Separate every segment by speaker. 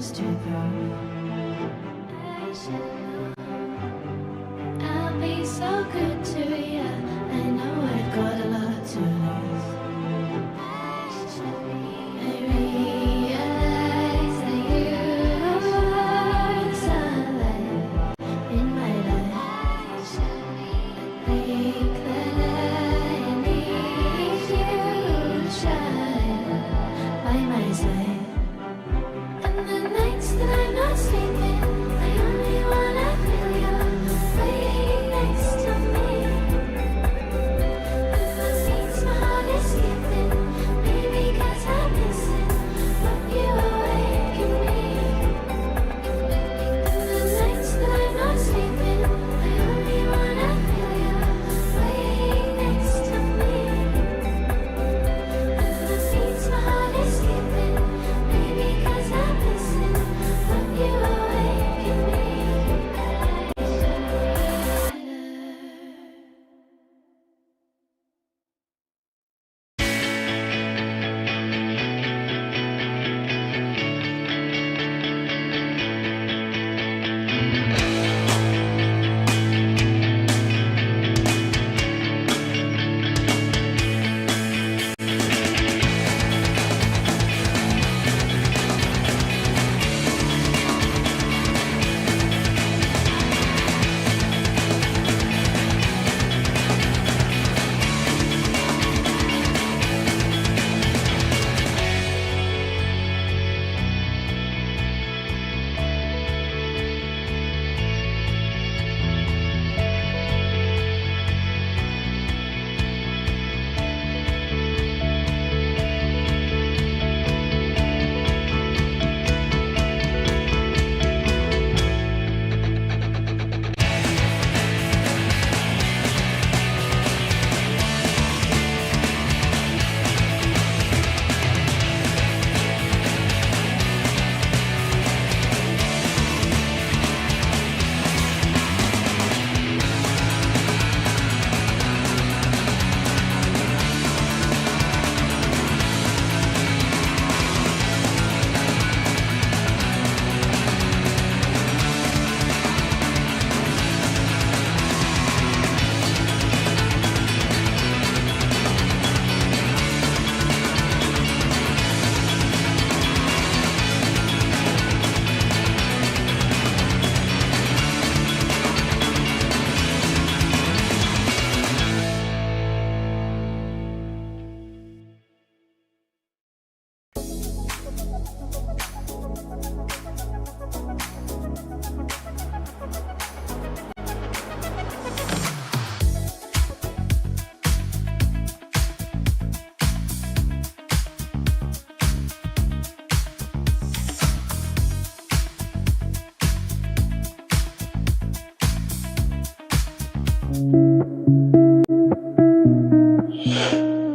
Speaker 1: things to prove. I should know I'll be so good to you. I know I've got a lot to lose. I realize that you are sunlight in my life. I think that I need you to shine by my side. And the nights that I'm not sleeping, I only wanna feel you waiting next to me. And the beats my heart is skipping, maybe 'cause I'm missing what you awaken me. And the nights that I'm not sleeping, I only wanna feel you waiting next to me. And the beats my heart is skipping, maybe 'cause I'm missing what you awaken me.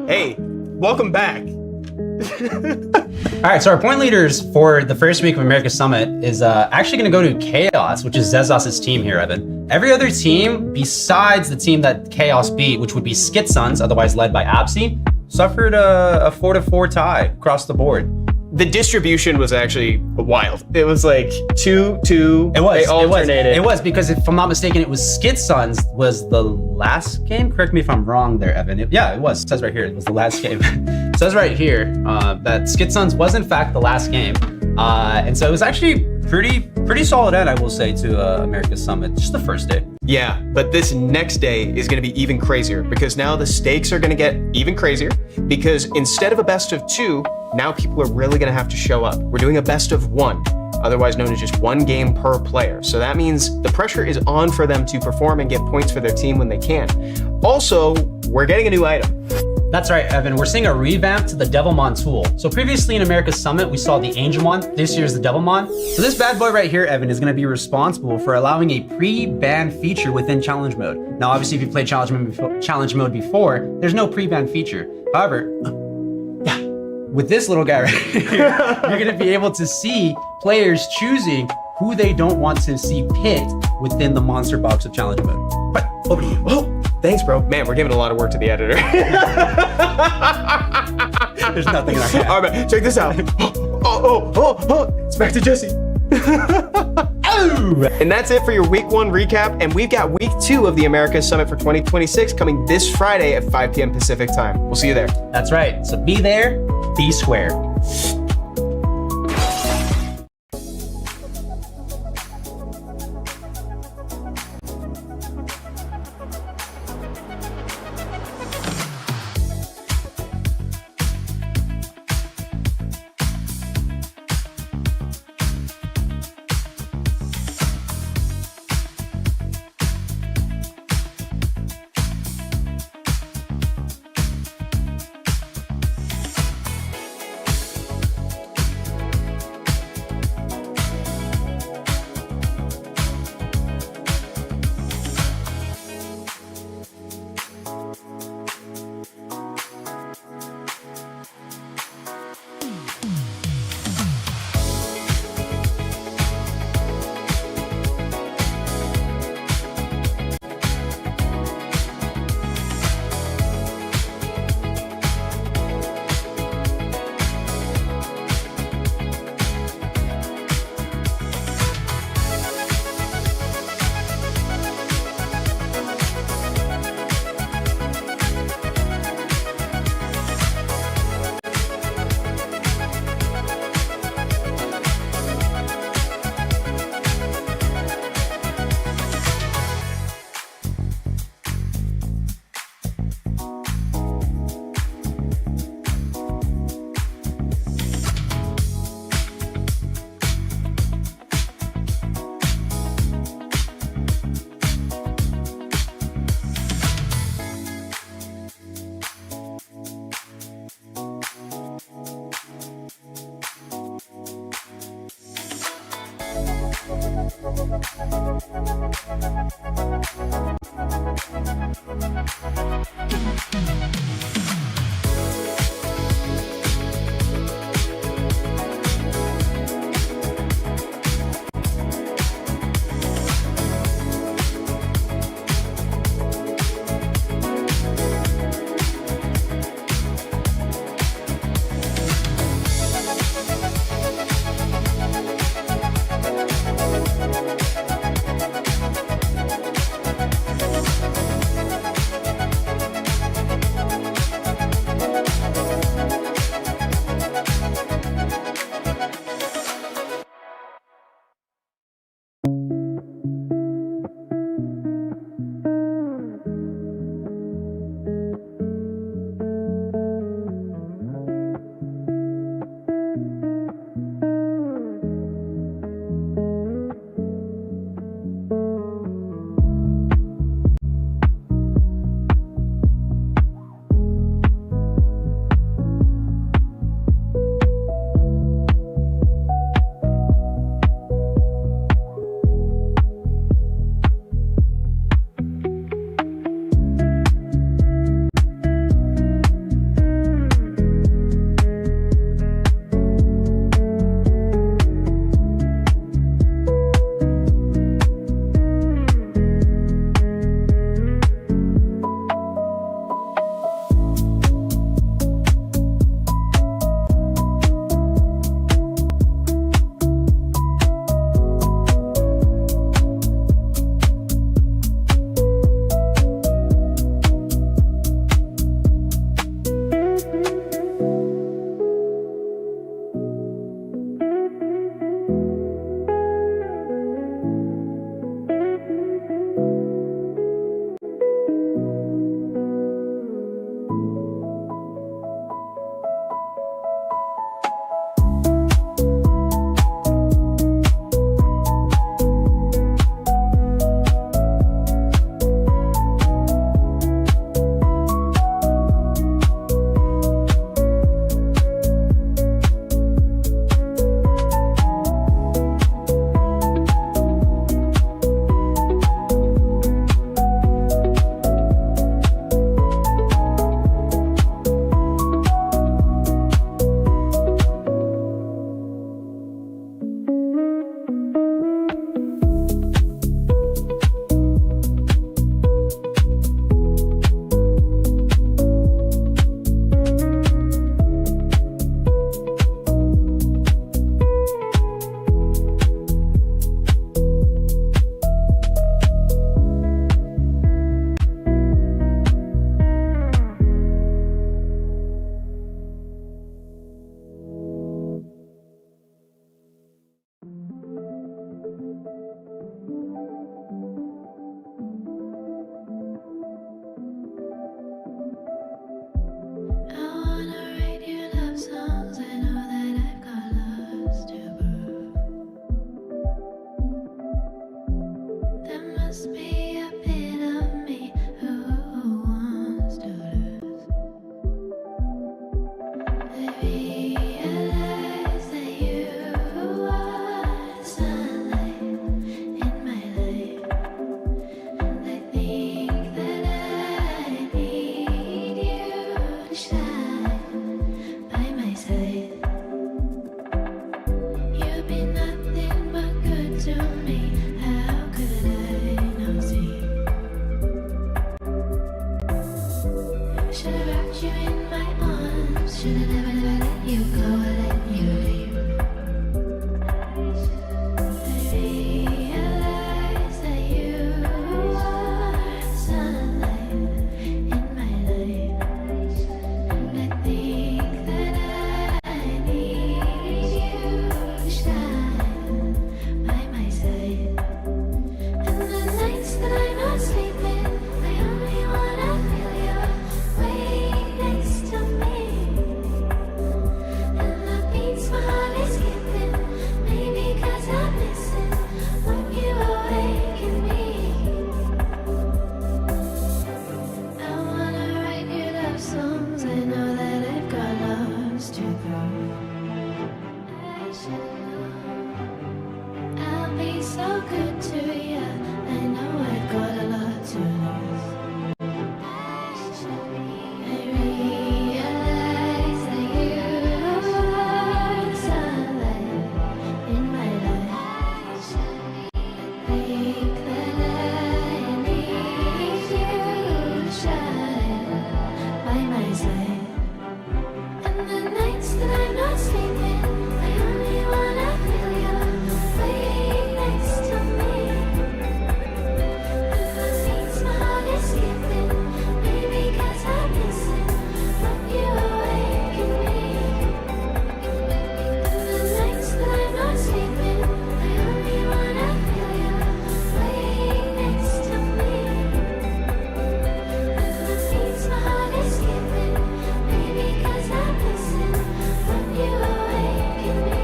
Speaker 2: Hey, welcome back.
Speaker 3: All right, so our point leaders for the first week of America's Summit is actually going to go to Chaos, which is Zezos's team here, Evan. Every other team besides the team that Chaos beat, which would be Skit Sons, otherwise led by Absi, suffered a 4-4 tie across the board.
Speaker 2: The distribution was actually wild. It was like 2-2.
Speaker 3: It was.
Speaker 2: They alternated.
Speaker 3: It was because if I'm not mistaken, it was Skit Sons was the last game. Correct me if I'm wrong there, Evan. Yeah, it was. It says right here, it was the last game. It says right here that Skit Sons was in fact the last game. And so it was actually pretty solid end, I will say, to America's Summit, just the first day.
Speaker 2: Yeah, but this next day is going to be even crazier because now the stakes are going to get even crazier because instead of a best of 2, now people are really going to have to show up. We're doing a best of 1, otherwise known as just 1 game per player. So that means the pressure is on for them to perform and get points for their team when they can. Also, we're getting a new item.
Speaker 3: That's right, Evan. We're seeing a revamp to the Devilmon tool. So previously in America's Summit, we saw the Angelmon. This year's the Devilmon. So this bad boy right here, Evan, is going to be responsible for allowing a pre-ban feature within challenge mode. Now, obviously, if you played challenge mode before, there's no pre-ban feature. However, with this little guy right here, you're going to be able to see players choosing who they don't want to see picked within the monster box of challenge mode. But over to you.
Speaker 2: Oh, thanks, bro. Man, we're giving a lot of work to the editor.
Speaker 3: There's nothing in our hand.
Speaker 2: All right, check this out. It's back to Jesse. And that's it for your week 1 recap. And we've got week 2 of the Americas Summit for 2026 coming this Friday at 5 p.m. Pacific time. We'll see you there.
Speaker 3: That's right. So be there, be square.
Speaker 1: so good to you. I know I've got a lot to lose. I realize that you are the sunlight in my life. I think that I need you to shine by my side. And the nights that I'm not sleeping, I only wanna feel you laying next to me. And the beats my heart is skipping, maybe 'cause I'm missing when you awaken me. And the nights that I'm not sleeping, I only wanna feel you laying next to me. And the beats my heart is skipping, maybe 'cause I'm missing when you awaken me.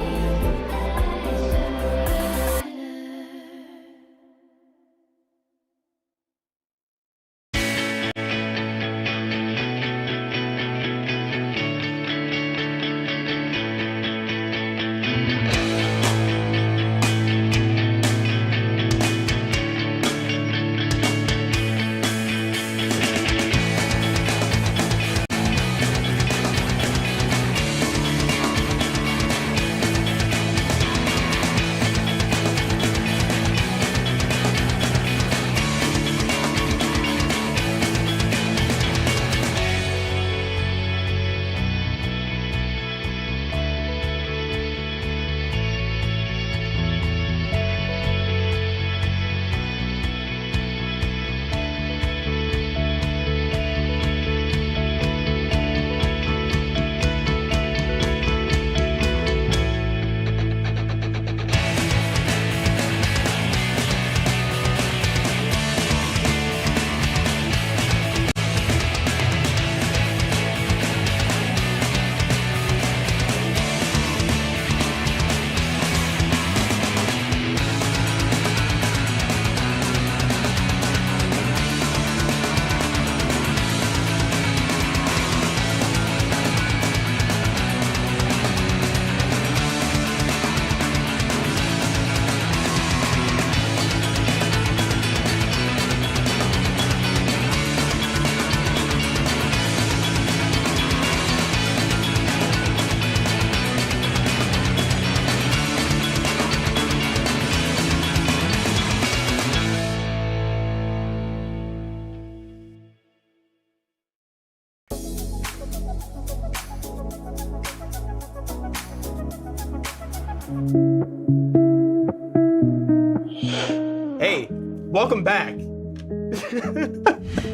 Speaker 2: Hey, welcome back.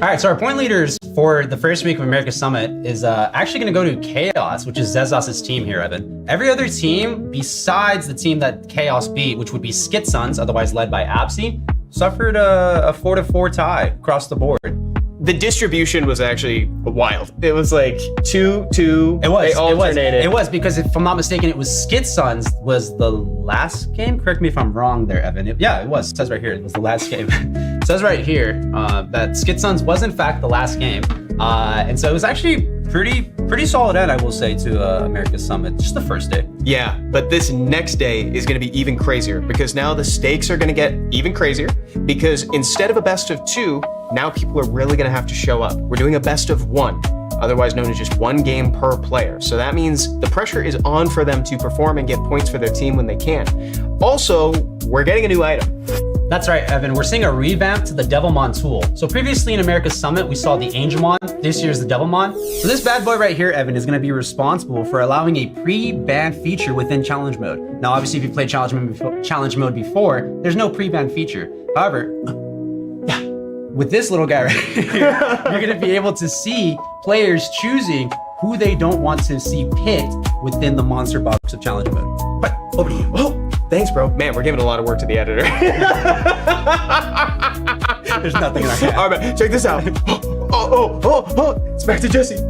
Speaker 3: All right, so our point leaders for the first week of America's Summit is actually going to go to Chaos, which is Zezos's team here, Evan. Every other team besides the team that Chaos beat, which would be Skit Sons, otherwise led by Absi, suffered a 4-4 tie across the board.
Speaker 2: The distribution was actually wild. It was like 2-2.
Speaker 3: It was.
Speaker 2: They alternated.
Speaker 3: It was because if I'm not mistaken, it was Skit Sons was the last game. Correct me if I'm wrong there, Evan. Yeah, it was. It says right here it was the last game. It says right here that Skit Sons was in fact the last game, and so it was actually pretty solid end, I will say, to America's Summit. Just the first day.
Speaker 2: Yeah, but this next day is going to be even crazier because now the stakes are going to get even crazier because instead of a best of 2, now people are really going to have to show up. We're doing a best of 1, otherwise known as just 1 game per player. So that means the pressure is on for them to perform and get points for their team when they can. Also, we're getting a new item.
Speaker 3: That's right, Evan. We're seeing a revamp to the Devilmon tool. So previously in America's Summit, we saw the Angelmon. This year's the Devilmon. So this bad boy right here, Evan, is going to be responsible for allowing a pre-ban feature within challenge mode. Now, obviously, if you played challenge mode before, there's no pre-ban feature. However, with this little guy right here, you're going to be able to see players choosing who they don't want to see picked within the monster box of challenge mode. But over to you.
Speaker 2: Oh, thanks, bro. Man, we're giving a lot of work to the editor.
Speaker 3: There's nothing in our hand.
Speaker 2: All right, check this out. It's back to Jesse.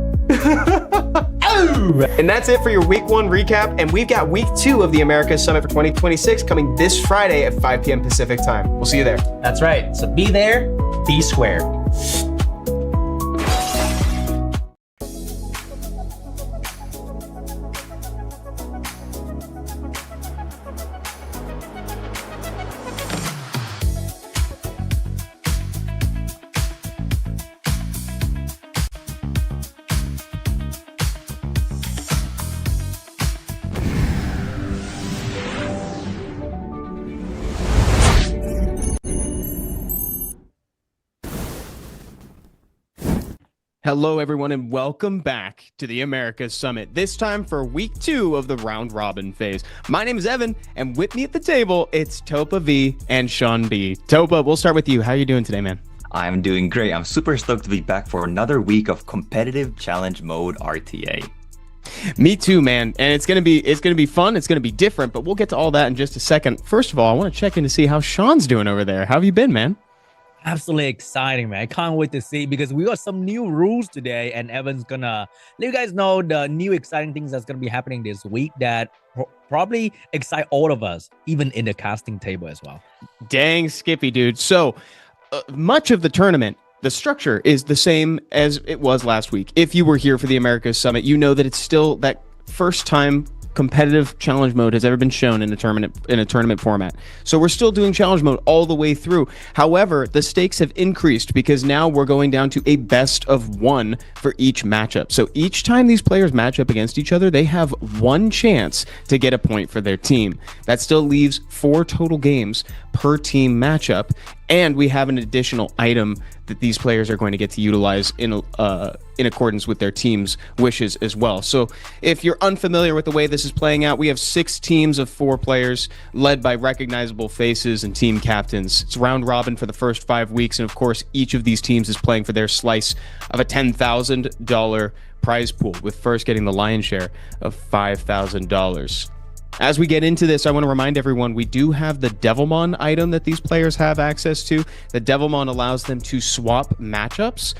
Speaker 2: And that's it for your week 1 recap. And we've got week 2 of the America's Summit for 2026 coming this Friday at 5 p.m. Pacific time. We'll see you there.
Speaker 3: That's right. So be there, be square.
Speaker 2: Hello, everyone, and welcome back to the Americas Summit, this time for week 2 of the round robin phase. My name is Evan, and with me at the table, it's Topa V and SeanB. Topa, we'll start with you. How are you doing today, man?
Speaker 4: I'm doing great. I'm super stoked to be back for another week of competitive challenge mode RTA.
Speaker 2: Me too, man. And it's gonna be fun. It's gonna be different, but we'll get to all that in just a second. First of all, I want to check in to see how Sean's doing over there. How have you been, man?
Speaker 5: Absolutely exciting, man. I can't wait to see because we got some new rules today, and Evan's gonna let you guys know the new exciting things that's gonna be happening this week that probably excite all of us, even in the casting table as well.
Speaker 2: Dang, Skippy, dude. So much of the tournament, the structure is the same as it was last week. If you were here for the Americas Summit, you know that it's still that first time competitive challenge mode has ever been shown in a tournament format. So we're still doing challenge mode all the way through. However, the stakes have increased because now we're going down to a best of 1 for each matchup. So each time these players match up against each other, they have 1 chance to get a point for their team. That still leaves 4 total games per team matchup, and we have an additional item that these players are going to get to utilize in accordance with their team's wishes as well. So if you're unfamiliar with the way this is playing out, we have 6 teams of 4 players led by recognizable faces and team captains. It's round robin for the first 5 weeks, and of course each of these teams is playing for their slice of a $10,000 prize pool, with first getting the lion's share of $5,000. As we get into this, I want to remind everyone we do have the Devilmon item that these players have access to. The Devilmon allows them to swap matchups.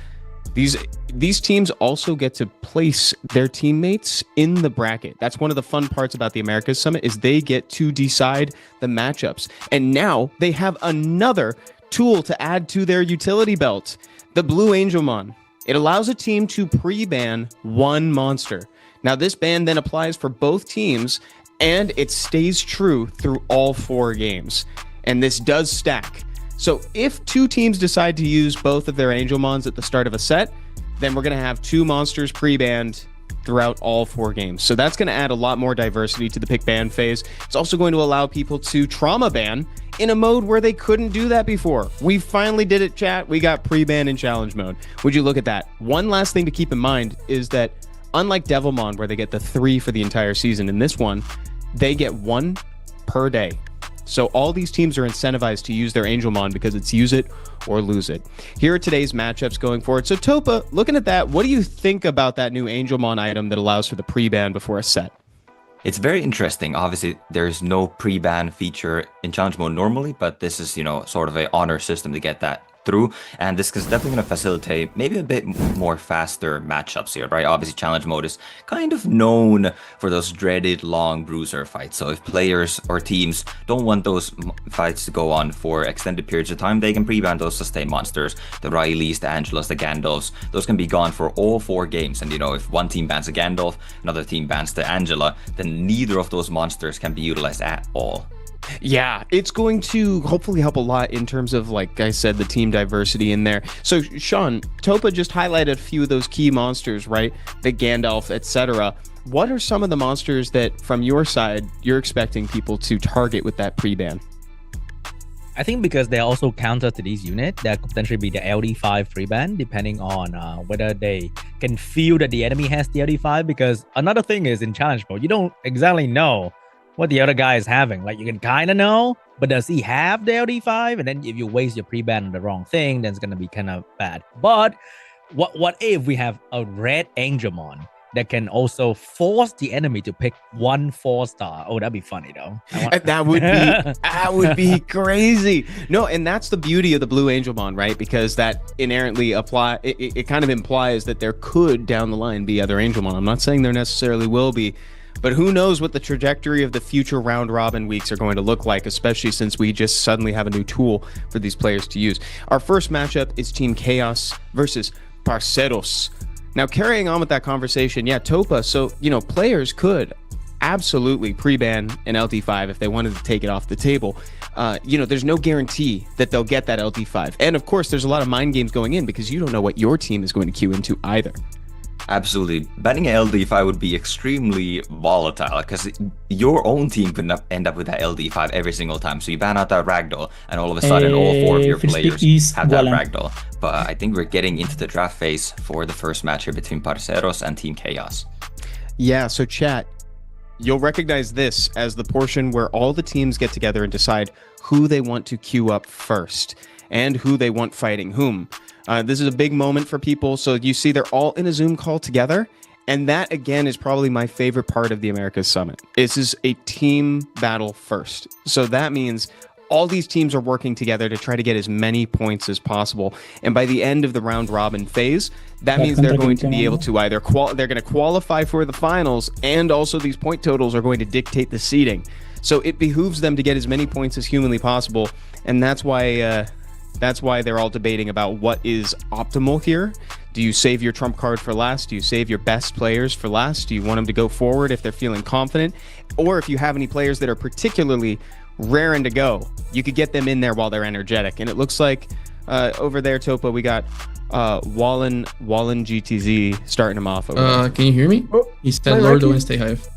Speaker 2: These teams also get to place their teammates in the bracket. That's one of the fun parts about the Americas Summit, is they get to decide the matchups. And now they have another tool to add to their utility belt, the Blue Angelmon. It allows a team to pre-ban 1 monster. Now this ban then applies for both teams, and it stays true through all 4 games. And this does stack. So if 2 teams decide to use both of their Angelmons at the start of a set, then we're going to have 2 monsters pre-banned throughout all 4 games. So that's going to add a lot more diversity to the pick ban phase. It's also going to allow people to trauma ban in a mode where they couldn't do that before. We finally did it, chat. We got pre-ban in challenge mode. Would you look at that? One last thing to keep in mind is that unlike Devilmon, where they get the 3 for the entire season, in this one, they get 1 per day. So all these teams are incentivized to use their Angelmon because it's use it or lose it. Here are today's matchups going forward. So Topa, looking at that, what do you think about that new Angelmon item that allows for the pre-ban before a set?
Speaker 4: It's very interesting. Obviously, there's no pre-ban feature in challenge mode normally, but this is, sort of a honor system to get that through, and this is definitely going to facilitate maybe a bit more faster matchups here, right? Obviously, challenge mode is kind of known for those dreaded long bruiser fights. So if players or teams don't want those fights to go on for extended periods of time, they can pre-ban those sustain monsters, the Rileys, the Angelas, the Gandalfs. Those can be gone for all 4 games. And if one team bans a Gandalf, another team bans the Angela, then neither of those monsters can be utilized at all.
Speaker 2: Yeah, it's going to hopefully help a lot in terms of, like I said, the team diversity in there. So, Sean, Topa just highlighted a few of those key monsters, right? The Gandalf, etc. What are some of the monsters that, from your side, you're expecting people to target with that pre-ban?
Speaker 5: I think because they're also counter to this unit, that could potentially be the LD5 pre-ban, depending on whether they can feel that the enemy has the LD5. Because another thing is, in challenge mode, you don't exactly know what the other guy is having. Like, you can kind of know, but does he have the LD5? And then if you waste your pre-ban on the wrong thing, then it's going to be kind of bad. But what if we have a red Angelmon that can also force the enemy to pick 1 4-star? Oh, that'd be funny though.
Speaker 2: That would be crazy. No, and that's the beauty of the Blue Angelmon, right? Because that inherently it kind of implies that there could down the line be other Angelmon. I'm not saying there necessarily will be, but who knows what the trajectory of the future round robin weeks are going to look like, especially since we just suddenly have a new tool for these players to use. Our first matchup is Team Chaos versus Parceros. Now, carrying on with that conversation, yeah, Topa, so, players could absolutely pre-ban an LT5 if they wanted to take it off the table. There's no guarantee that they'll get that LT5. And of course, there's a lot of mind games going in because you don't know what your team is going to queue into either.
Speaker 4: Absolutely. Banning a LD5 would be extremely volatile because your own team could end up with that LD5 every single time. So you ban out that ragdoll, and all of a sudden, all 4 of your
Speaker 6: First pick
Speaker 4: players
Speaker 6: is
Speaker 4: have that
Speaker 6: Gualan.
Speaker 4: ragdoll. But I think we're getting into the draft phase for the first match here between Parceros and Team Chaos.
Speaker 2: Yeah, so chat, you'll recognize this as the portion where all the teams get together and decide who they want to queue up first and who they want fighting whom. This is a big moment for people. So you see they're all in a Zoom call together. And that, again, is probably my favorite part of the Americas Summit. This is a team battle first. So that means all these teams are working together to try to get as many points as possible. And by the end of the round robin phase, that means they're going to be able to either they're going to qualify for the finals, and also these point totals are going to dictate the seeding. So it behooves them to get as many points as humanly possible. And that's why they're all debating about what is optimal here. Do you save your trump card for last? Do you save your best players for last? Do you want them to go forward if they're feeling confident? Or if you have any players that are particularly raring to go, you could get them in there while they're energetic. And it looks like over there, Topa, we got Wallen GTZ starting him off over there.
Speaker 7: Can you hear me?
Speaker 8: Oh,
Speaker 7: He said
Speaker 8: my
Speaker 7: Lordo
Speaker 8: mic-
Speaker 7: and Stay Hive.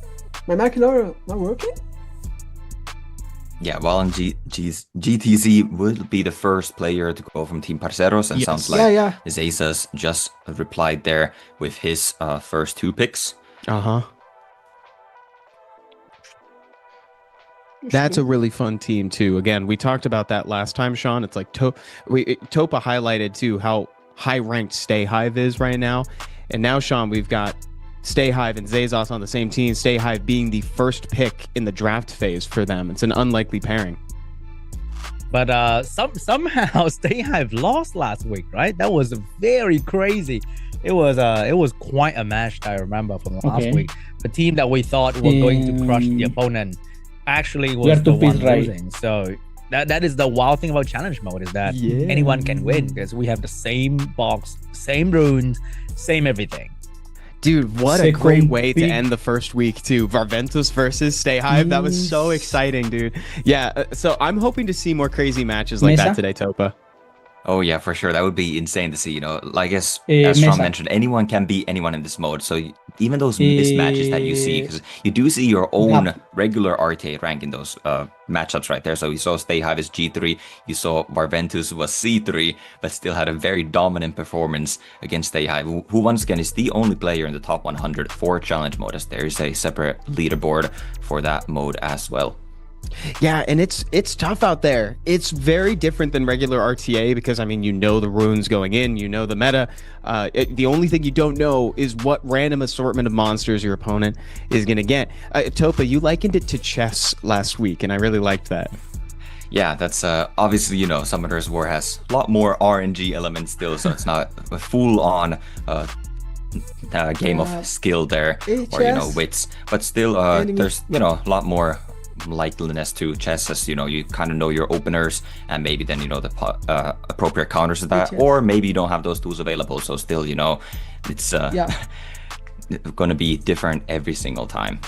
Speaker 8: My mic not working?
Speaker 4: Yeah, Wallen GTZ would be the first player to go from Team Parceros, and
Speaker 7: Yes.
Speaker 4: sounds like
Speaker 8: Yeah.
Speaker 4: Zazas just replied there with his first 2 picks.
Speaker 2: That's a really fun team too. Again, we talked about that last time, Sean. It's like Topa highlighted too how high ranked Stay Hive is right now. And now, Sean, we've got Stay Hive and Zazos on the same team. Stay Hive being the first pick in the draft phase for them. It's an unlikely pairing.
Speaker 5: But somehow Stay Hive lost last week, right? That was very crazy. It was quite a match, I remember, from last
Speaker 6: Okay.
Speaker 5: week. The team that we thought were going to crush the opponent actually
Speaker 6: We
Speaker 5: was
Speaker 6: are
Speaker 5: the
Speaker 6: two
Speaker 5: one
Speaker 6: piece right.
Speaker 5: losing. So that is the wild thing about challenge mode, is that anyone can win because we have the same box, same runes, same everything.
Speaker 2: Dude, what a
Speaker 6: Second
Speaker 2: great way to
Speaker 6: pick.
Speaker 2: end the first week too. Varventus versus Stay Hive. That was so exciting, dude. Yeah, so I'm hoping to see more crazy matches like that
Speaker 6: Mesa?
Speaker 2: today, Topa.
Speaker 4: Oh yeah, for sure. That would be insane to see. Like as
Speaker 6: Mesa.
Speaker 4: Sean mentioned, anyone can beat anyone in this mode. So even those mismatches that you see, because you do see your own regular RTA rank in those matchups right there. So you saw Stay Hive is G3, you saw Varventus was C3, but still had a very dominant performance against Stay Hive, who once again is the only player in the top 100 for challenge mode, as there is a separate leaderboard for that mode as well.
Speaker 2: Yeah, and it's tough out there. It's very different than regular RTA because, I mean, you know the runes going in, you know the meta. The only thing you don't know is what random assortment of monsters your opponent is going to get. Topa, you likened it to chess last week, and I really liked that.
Speaker 4: Yeah, that's obviously, Summoner's War has a lot more RNG elements still, so it's not a full-on game of skill there, or, wits. But still, there's, a lot more likeliness to chess, as you kind of know your openers, and maybe then the appropriate counters to that, or maybe you don't have those tools available, so still it's going to be different every single time.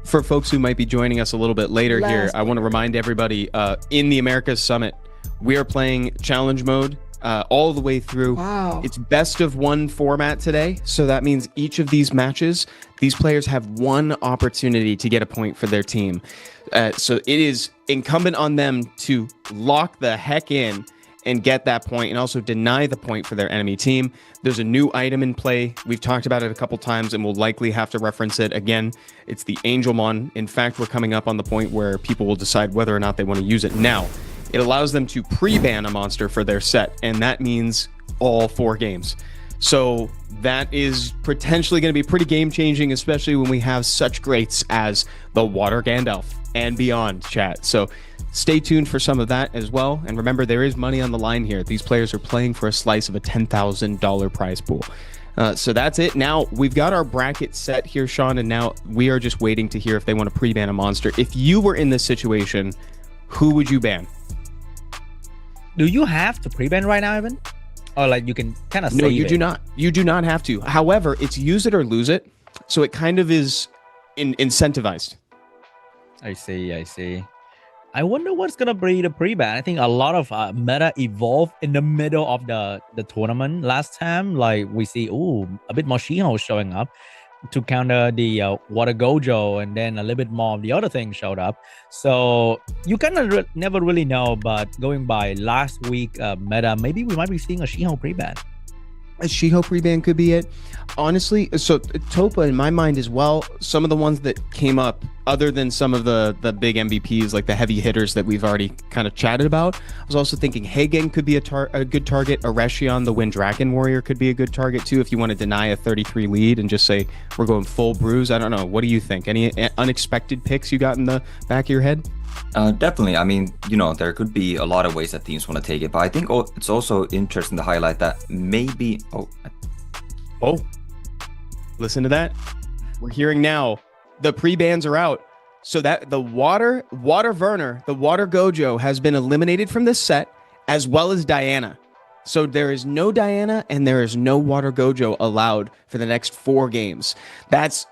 Speaker 2: For folks who might be joining us a little bit later here, I want to remind everybody, in the Americas Summit, we are playing challenge mode all the way through.
Speaker 8: Wow.
Speaker 2: It's best of 1 format today, so that means each of these matches, these players have 1 opportunity to get a point for their team. So it is incumbent on them to lock the heck in and get that point, and also deny the point for their enemy team. There's a new item in play. We've talked about it a couple times, and we'll likely have to reference it again. It's the Angelmon. In fact, we're coming up on the point where people will decide whether or not they want to use it now. It allows them to pre-ban a monster for their set, and that means all 4 games. So that is potentially going to be pretty game-changing, especially when we have such greats as the Water Gandalf and beyond, chat. So stay tuned for some of that as well. And remember, there is money on the line here. These players are playing for a slice of a $10,000 prize pool. So that's it. Now, we've got our bracket set here, Sean, and now we are just waiting to hear if they want to pre-ban a monster. If you were in this situation, who would you ban?
Speaker 5: Do you have to pre-ban right now, Evan? Or like you can kind of save
Speaker 2: No, you
Speaker 5: it?
Speaker 2: do not. You do not have to. However, it's use it or lose it. So it kind of is incentivized.
Speaker 5: I see. I wonder what's gonna be the pre-ban. I think a lot of meta evolved in the middle of the tournament last time. Like we see, a bit more Shiho showing up to counter the Water Gojo, and then a little bit more of the other things showed up. So you kind of never really know. But going by last week meta, maybe we might be seeing a Shiho pre-ban.
Speaker 2: A She-Hulk reband could be it. Honestly, so Topa in my mind as well, some of the ones that came up, other than some of the big MVPs, like the heavy hitters that we've already kind of chatted about, I was also thinking Hagen could be a good target. Areshion, the Wind Dragon Warrior, could be a good target too, if you want to deny a 33 lead and just say, we're going full bruise. I don't know. What do you think? Any unexpected picks you got in the back of your head?
Speaker 4: Definitely. I mean, there could be a lot of ways that teams want to take it, but I think it's also interesting to highlight that maybe.
Speaker 2: Oh, listen to that. We're hearing now the pre-bans are out. So that the Water Werner, the Water Gojo has been eliminated from this set, as well as Diana. So there is no Diana and there is no Water Gojo allowed for the next 4 games. That's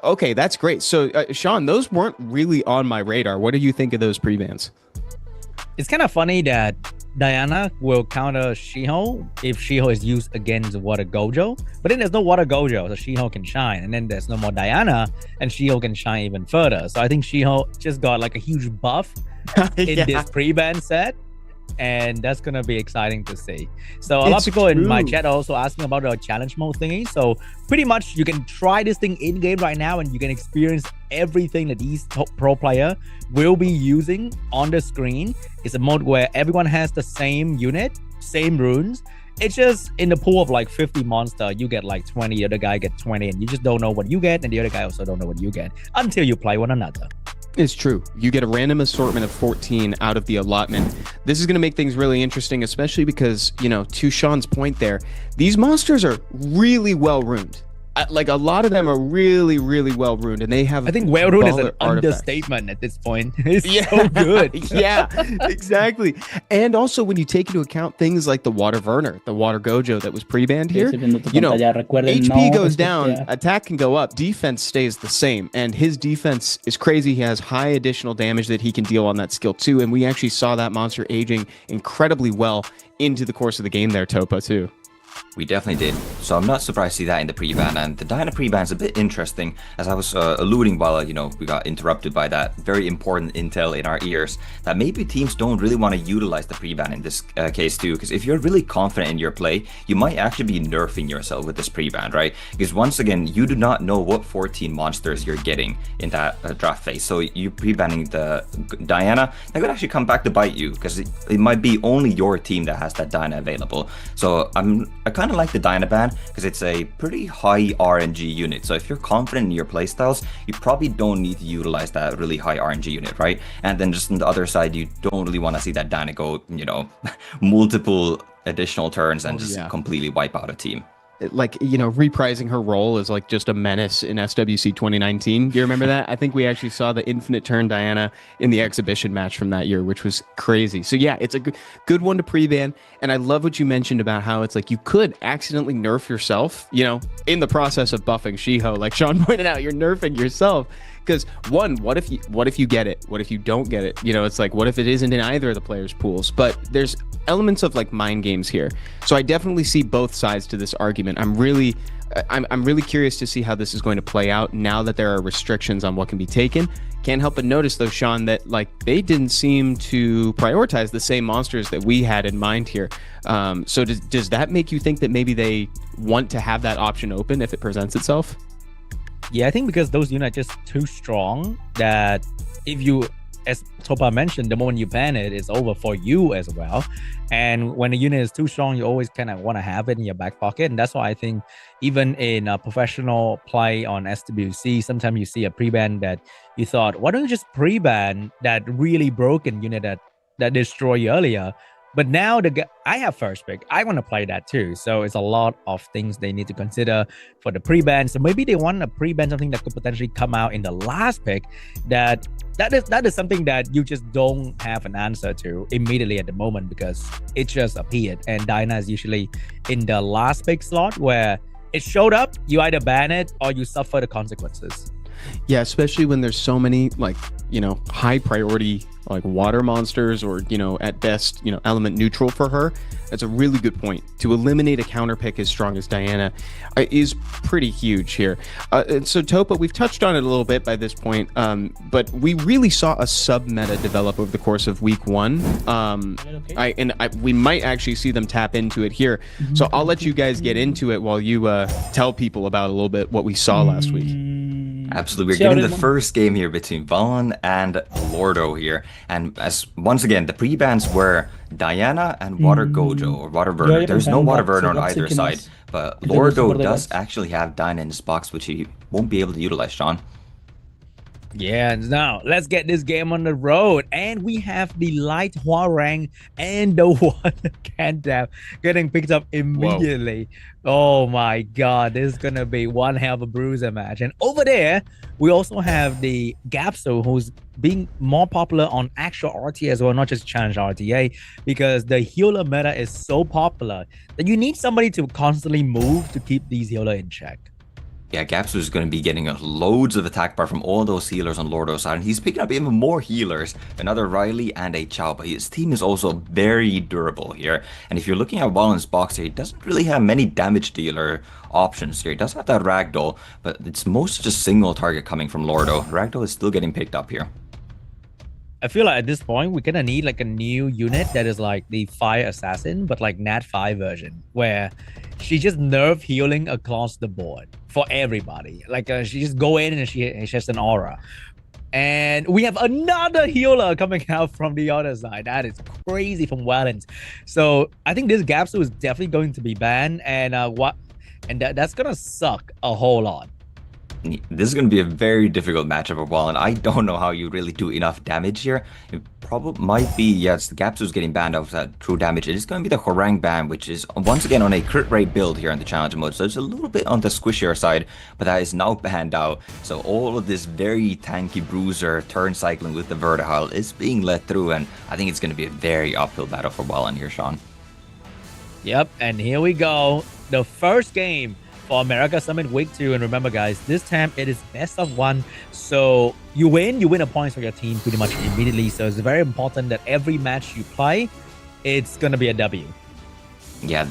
Speaker 2: okay. That's great. So Sean, those weren't really on my radar. What do you think of those pre-bans?
Speaker 5: It's kind of funny that Diana will counter Shiho if Shiho is used against Water Gojo, but then there's no Water Gojo, so Shiho can shine, and then there's no more Diana, and Shiho can shine even further. So I think Shiho just got like a huge buff in this pre-ban set, and that's gonna be exciting to see. So a lot of people in my chat are also asking about the challenge mode thingy. So pretty much you can try this thing in game right now, and you can experience everything that these top pro player will be using on the screen. It's a mode where everyone has the same unit, same runes. It's just in the pool of like 50 monster, you get like 20, the other guy get 20, and you just don't know what you get, and the other guy also don't know what you get until you play one another.
Speaker 2: It's true. You get a random assortment of 14 out of the allotment. This is going to make things really interesting, especially because, to Sean's point there, these monsters are really well ruined. Like a lot of them are really, really well ruined, and they have.
Speaker 5: I think well ruined is an
Speaker 2: artifacts.
Speaker 5: Understatement at this point. It's so good.
Speaker 2: Yeah, exactly. And also when you take into account things like the Water Werner, the Water Gojo that was pre-banned here, HP goes down, attack can go up, defense stays the same, and his defense is crazy. He has high additional damage that he can deal on that skill too, and we actually saw that monster aging incredibly well into the course of the game there, Topa, too.
Speaker 4: We definitely did. So I'm not surprised to see that in the pre-ban. And the Diana pre-ban is a bit interesting, as I was alluding while, we got interrupted by that very important intel in our ears, that maybe teams don't really want to utilize the pre-ban in this case too. Because if you're really confident in your play, you might actually be nerfing yourself with this pre-ban, right? Because once again, you do not know what 14 monsters you're getting in that draft phase. So you pre-banning the Diana, that could actually come back to bite you, because it might be only your team that has that Diana available. So I kind of like the Diana ban because it's a pretty high RNG unit. So if you're confident in your playstyles, you probably don't need to utilize that really high RNG unit, right? And then just on the other side, you don't really want to see that Diana go, multiple additional turns and completely wipe out a team.
Speaker 2: Like, reprising her role as like just a menace in SWC 2019. Do you remember that? I think we actually saw the infinite turn Diana in the exhibition match from that year, which was crazy. So yeah, it's a good one to pre-ban. And I love what you mentioned about how it's like you could accidentally nerf yourself, in the process of buffing Shiho. Like Sean pointed out, you're nerfing yourself. Because what if you get it? What if you don't get it? It's like, what if it isn't in either of the players' pools? But there's elements of like mind games here. So I definitely see both sides to this argument. I'm really curious to see how this is going to play out now that there are restrictions on what can be taken. Can't help but notice though, Sean, that like they didn't seem to prioritize the same monsters that we had in mind here. So does that make you think that maybe they want to have that option open if it presents itself?
Speaker 5: Yeah, I think because those units are just too strong that if you, as Topa mentioned, the moment you ban it, it's over for you as well. And when a unit is too strong, you always kind of want to have it in your back pocket. And that's why I think even in a professional play on SWC, sometimes you see a pre-ban that you thought, why don't you just pre-ban that really broken unit that destroyed you earlier? But now I have first pick. I want to play that too. So it's a lot of things they need to consider for the pre-ban. So maybe they want to pre-ban something that could potentially come out in the last pick. That is something that you just don't have an answer to immediately at the moment because it just appeared. And Diana is usually in the last pick slot where it showed up. You either ban it or you suffer the consequences.
Speaker 2: Yeah, especially when there's so many, like, you know, high priority, like water monsters, or, you know, at best, you know, element neutral for her. That's a really good point. To eliminate a counter pick as strong as Diana is pretty huge here. And so Topa, we've touched on it a little bit by this point, but we really saw a sub-meta develop over the course of week 1. We might actually see them tap into it here. So I'll let you guys get into it while you tell people about a little bit what we saw last week.
Speaker 4: Absolutely, we're getting the first game here between Valen and Lordo here, and as once again the pre-bans were Diana and Water Gojo or Water Burner. There's no Water Burner on either side, but Lordo does actually have Diana in his box, which he won't be able to utilize, Sean.
Speaker 5: Yeah, now let's get this game on the road. And we have the light Huarang and the water Cantap getting picked up immediately. Whoa. Oh my god, this is gonna be one hell of a bruiser match. And over there, we also have the Gapso, who's being more popular on actual RTA as well, not just challenge RTA, because the healer meta is so popular that you need somebody to constantly move to keep these healer in check.
Speaker 4: Yeah, Gapsu is going to be getting loads of attack bar from all those healers on Lordo's side, and he's picking up even more healers, another Riley and a Chao, but his team is also very durable here. And if you're looking at Wallen's box here, he doesn't really have many damage dealer options here. He does have that Ragdoll, but it's mostly just single target coming from Lordo. Ragdoll is still getting picked up here.
Speaker 5: I feel like at this point, we're gonna need like a new unit that is like the Fire Assassin, but like Nat 5 version, where she just nerf healing across the board for everybody. Like she just go in and she has an aura. And we have another healer coming out from the other side. That is crazy from Wellens. So I think this Gapsu is definitely going to be banned, and that's gonna suck a whole lot.
Speaker 4: This is going to be a very difficult matchup for Wallen. I don't know how you really do enough damage here. It probably might be, yes, the Gapsu's getting banned off that true damage. It is going to be the Horang ban, which is once again on a crit rate build here in the challenge mode. So it's a little bit on the squishier side, but that is now banned out. So all of this very tanky bruiser turn cycling with the Vertihile is being let through, and I think it's going to be a very uphill battle for Wallen here, Sean.
Speaker 5: Yep, and here we go. The first game for America Summit Week 2, and remember guys, this time it is best of 1, so you win a point for your team pretty much immediately. So it's very important that every match you play, it's gonna be a W. Yeah,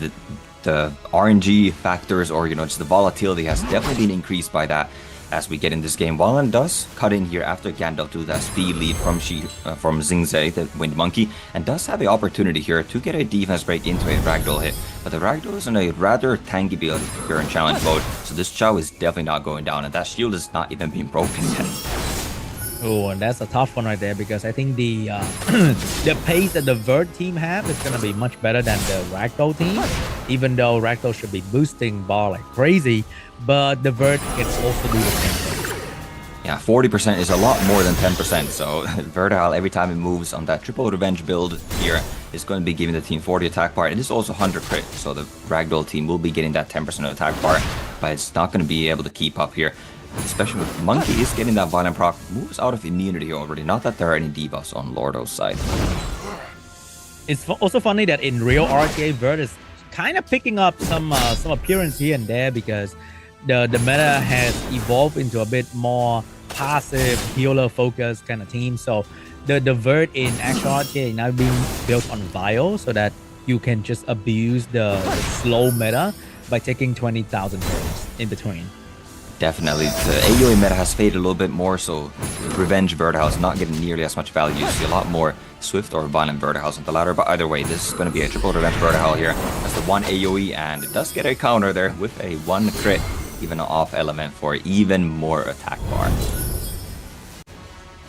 Speaker 4: the RNG factors, or just the volatility has definitely been increased by that as we get in this game. Wallen does cut in here after Gandalf to that speed lead from Xingzhe, the Wind Monkey, and does have the opportunity here to get a defense break into a Ragdoll hit. But the Ragdoll is in a rather tanky build here in challenge mode, so this Chao is definitely not going down, and that shield is not even being broken yet.
Speaker 5: Oh, and that's a tough one right there, because I think the the pace that the Vert team have is gonna be much better than the Ragdoll team, even though Ragdoll should be boosting bar like crazy, but the Vert can also do the same thing.
Speaker 4: Yeah, 40% is a lot more than 10%, so Vertihile, every time it moves on that triple revenge build here, is going to be giving the team 40 attack bar. It is also 100 crit, so the Ragdoll team will be getting that 10% attack bar, but it's not going to be able to keep up here. Especially with Monkey is getting that violent proc, moves out of immunity already. Not that there are any debuffs on Lordo's side.
Speaker 5: It's also funny that in real RTA, Vert is kind of picking up some appearance here and there, because the meta has evolved into a bit more passive healer focused kind of team. So the Vert in actual RTA is now being built on Vile, so that you can just abuse the slow meta by taking 20,000 turns in between.
Speaker 4: Definitely, the AoE meta has faded a little bit more, so Revenge Vertihile is not getting nearly as much value. You see a lot more Swift or Violent Vertihiles on the ladder, but either way, this is going to be a triple Revenge Vertihile here. That's the 1 AoE, and it does get a counter there with a 1 crit, even an off element for even more attack bar.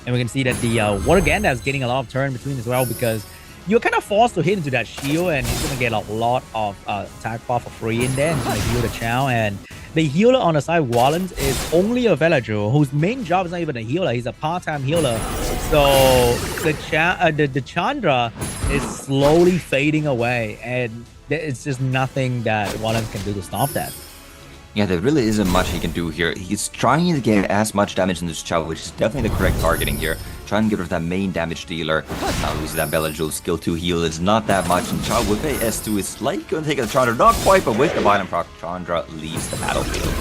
Speaker 5: And we can see that the Water Ganda is getting a lot of turn between as well, because you're kind of forced to hit into that shield, and he's going to get a lot of attack bar for free in there, and he's going to heal the Chao. And the healer on the side, Wallens, is only a villager whose main job is not even a healer. He's a part-time healer. So the Chandra is slowly fading away, and it's just nothing that Wallens can do to stop that.
Speaker 4: Yeah, there really isn't much he can do here. He's trying to get as much damage in this Chao, which is definitely the correct targeting here. Trying to get rid of that main damage dealer. Now we see that Bellajoul skill 2 heal is not that much, and Chao with a S2 is slightly going to take the Chandra. Not quite, but with the violent proc, Chandra leaves the battlefield.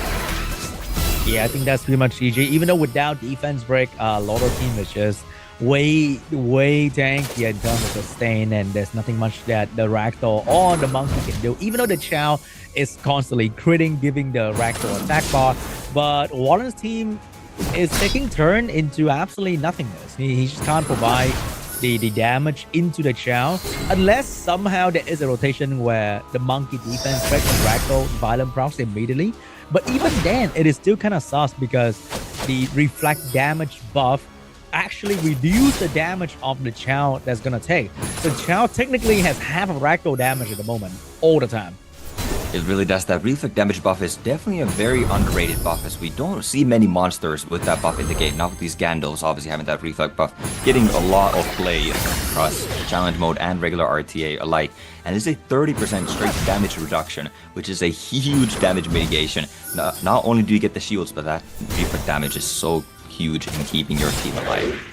Speaker 5: Yeah, I think that's pretty much GG. Even though without defense break, Lotto team is just way tanky in terms of sustain, and there's nothing much that the Ragdoll or the Monkey can do. Even though the Chow is constantly critting, giving the Ragdoll attack bar, but Warren's team is taking turn into absolutely nothingness. He just can't provide the damage into the Chow unless somehow there is a rotation where the Monkey defense break and Ragdoll violent procs immediately. But even then, it is still kind of sus because the reflect damage buff actually reduce the damage of the Chow that's gonna take. So Chow technically has half of Ragdoll damage at the moment, all the time.
Speaker 4: It really does. That reflect damage buff is definitely a very underrated buff, as we don't see many monsters with that buff in the game. Not with these Gandalfs obviously having that reflect buff, getting a lot of play across challenge mode and regular RTA alike. And it's a 30% straight damage reduction, which is a huge damage mitigation. Not only do you get the shields, but that reflect damage is so huge in keeping your team alive.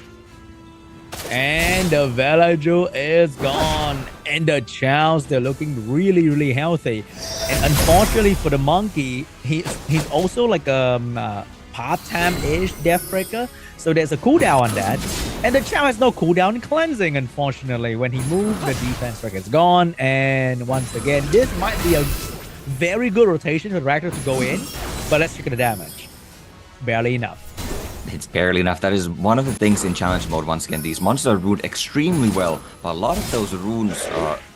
Speaker 5: And the Villager is gone. And the Chows, they're looking really healthy. And unfortunately for the Monkey, he's also like a part-time-ish Death Breaker. So there's a cooldown on that. And the Chow has no cooldown in cleansing, unfortunately. When he moves, the defense break is gone. And once again, this might be a very good rotation for the Ragnar to go in. But let's check the damage. Barely enough.
Speaker 4: It's barely enough. That is one of the things in challenge mode. Once again, these monsters are runed extremely well, but a lot of those runes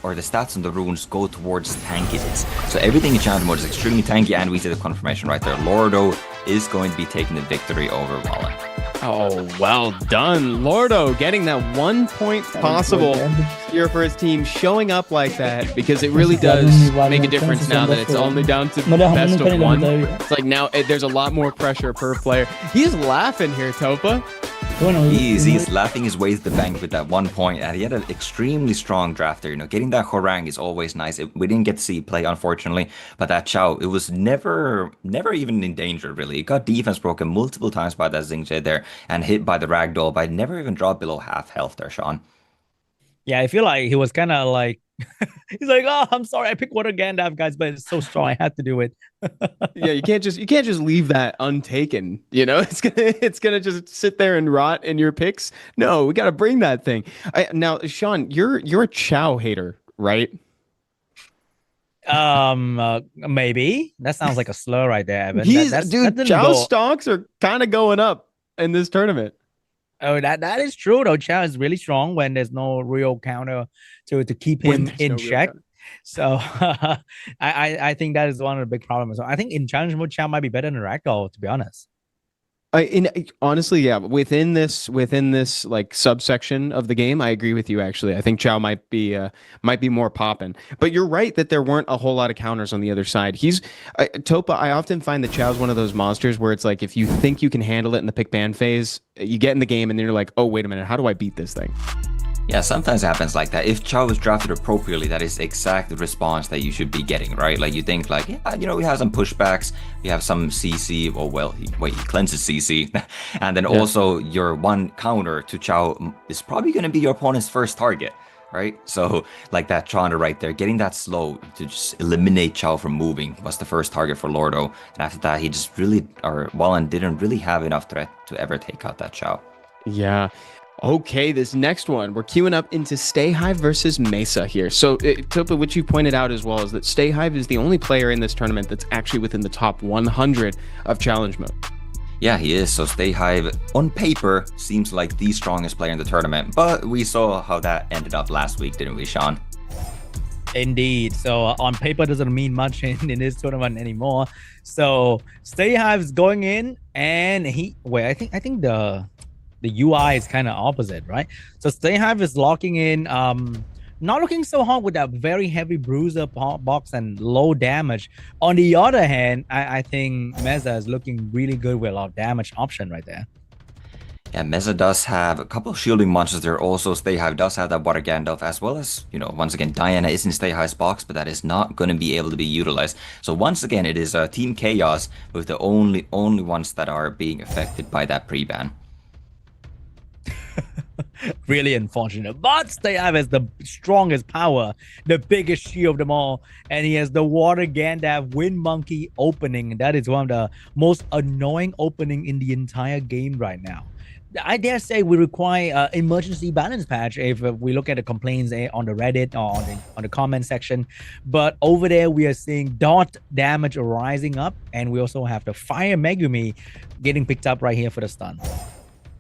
Speaker 4: or the stats on the runes go towards tankiness. So everything in challenge mode is extremely tanky, and we see the confirmation right there. Lordo is going to be taking the victory over Wallen.
Speaker 2: Oh, well done, Lordo, getting that 1 point possible here for his team, showing up like that, because it really does make a difference now that it's only down to best of one. It's like now there's a lot more pressure per player. He's laughing here, Topa.
Speaker 4: He's laughing his way to the bank with that 1 point, and he had an extremely strong drafter. You know, getting that Horang is always nice. We didn't get to see play, unfortunately, but that Chow, it was never even in danger, really. It got defense broken multiple times by that Xingje there, and hit by the Ragdoll, but never even dropped below half health there, Sean.
Speaker 5: Yeah, I feel like he was kind of like, he's like, oh, I'm sorry, I picked Water Gandalf, guys, but it's so strong, I had to do it.
Speaker 2: Yeah, you can't just leave that untaken. You know, it's gonna just sit there and rot in your picks. No, we gotta bring that thing. Now, Sean, you're a Chow hater, right?
Speaker 5: Maybe that sounds like a slur right there, Evan.
Speaker 2: Dude, Chow stocks are kind of going up in this tournament.
Speaker 5: Oh, that is true though. Chow is really strong when there's no real counter to keep him in check. So I think that is one of the big problems. So I think in challenge mode, Chow might be better than Ragdoll, to be honest.
Speaker 2: Honestly, yeah. Within this like subsection of the game, I agree with you. Actually, I think Chow might be more popping. But you're right that there weren't a whole lot of counters on the other side. Topa. I often find that Chow's one of those monsters where it's like if you think you can handle it in the pick ban phase, you get in the game and then you're like, oh wait a minute, how do I beat this thing?
Speaker 4: Yeah, sometimes it happens like that. If Chow is drafted appropriately, that is exact response that you should be getting, right? Like you think like, yeah, you know, we have some pushbacks, we have some CC, or well, he cleanses CC. And then also your one counter to Chow is probably going to be your opponent's first target, right? So like that Chandra right there, getting that slow to just eliminate Chow from moving was the first target for Lordo. And after that, he just really, or Wallen didn't really have enough threat to ever take out that Chow.
Speaker 2: Yeah. Okay, this next one, we're queuing up into Stay Hive versus Mesa here. So, Topa, which you pointed out as well, is that Stay Hive is the only player in this tournament that's actually within the top 100 of challenge mode.
Speaker 4: Yeah, he is. So Stay Hive, on paper, seems like the strongest player in the tournament. But we saw how that ended up last week, didn't we, Sean?
Speaker 5: Indeed. So on paper doesn't mean much in this tournament anymore. So Stay Hive is going in, and I think the UI is kind of opposite, right? So Stay Hive is locking in, not looking so hard with that very heavy bruiser box and low damage. On the other hand, I think Mesa is looking really good with a lot of damage option right there.
Speaker 4: Yeah, Mesa does have a couple of shielding monsters there. Also, Stay Hive does have that Water Gandalf, as well as, you know, once again, Diana is in Stay Hive's box, but that is not going to be able to be utilized. So once again, it is Team Chaos with the only ones that are being affected by that pre-ban.
Speaker 5: Really unfortunate. But Stay Hive has the strongest power, the biggest shield of them all, and he has the Water Gandalf Wind Monkey opening. That is one of the most annoying opening in the entire game right now. I dare say we require emergency balance patch if we look at the complaints on the Reddit or on the comment section. But over there, we are seeing dot damage rising up, and we also have the Fire Megumi getting picked up right here for the stun.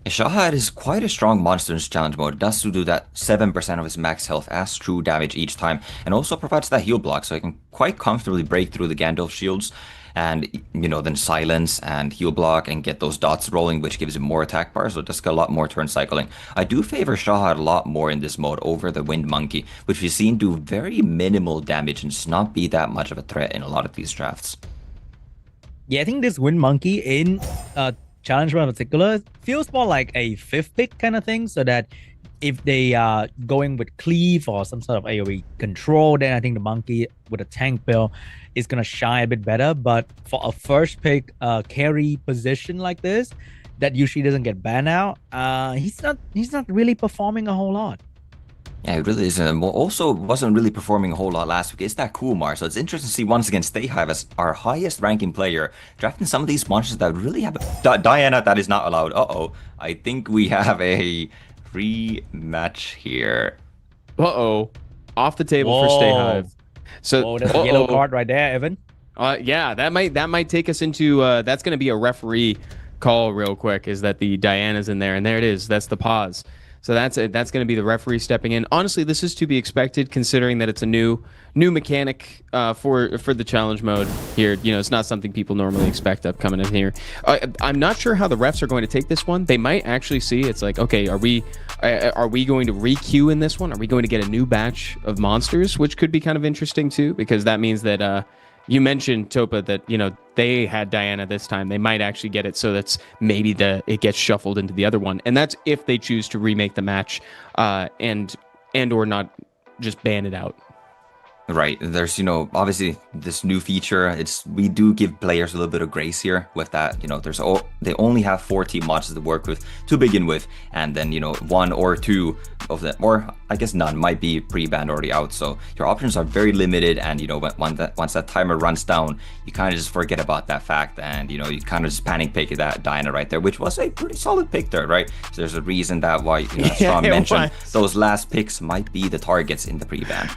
Speaker 4: Shahad is quite a strong monster in challenge mode. It does do that 7% of his max health as true damage each time, and also provides that heal block, so he can quite comfortably break through the Gandalf shields and, you know, then silence and heal block and get those dots rolling, which gives him more attack bar, so it does get a lot more turn cycling. I do favor Shahad a lot more in this mode over the Wind Monkey, which we've seen do very minimal damage and just not be that much of a threat in a lot of these drafts.
Speaker 5: Yeah, I think this Wind Monkey in challenge mode in particular feels more like a 5th pick kind of thing, so that if they are going with cleave or some sort of AoE control, then I think the monkey with a tank build is gonna shine a bit better. But for a first pick carry position like this, that usually doesn't get banned out, he's not really performing a whole lot.
Speaker 4: Yeah, it really isn't. Also, wasn't really performing a whole lot last week. It's that Kumar, so it's interesting to see once again Stay Hive as our highest ranking player drafting some of these monsters that really have Diana. That is not allowed. I think we have a rematch here.
Speaker 6: Off the table for Stay Hive. So
Speaker 5: that's a yellow card right there, Evan.
Speaker 6: Yeah, that might take us into that's going to be a referee call real quick. Is that the Diana's in there, and there it is. That's the pause. So that's going to be the referee stepping in. Honestly, this is to be expected considering that it's a new mechanic for the challenge mode here. You know, it's not something people normally expect coming in here. I'm not sure how the refs are going to take this one. They might actually see it's like, okay, are we going to re-queue in this one? Are we going to get a new batch of monsters, which could be kind of interesting too, because that means that you mentioned, Topa, that, you know, they had Diana this time. They might actually get it, so that's maybe it gets shuffled into the other one. And that's if they choose to remake the match and or not just ban it out.
Speaker 4: Right. There's, you know, obviously this new feature. We do give players a little bit of grace here with that. You know, they only have 4 team monsters to work with to begin with, and then, you know, 1 or 2 of them, or I guess none, might be pre-banned already out. So your options are very limited, and, you know, once that timer runs down, you kind of just forget about that fact, and, you know, you kind of just panic pick that Diana right there, which was a pretty solid pick there, right? So there's a reason that why, you know, Sean mentioned those last picks might be the targets in the pre-ban.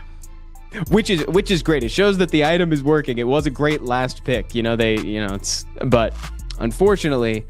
Speaker 6: Which is great. It shows that the item is working. It was a great last pick. You know, but unfortunately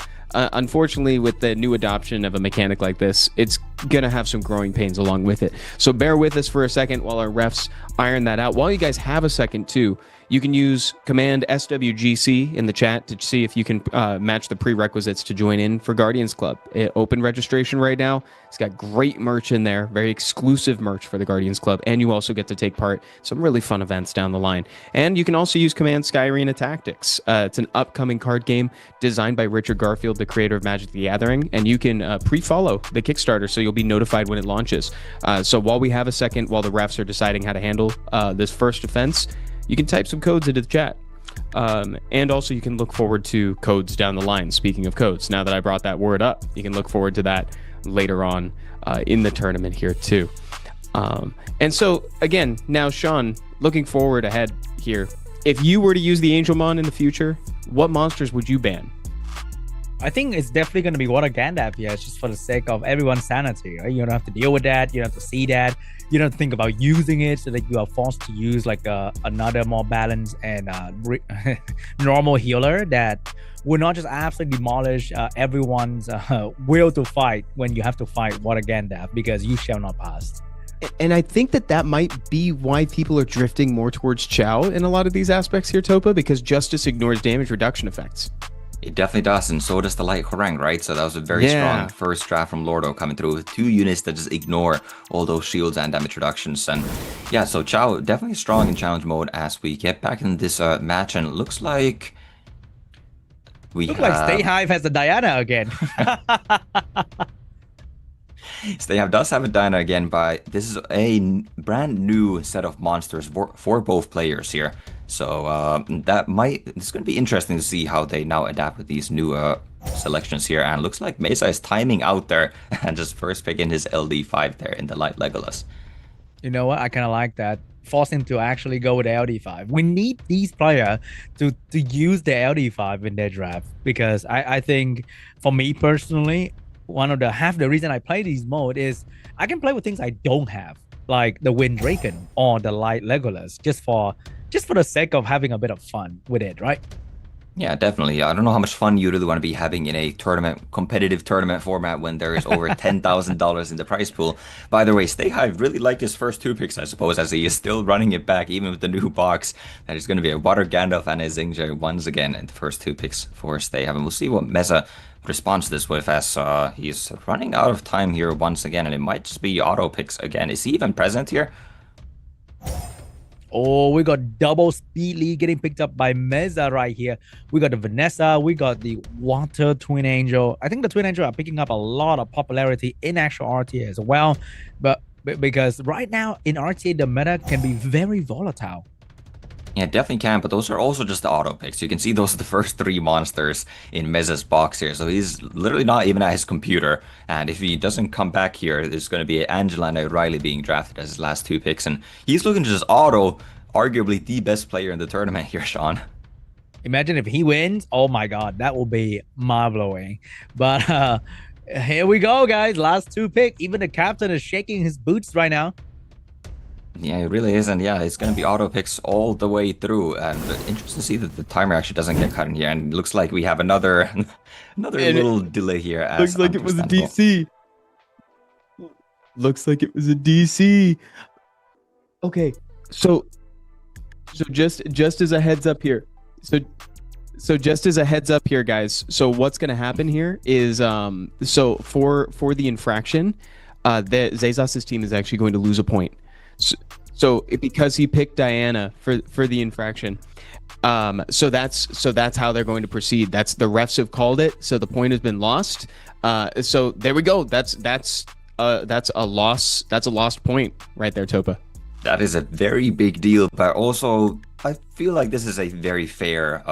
Speaker 6: with the new adoption of a mechanic like this, it's gonna have some growing pains along with it. So bear with us for a second while our refs iron that out. While you guys have a second too, you can use command SWGC in the chat to see if you can match the prerequisites to join in for Guardians Club. Open registration right now. It's got great merch in there, very exclusive merch for the Guardians Club, and you also get to take part in some really fun events down the line. And you can also use command Sky Arena Tactics. It's an upcoming card game designed by Richard Garfield, the creator of Magic the Gathering, and you can pre-follow the Kickstarter so you'll be notified when it launches. So while we have a second, while the refs are deciding how to handle this first offense, you can type some codes into the chat. And also you can look forward to codes down the line. Speaking of codes, now that I brought that word up, you can look forward to that later on in the tournament here too. And so again, now Sean, looking forward ahead here, if you were to use the Angelmon in the future, what monsters would you ban?
Speaker 5: I think it's definitely going to be Water Gandalf here. It's just for the sake of everyone's sanity, right? You don't have to deal with that. You don't have to see that. You don't think about using it, so that you are forced to use like another more balanced and normal healer that will not just absolutely demolish everyone's will to fight when you have to fight Water Gandalf, because you shall not pass.
Speaker 6: And I think that might be why people are drifting more towards Chow in a lot of these aspects here, Topa, because Justice ignores damage reduction effects.
Speaker 4: It definitely does, and so does the Light Horang, right? So that was a very strong first draft from Lordo coming through with 2 units that just ignore all those shields and damage reductions. And yeah, so Chow definitely strong in challenge mode as we get back in this match, and it looks like
Speaker 5: like Stay Hive has the Diana again.
Speaker 4: Does have a Dyna again, but this is a brand new set of monsters for both players here. So it's going to be interesting to see how they now adapt with these new selections here. And looks like Mesa is timing out there and just first picking his LD5 there in the light Legolas.
Speaker 5: You know what? I kind of like that. Force him to actually go with the LD5. We need these players to use the LD5 in their draft, because I think for me personally, half the reason I play these mode is I can play with things I don't have, like the Wind Draken or the light Legolas, just for the sake of having a bit of fun with it, right?
Speaker 4: Yeah, definitely. I don't know how much fun you really want to be having in a competitive tournament format when there is over $10,000 in the prize pool. By the way, Stay Hive really liked his first 2 picks, I suppose, as he is still running it back, even with the new box. That is going to be a Water Gandalf and a Xingqiu once again in the first 2 picks for Stay Hive. And we'll see what Mesa responds to this with, as he's running out of time here once again, and it might just be auto picks again. Is he even present here?
Speaker 5: Oh, we got double Speed Lead getting picked up by Meza right here. We got the Vanessa. We got the Water Twin Angel. I think the Twin Angel are picking up a lot of popularity in actual RTA as well. But because right now in RTA, the meta can be very volatile.
Speaker 4: Yeah, definitely can, but those are also just the auto picks. You can see those are the first 3 monsters in Meza's box here, so he's literally not even at his computer. And if he doesn't come back here, there's going to be Angela and O'Reilly being drafted as his last 2 picks, and he's looking to just auto arguably the best player in the tournament here, Sean.
Speaker 5: Imagine if he wins. Oh my god, that will be mind-blowing. But here we go, guys. Last 2 picks. Even the captain is shaking his boots right now.
Speaker 4: Yeah, it really is, and yeah, it's going to be auto picks all the way through. And interesting to see that the timer actually doesn't get cut in here, and it looks like we have another little delay here.
Speaker 6: Looks like it was a DC. Looks like it was a DC. Okay, so just as a heads up here, so just as a heads up here, guys. So what's going to happen here is so for the infraction, the Zazas' team is actually going to lose a point. So because he picked Diana for the infraction, so that's how they're going to proceed. That's the refs have called it. So the point has been lost. So there we go. That's a loss. That's a lost point right there, Topa.
Speaker 4: That is a very big deal, but also I feel like this is a very fair,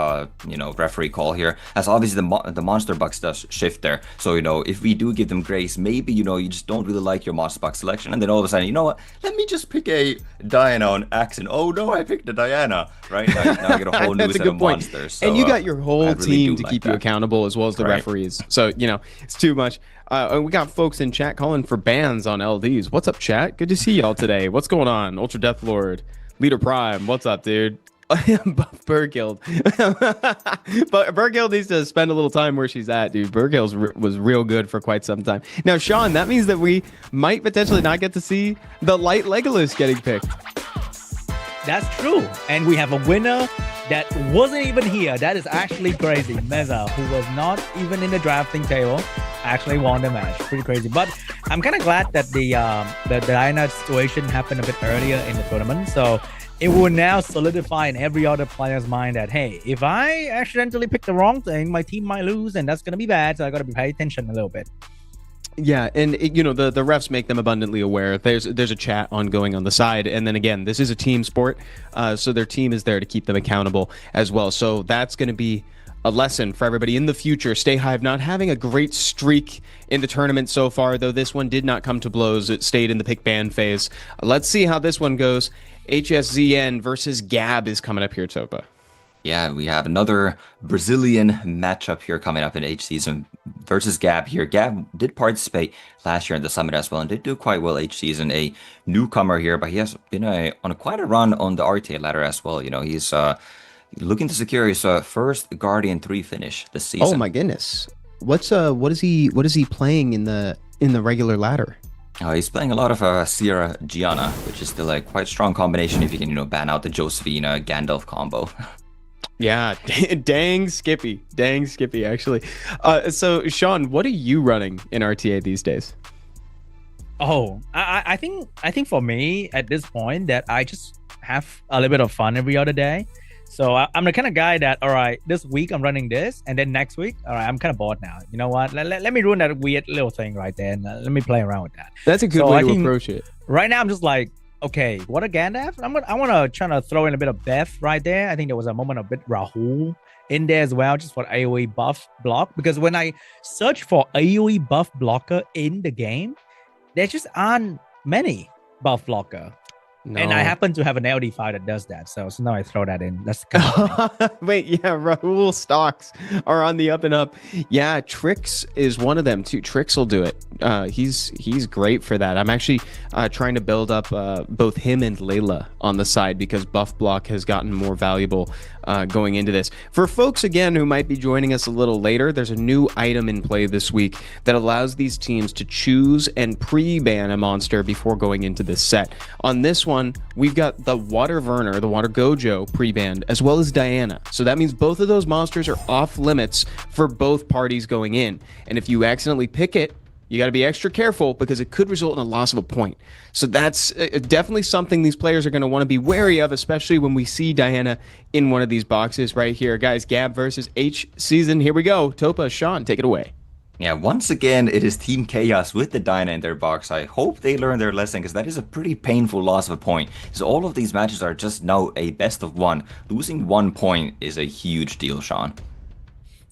Speaker 4: referee call here, as obviously the monster box does shift there. So, if we do give them grace, maybe, you just don't really like your monster box selection, and then all of a sudden, you know what, let me just pick a Diana on Axon. Oh no, I picked a Diana, right? Now I get a whole new set of monsters. So,
Speaker 6: and you got your whole
Speaker 4: really
Speaker 6: team to
Speaker 4: like
Speaker 6: keep
Speaker 4: that.
Speaker 6: you accountable, as well as the referees. So, it's too much. And we got folks in chat calling for bans on LDs. What's up, chat? Good to see y'all today. What's going on? Ultra Death Lord, Leader Prime. What's up, dude? Berghild. But Berghild needs to spend a little time where she's at, dude. Berghild was real good for quite some time. Now, Sean, that means that we might potentially not get to see the light Legolas getting picked.
Speaker 5: That's true. And we have a winner that wasn't even here. That is actually crazy. Meza, who was not even in the drafting table, actually won the match. Pretty crazy. But I'm kind of glad that the Diana situation happened a bit earlier in the tournament. So it will now solidify in every other player's mind that, hey, if I accidentally pick the wrong thing, my team might lose, and that's going to be bad. So I got to pay attention a little bit.
Speaker 6: Yeah, and the refs make them abundantly aware. There's a chat ongoing on the side, and then again, this is a team sport, so their team is there to keep them accountable as well. So that's going to be a lesson for everybody in the future. Stay Hive not having a great streak in the tournament so far, though this one did not come to blows. It stayed in the pick ban phase. Let's see how this one goes. HSZN versus Gab is coming up here, Topa.
Speaker 4: Yeah, we have another Brazilian matchup here coming up in H season versus Gab here. Gab did participate last year in the summit as well and did do quite well H season. A newcomer here, but he has been on quite a run on the RTA ladder as well. He's looking to secure his first Guardian 3 finish this season.
Speaker 6: Oh my goodness. What is he playing in the regular ladder?
Speaker 4: He's playing a lot of Sierra Gianna, which is still a quite strong combination if you can, ban out the Josephina Gandalf combo.
Speaker 6: Yeah, dang Skippy, actually. So Sean, what are you running in RTA these days?
Speaker 5: Oh, I think for me at this point that I just have a little bit of fun every other day. So I'm the kind of guy that, all right, this week I'm running this, and then next week, all right, I'm kind of bored now. You know what? Let me ruin that weird little thing right there, and let me play around with that.
Speaker 6: That's a good way to approach it.
Speaker 5: Right now, I'm just like, okay, what a Gandalf. I want to try to throw in a bit of Beth right there. I think there was a moment of bit Rahul in there as well, just for AoE buff block. Because when I search for AoE buff blocker in the game, there just aren't many buff blocker.
Speaker 6: No.
Speaker 5: And I happen to have an LD5 that does that. So now I throw that in. That's kind of
Speaker 6: Wait, yeah, Rahul stocks are on the up and up. Yeah, Trix is one of them too. Trix will do it. He's great for that. I'm actually trying to build up both him and Layla on the side because buff block has gotten more valuable going into this. For folks, again, who might be joining us a little later, there's a new item in play this week that allows these teams to choose and pre-ban a monster before going into this set. On this one, we've got the Water Verner, the Water Gojo pre-banned, as well as Diana. So that means both of those monsters are off limits for both parties going in. And if you accidentally pick it, you got to be extra careful because it could result in a loss of a point. So that's definitely something these players are going to want to be wary of, especially when we see Diana in one of these boxes right here. Guys, Gab versus H season. Here we go. Topa, Sean, take it away.
Speaker 4: Yeah, once again, it is Team Chaos with the Dyna in their box. I hope they learn their lesson because that is a pretty painful loss of a point. So all of these matches are just now a best of one. Losing 1 point is a huge deal, Sean.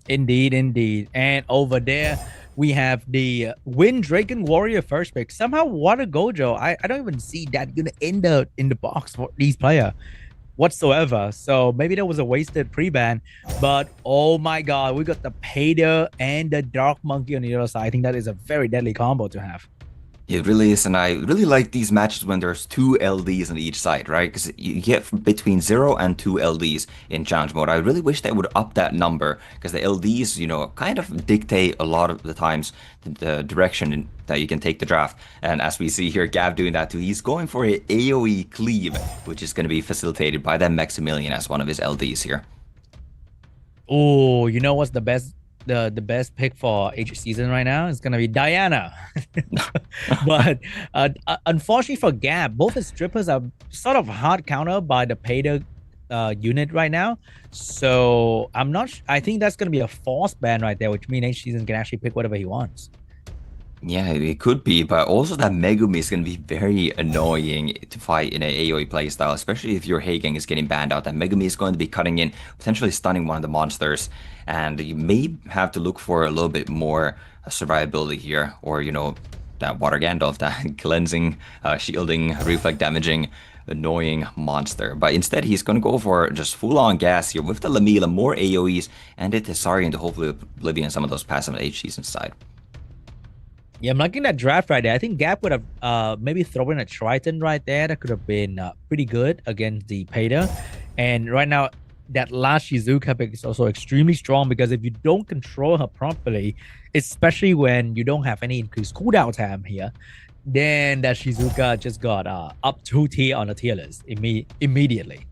Speaker 5: Indeed. And over there, we have the Wind Dragon Warrior first pick. Somehow Water Gojo, I don't even see that gonna end up in the box for these players whatsoever. So maybe that was a wasted pre-ban. But oh my god, we got the Pader and the Dark Monkey on the other side. I think that is a very deadly combo to have.
Speaker 4: It really is, and I really like these matches when there's 2 LDs on each side, right? Because you get between 0 and 2 LDs in challenge mode. I really wish they would up that number, because the LDs, you know, kind of dictate a lot of the times the direction that you can take the draft. And as we see here, Gav doing that too, he's going for a AoE cleave, which is going to be facilitated by that Maximilian as one of his LDs here.
Speaker 5: Oh, you know what's the best? The best pick for H season right now is gonna be Diana. But unfortunately for Gab, both his strippers are sort of hard counter by the Pader unit right now. So I'm not. I think that's gonna be a forced ban right there, which means H season can actually pick whatever he wants.
Speaker 4: Yeah, it could be, but also that Megumi is going to be very annoying to fight in an AoE playstyle, especially if your Hagen is getting banned out. That Megumi is going to be cutting in, potentially stunning one of the monsters, and you may have to look for a little bit more survivability here, or, you know, that Water Gandalf, that cleansing, shielding, reflect damaging, annoying monster. But instead, he's going to go for just full-on gas here with the Lamila, more AoEs, and the Tessarian to hopefully oblivion some of those passive H season side.
Speaker 5: Yeah, I'm liking that draft right there. I think Gap would have maybe thrown in a Triton right there. That could have been pretty good against the Pader. And right now, that last Shizuka pick is also extremely strong because if you don't control her properly, especially when you don't have any increased cooldown time here, then that Shizuka just got up 2 tier on the tier list immediately.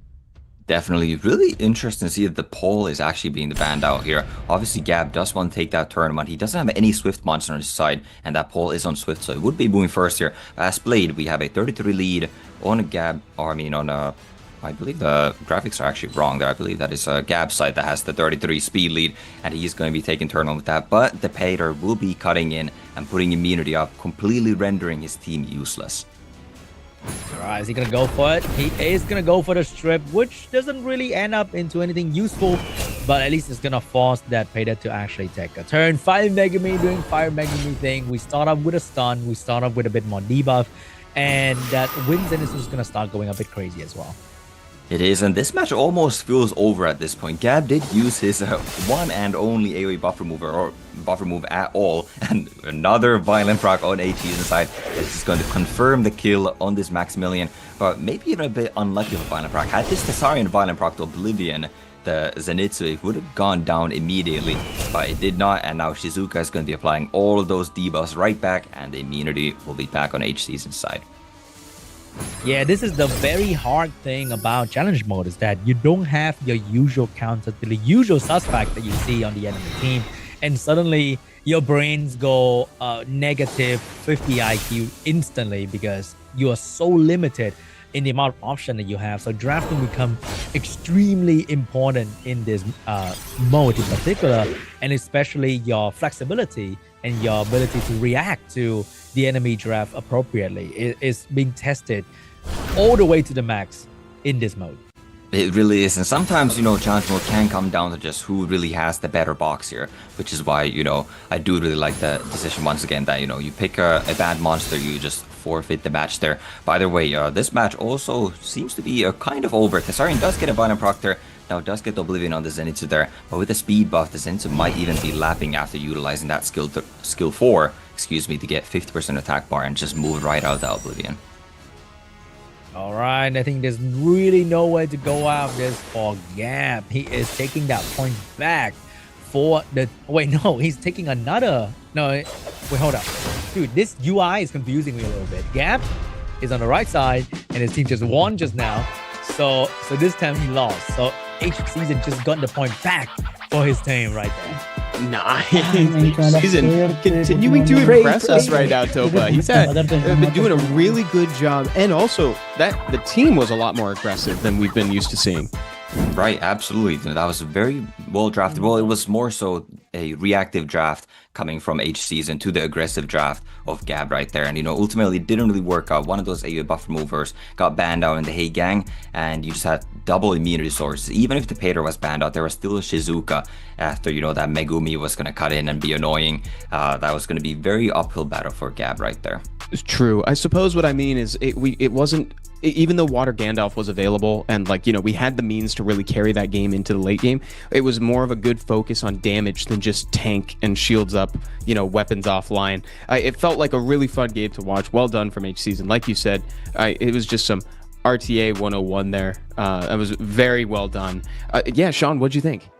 Speaker 4: Definitely really interesting to see that the Pole is actually being banned out here. Obviously, Gab does want to take that tournament. He doesn't have any Swift monster on his side, and that Pole is on Swift, so it would be moving first here. As Blade, we have a 33 lead on Gab, or I mean on I believe the graphics are actually wrong there. I believe that is Gab's side that has the 33 speed lead, and he's going to be taking turn on with that. But the Pader will be cutting in and putting immunity up, completely rendering his team useless.
Speaker 5: All right, is he going to go for it? He is going to go for the strip, which doesn't really end up into anything useful, but at least it's going to force that Pader to actually take a turn. Fire Megami doing Fire Megami thing. We start off with a stun. We start off with a bit more debuff, and that Wind Zenith is going to start going a bit crazy as well.
Speaker 4: It is, and this match almost feels over at this point. Gab did use his one and only AoE buff remover, or buff remove at all, and another violent proc on HE inside. This is going to confirm the kill on this Maximilian, but maybe even a bit unlucky for violent proc. Had this Tessarian violent proc to Oblivion, the Zenitsu, it would have gone down immediately, but it did not, and now Shizuka is going to be applying all of those debuffs right back, and the immunity will be back on HC's side.
Speaker 5: Yeah, this is the very hard thing about challenge mode is that you don't have your usual counter to the usual suspect that you see on the enemy team, and suddenly your brains go negative 50 IQ instantly because you are so limited in the amount of option that you have. So drafting become extremely important in this mode in particular, and especially your flexibility and your ability to react to the enemy draft appropriately is being tested all the way to the max in this mode.
Speaker 4: It really is, and sometimes, challenge mode can come down to just who really has the better box here, which is why, I do really like the decision once again that, you pick a bad monster, you just forfeit the match there. By the way, this match also seems to be kind of over. Thessarian does get a Binding Proctor, now does get Oblivion on the Zenitsu there, but with the speed buff, the Zenitsu might even be lapping after utilizing that skill 4, to get 50% attack bar and just move right out the Oblivion.
Speaker 5: All right, I think there's really nowhere to go out this for Gab. He is taking that point back for the... Wait, no, he's taking another... No, wait, hold up. Dude, this UI is confusing me a little bit. Gab is on the right side, and his team just won just now. So this time he lost. So H Season just got the point back for his team right there.
Speaker 6: Nice. Season continuing to impress us right now, Topa. He's been doing a really good job, and also that the team was a lot more aggressive than we've been used to seeing.
Speaker 4: Right, absolutely. That was very well drafted. Well, it was more so a reactive draft coming from H Season to the aggressive draft of Gab right there. And, ultimately it didn't really work out. One of those AoE buff removers got banned out in the Hey Gang, and you just had double immunity sources. Even if the Pater was banned out, there was still a Shizuka after, that Megumi was going to cut in and be annoying. That was going to be very uphill battle for Gab right there.
Speaker 6: It's true. I suppose what I mean is it wasn't... Even though Water Gandalf was available and we had the means to really carry that game into the late game, it was more of a good focus on damage than just tank and shields up, weapons offline. It felt like a really fun game to watch. Well done from H Season. Like you said, it was just some RTA 101 there. It was very well done. Yeah, Sean, what'd you think?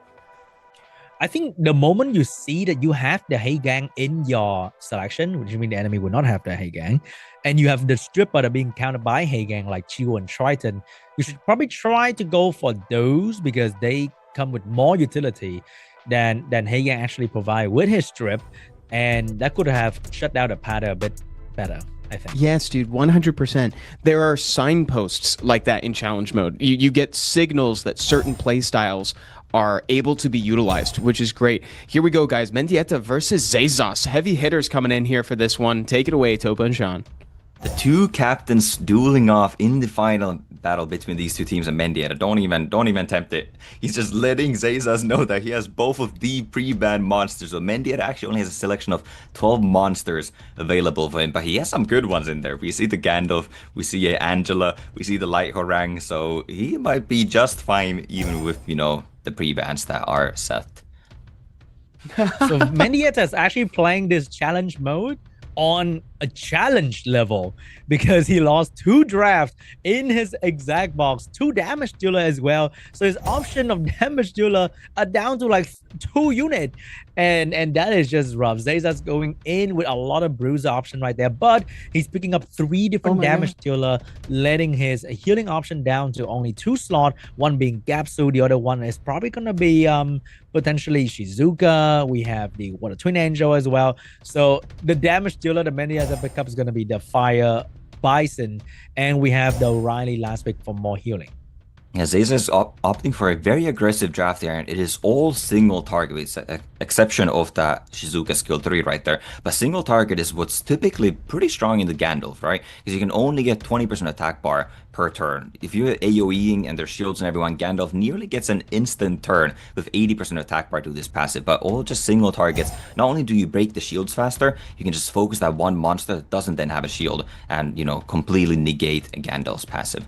Speaker 5: I think the moment you see that you have the Hey Gang in your selection, which means the enemy will not have the Hey Gang, and you have the stripper that are being countered by Hey Gang like Chiu and Triton, you should probably try to go for those because they come with more utility than Hey Gang actually provide with his strip, and that could have shut down the pattern a bit better, I think.
Speaker 6: Yes, dude, 100%. There are signposts like that in challenge mode. You get signals that certain play styles are able to be utilized, which is great. Here we go, guys. Mendieta versus Zezas. Heavy hitters coming in here for this one. Take it away, Topa and Sean.
Speaker 4: The two captains dueling off in the final battle between these two teams, and Mendieta, don't even tempt it. He's just letting Zezas know that he has both of the pre-banned monsters. So Mendieta actually only has a selection of 12 monsters available for him, but he has some good ones in there. We see the Gandalf, we see Angela, we see the Light Horang, so he might be just fine even with, the pre-bans that are set.
Speaker 5: So Mendieta is actually playing this challenge mode on a challenge level because he lost 2 drafts in his exact box, 2 damage dealer as well. So his option of damage dealer are down to like 2 units, and that is just rough. Zezas going in with a lot of bruiser option right there, but he's picking up 3 different damage dealer, letting his healing option down to only 2 slots, one being Gapsu, the other one is probably gonna be potentially Shizuka. We have the Water Twin Angel as well. So the damage dealer the Mendieta pick up is gonna be the Fire Bison, and we have the Riley last pick for more healing.
Speaker 4: Yeah, Zezas is opting for a very aggressive draft here, and it is all single target, with the exception of that Shizuka skill 3 right there. But single target is what's typically pretty strong in the Gandalf, right? Because you can only get 20% attack bar per turn. If you're AoEing and there's shields and everyone, Gandalf nearly gets an instant turn with 80% attack bar to this passive. But all just single targets, not only do you break the shields faster, you can just focus that one monster that doesn't then have a shield and, completely negate Gandalf's passive.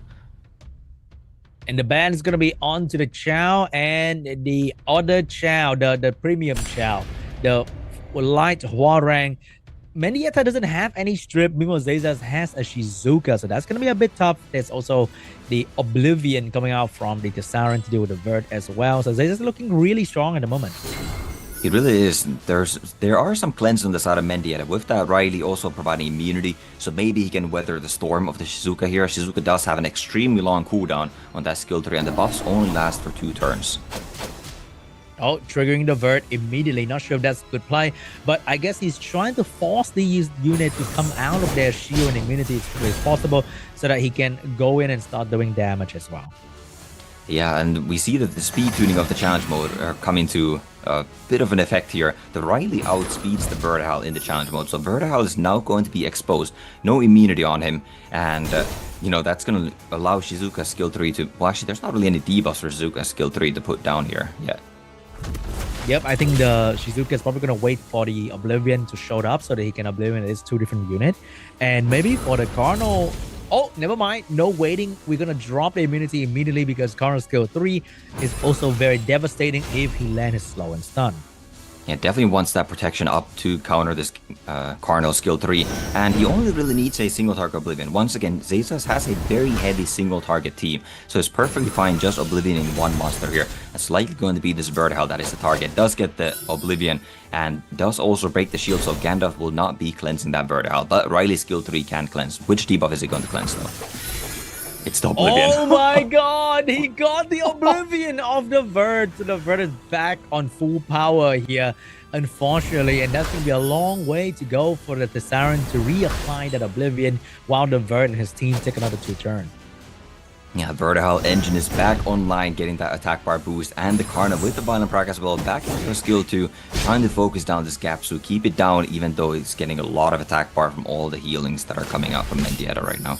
Speaker 5: And the ban is going to be on to the Chow and the other Chow, the premium Chow, the Light Huarang. Mendieta doesn't have any strip. Meanwhile, Zezas has a Shizuka, so that's going to be a bit tough. There's also the Oblivion coming out from the Tessarian to deal with the Vert as well. So Zezas is looking really strong at the moment.
Speaker 4: It really is. There are some cleanses on the side of Mendieta, with that Riley also providing immunity, so maybe he can weather the storm of the Shizuka here. Shizuka does have an extremely long cooldown on that skill 3, and the buffs only last for 2 turns.
Speaker 5: Oh, triggering the vert immediately. Not sure if that's a good play, but I guess he's trying to force these units to come out of their shield and immunity as quickly as possible so that he can go in and start doing damage as well.
Speaker 4: Yeah, and we see that the speed tuning of the challenge mode are coming to a bit of an effect here. The Riley outspeeds the Vertihal in the challenge mode, so Vertihal is now going to be exposed. No immunity on him, and you know, that's going to allow Shizuka's skill 3 to... Well, actually, there's not really any debuffs for Shizuka's skill 3 to put down here yet.
Speaker 5: Yep, I think the Shizuka is probably going to wait for the Oblivion to show up so that he can Oblivion his 2 different units. And maybe for the Cardinal... Oh, never mind. No waiting. We're going to drop the immunity immediately because Cardinal skill 3 is also very devastating if he lands his slow and stun.
Speaker 4: Yeah, definitely wants that protection up to counter this Cardinal skill 3, and he only really needs a single target Oblivion. Once again, Zayzas has a very heavy single target team, so it's perfectly fine just Oblivioning one monster here. It's likely going to be this Vertihal that is the target. Does get the Oblivion, and does also break the shield, so Gandalf will not be cleansing that Vertihal, but Riley's skill 3 can cleanse. Which debuff is he going to cleanse though? It's the Oblivion.
Speaker 5: Oh my god, he got the Oblivion of the Vert. So the Vert is back on full power here, unfortunately, and that's going to be a long way to go for the Thessarian to reapply that Oblivion while the Vert and his team take another 2 turns.
Speaker 4: Yeah, Vertihal engine is back online, getting that attack bar boost, and the Karna with the Violent Proc as well, back into skill 2, trying to focus down this gap, so keep it down even though it's getting a lot of attack bar from all the healings that are coming out from Mendieta right now.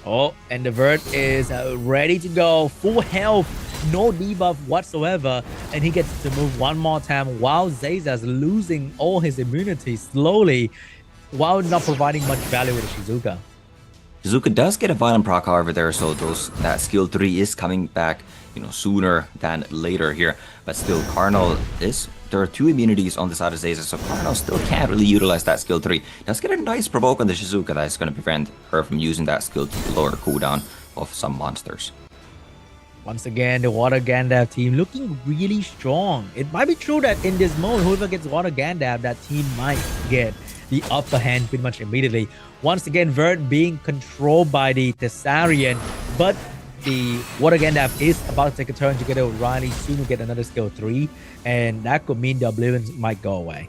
Speaker 5: Oh, and the Vert is ready to go, full health, no debuff whatsoever, and he gets to move one more time while Zayzas losing all his immunity slowly while not providing much value with the Shizuka.
Speaker 4: Shizuka does get a Violent Proc, however, there, so that skill 3 is coming back, you know, sooner than later here, but still, Karnal is... There are 2 immunities on the side of Zayzas, so Karnal still can't really utilize that skill 3. Does get a nice provoke on the Shizuka that is going to prevent her from using that skill to lower the cooldown of some monsters.
Speaker 5: Once again, the Water Gandalf team looking really strong. It might be true that in this mode, whoever gets Water Gandalf, that team might get the upper hand pretty much immediately. Once again, Vert being controlled by the Thessarian, but the Water Gandalf is about to take a turn together with Riley, soon to get another skill 3, and that could mean the Oblivions might go away.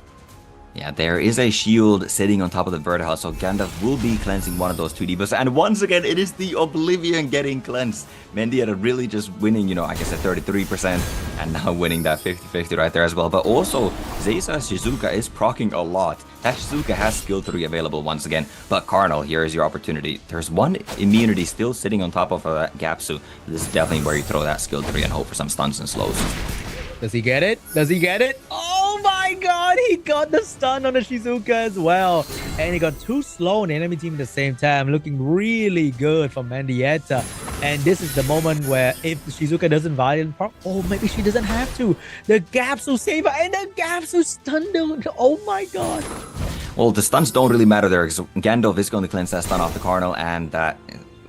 Speaker 4: Yeah, there is a shield sitting on top of the Vertihal, so Gandalf will be cleansing one of those 2 debuffs, and once again, it is the Oblivion getting cleansed. Mendieta really just winning, you know, I guess at 33%, and now winning that 50-50 right there as well, but also, Zayzas Shizuka is proccing a lot. That Shizuka has skill 3 available once again, but Karnal, here is your opportunity. There's 1 immunity still sitting on top of that Gapsu. This is definitely where you throw that skill 3 and hope for some stuns and slows.
Speaker 5: Does he get it? Does he get it? Oh my god, he got the stun on the Shizuka as well. And he got 2 slow on the enemy team at the same time, looking really good for Mendieta. And this is the moment where if the Shizuka doesn't Violent Proc, oh, maybe she doesn't have to. The Gapsu save her, and the Gapsu stunned her. Oh my god.
Speaker 4: Well, the stuns don't really matter there, because Gandalf is going to cleanse that stun off the Karnal, and that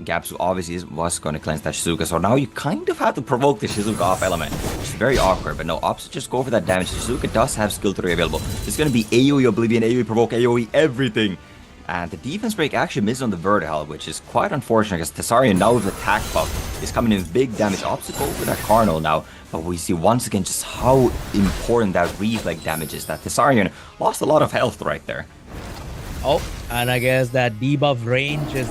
Speaker 4: Gapsu obviously was going to cleanse that Shizuka, so now you kind of have to provoke the Shizuka off element, which is very awkward, but no, opposite just go for that damage. Shizuka does have skill 3 available. It's going to be AoE Oblivion, AoE Provoke, AoE everything. And the defense break actually misses on the Vertihal, which is quite unfortunate, because Thessarian now with attack buff is coming in with big damage. Opposite go for that Karnal now, but we see once again just how important that reflect damage is. That Thessarian lost a lot of health right there.
Speaker 5: Oh, and I guess that debuff range is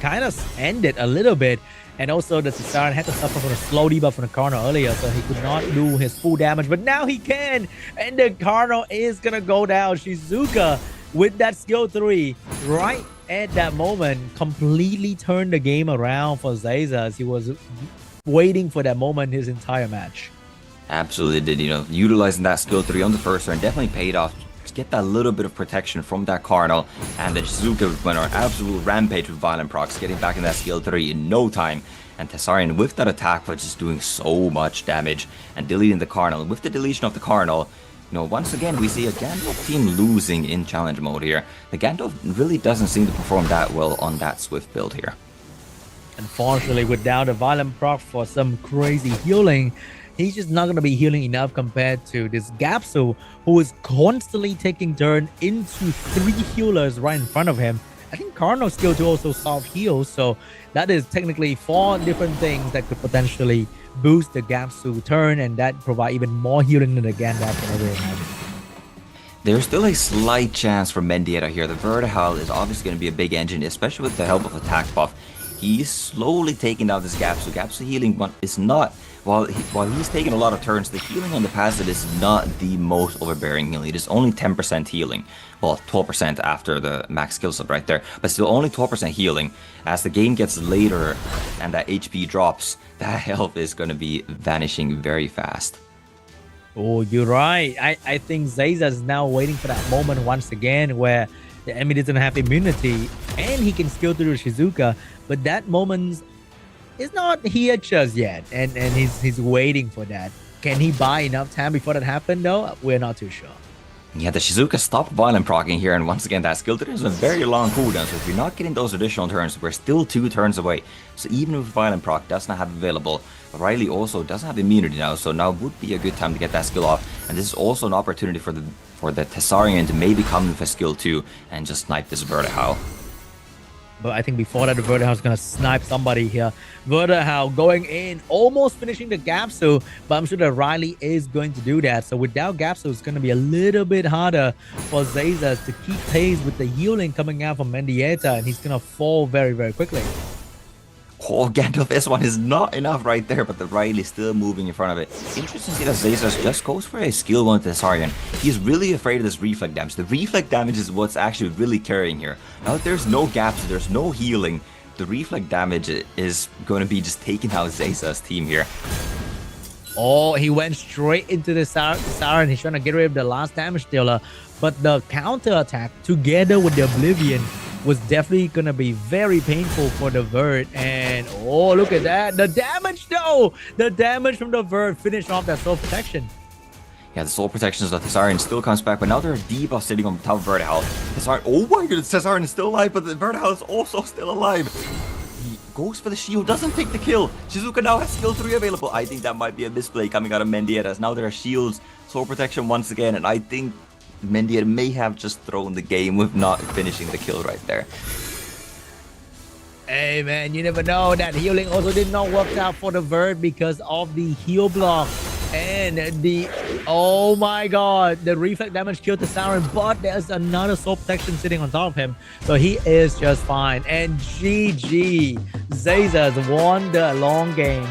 Speaker 5: kind of ended a little bit, and also the Thessarian had to suffer from a slow debuff from the Karnal earlier, so he could not do his full damage, but now he can, and the Karnal is gonna go down. Shizuka with that skill 3 right at that moment completely turned the game around for Zayzas. He was waiting for that moment his entire match.
Speaker 4: Absolutely did, you know, utilizing that skill 3 on the first turn definitely paid off. Just get that little bit of protection from that Karnal, and then Shizuka went on an absolute rampage with Violent Procs, getting back in that skill 3 in no time. And Thessarian with that attack was just doing so much damage and deleting the Karnal. With the deletion of the Karnal, you know, once again we see a Gandalf team losing in challenge mode here. The Gandalf really doesn't seem to perform that well on that Swift build here.
Speaker 5: Unfortunately, without a Violent Proc for some crazy healing, he's just not going to be healing enough compared to this Gapsu, who is constantly taking turn into 3 healers right in front of him. I think Karnal's skill 2 also soft heals, so that is technically 4 different things that could potentially boost the Gapsu turn, and that provide even more healing than the Gandalf can ever imagine.
Speaker 4: There's still a slight chance for Mendieta here. The Vertihal is obviously going to be a big engine, especially with the help of attack buff. He's slowly taking down this Gapsu. Gapsu healing is not, while he's taking a lot of turns, the healing on the passive is not the most overbearing healing. It is only 10% healing. Well, 12% after the max skill sub right there, but still only 12% healing. As the game gets later and that HP drops, that health is going to be vanishing very fast.
Speaker 5: Oh, you're right. I think Zayza is now waiting for that moment once again where the enemy doesn't have immunity and he can skill through Shizuka, but that moment is not here just yet, and he's waiting for that. Can he buy enough time before that happens though? We're not too sure.
Speaker 4: Yeah, the Shizuka stopped violent procking here, and once again that skill turn is a very long cooldown, so if you're not getting those additional turns, we're still 2 turns away. So even if violent proc does not have available, Riley also doesn't have immunity now, so now would be a good time to get that skill off, and this is also an opportunity for the Tessarian to maybe come with a skill 2 and just snipe this Vertihal.
Speaker 5: But I think before that, the Vertihal is going to snipe somebody here. Vertihal going in, almost finishing the Gapsu, but I'm sure that Riley is going to do that. So without Gapsu, it's going to be a little bit harder for Zayza to keep pace with the healing coming out from Mendieta, and he's going to fall very, very quickly.
Speaker 4: Oh, Gandalf S1 is not enough right there, but the Riley still moving in front of it. Interesting to see that Zayzas just goes for a skill 1 to Tessarian. He's really afraid of this reflect damage. The reflect damage is what's actually really carrying here. Now that there's no gaps, there's no healing, the reflect damage is going to be just taking out Zayzas team here.
Speaker 5: Oh, he went straight into the Siren. He's trying to get rid of the last damage dealer, but the counter attack together with the Oblivion was definitely gonna be very painful for the Vert. And oh, look at that, the damage though, the damage from the Vert finished off that soul protection.
Speaker 4: Yeah, the soul protections of Tessarian still comes back, but now there are debuffs sitting on top of Vertihal. Tessarian, oh my goodness, Tessarian is still alive, but the Vertihal is also still alive. He goes for the shield, doesn't take the kill. Shizuka now has skill 3 available. I think that might be a misplay coming out of Mendieta, as now there are shields, soul protection once again, and I think Mendieta may have just thrown the game with not finishing the kill right there.
Speaker 5: Hey man, you never know. That healing also did not work out for the Vert because of the heal block and the, oh my god, the reflect damage killed the Siren, but there's another soul protection sitting on top of him, so he is just fine. And GG, Zayzas won the long game.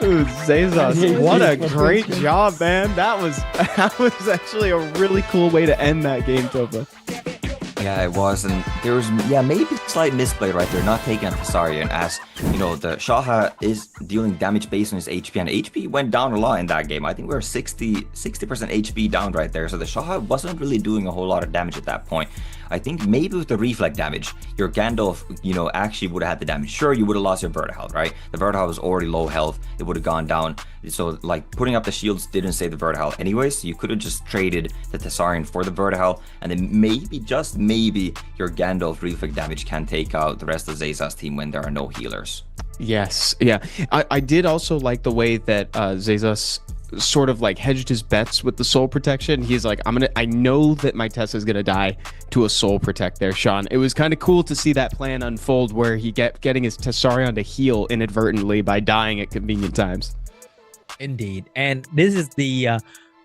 Speaker 6: Dude, Zayzas, what a great job, man. That was actually a really cool way to end that game, Topa.
Speaker 4: Yeah, it was, and there was, yeah, maybe a slight misplay right there, not taking out Tessarian, as, you know, the Shaha is dealing damage based on his HP, and HP went down a lot in that game. I think we were 60% HP down right there, so the Shaha wasn't really doing a whole lot of damage at that point. I think maybe with the reflect damage, your Gandalf, you know, actually would have had the damage. Sure, you would have lost your Vertihal, right? The Vertihal was already low health. It would have gone down. So, like, putting up the shields didn't save the Vertihal anyways. So you could have just traded the Tessarian for the Vertihal, and then maybe, just maybe, your Gandalf reflect damage can take out the rest of Zayzas team when there are no healers.
Speaker 6: Yes, yeah. I did also like the way that Zayzas sort of like hedged his bets with the soul protection. He's like, I know that my Tessa's gonna die to a soul protect there, Sean. It was kind of cool to see that plan unfold where he getting his Tessarion to heal inadvertently by dying at convenient times.
Speaker 5: Indeed. And this is the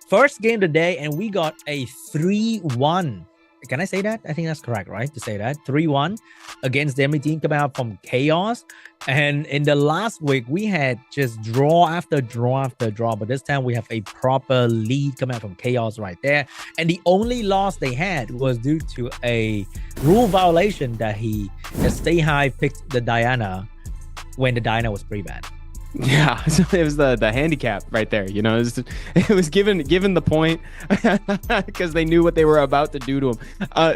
Speaker 5: first game today, and we got a 3-1. Can I say that? I think that's correct, right? To say that 3-1 against the enemy team coming out from Chaos. And in the last week, we had just draw after draw after draw, but this time we have a proper lead coming out from Chaos right there. And the only loss they had was due to a rule violation that Stay High picked the Diana when the Diana was pre-banned.
Speaker 6: Yeah, so it was the handicap right there, you know. It was given the point because they knew what they were about to do to him.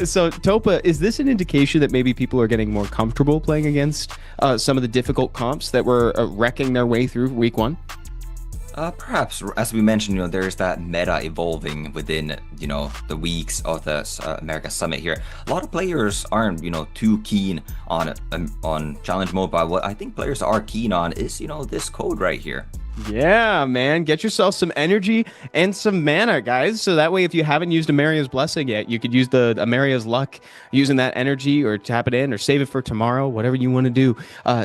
Speaker 6: So Topa, is this an indication that maybe people are getting more comfortable playing against some of the difficult comps that were wrecking their way through week 1?
Speaker 4: Perhaps, as we mentioned, you know, there's that meta evolving within, you know, the weeks of the America Summit here. A lot of players aren't, you know, too keen on challenge mode, but what I think players are keen on is, you know, this code right here.
Speaker 6: Yeah, man. Get yourself some energy and some mana, guys. So that way, if you haven't used Amaria's Blessing yet, you could use the Amaria's Luck using that energy or tap it in or save it for tomorrow, whatever you want to do.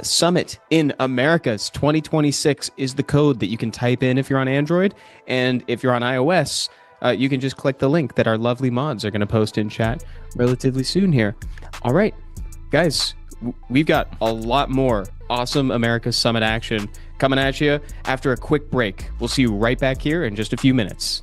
Speaker 6: Summit in Americas 2026 is the code that you can type in if you're on Android. And if you're on iOS, you can just click the link that our lovely mods are going to post in chat relatively soon here. All right, guys, we've got a lot more awesome America's Summit action coming at you after a quick break. We'll see you right back here in just a few minutes.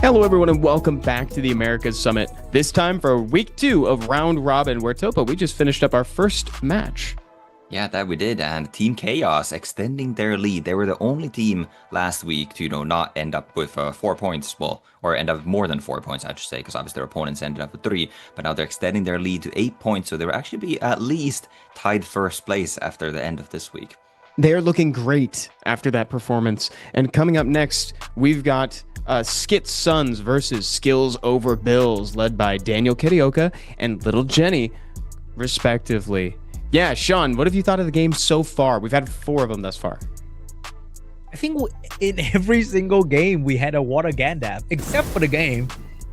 Speaker 6: Hello, everyone, and welcome back to the Americas Summit. This time for week 2 of Round Robin, where Topa, we just finished up our first match.
Speaker 4: Yeah, that we did, and Team Chaos extending their lead. They were the only team last week to, not end up with 4 points, well, or end up more than 4 points, I should say, because obviously their opponents ended up with 3, but now they're extending their lead to 8 points, so they will actually be at least tied first place after the end of this week.
Speaker 6: They're looking great after that performance, and coming up next, we've got Skit's Sons versus Skills Over Bills, led by Daniel Kirioka and Little Jenny, respectively. Yeah, Sean, what have you thought of the game so far? We've had 4 of them thus far.
Speaker 5: I think in every single game we had a water Gandalf, except for the game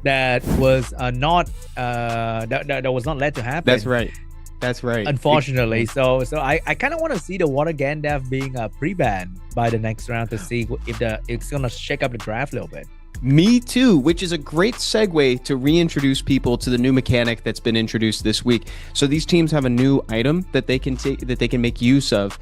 Speaker 5: that was not that was not led to happen.
Speaker 6: That's right. That's right.
Speaker 5: Unfortunately, so I kind of want to see the water Gandalf being pre-banned by the next round to see if it's gonna shake up the draft a little bit.
Speaker 6: Me too, which is a great segue to reintroduce people to the new mechanic that's been introduced this week. So these teams have a new item that they can make use of,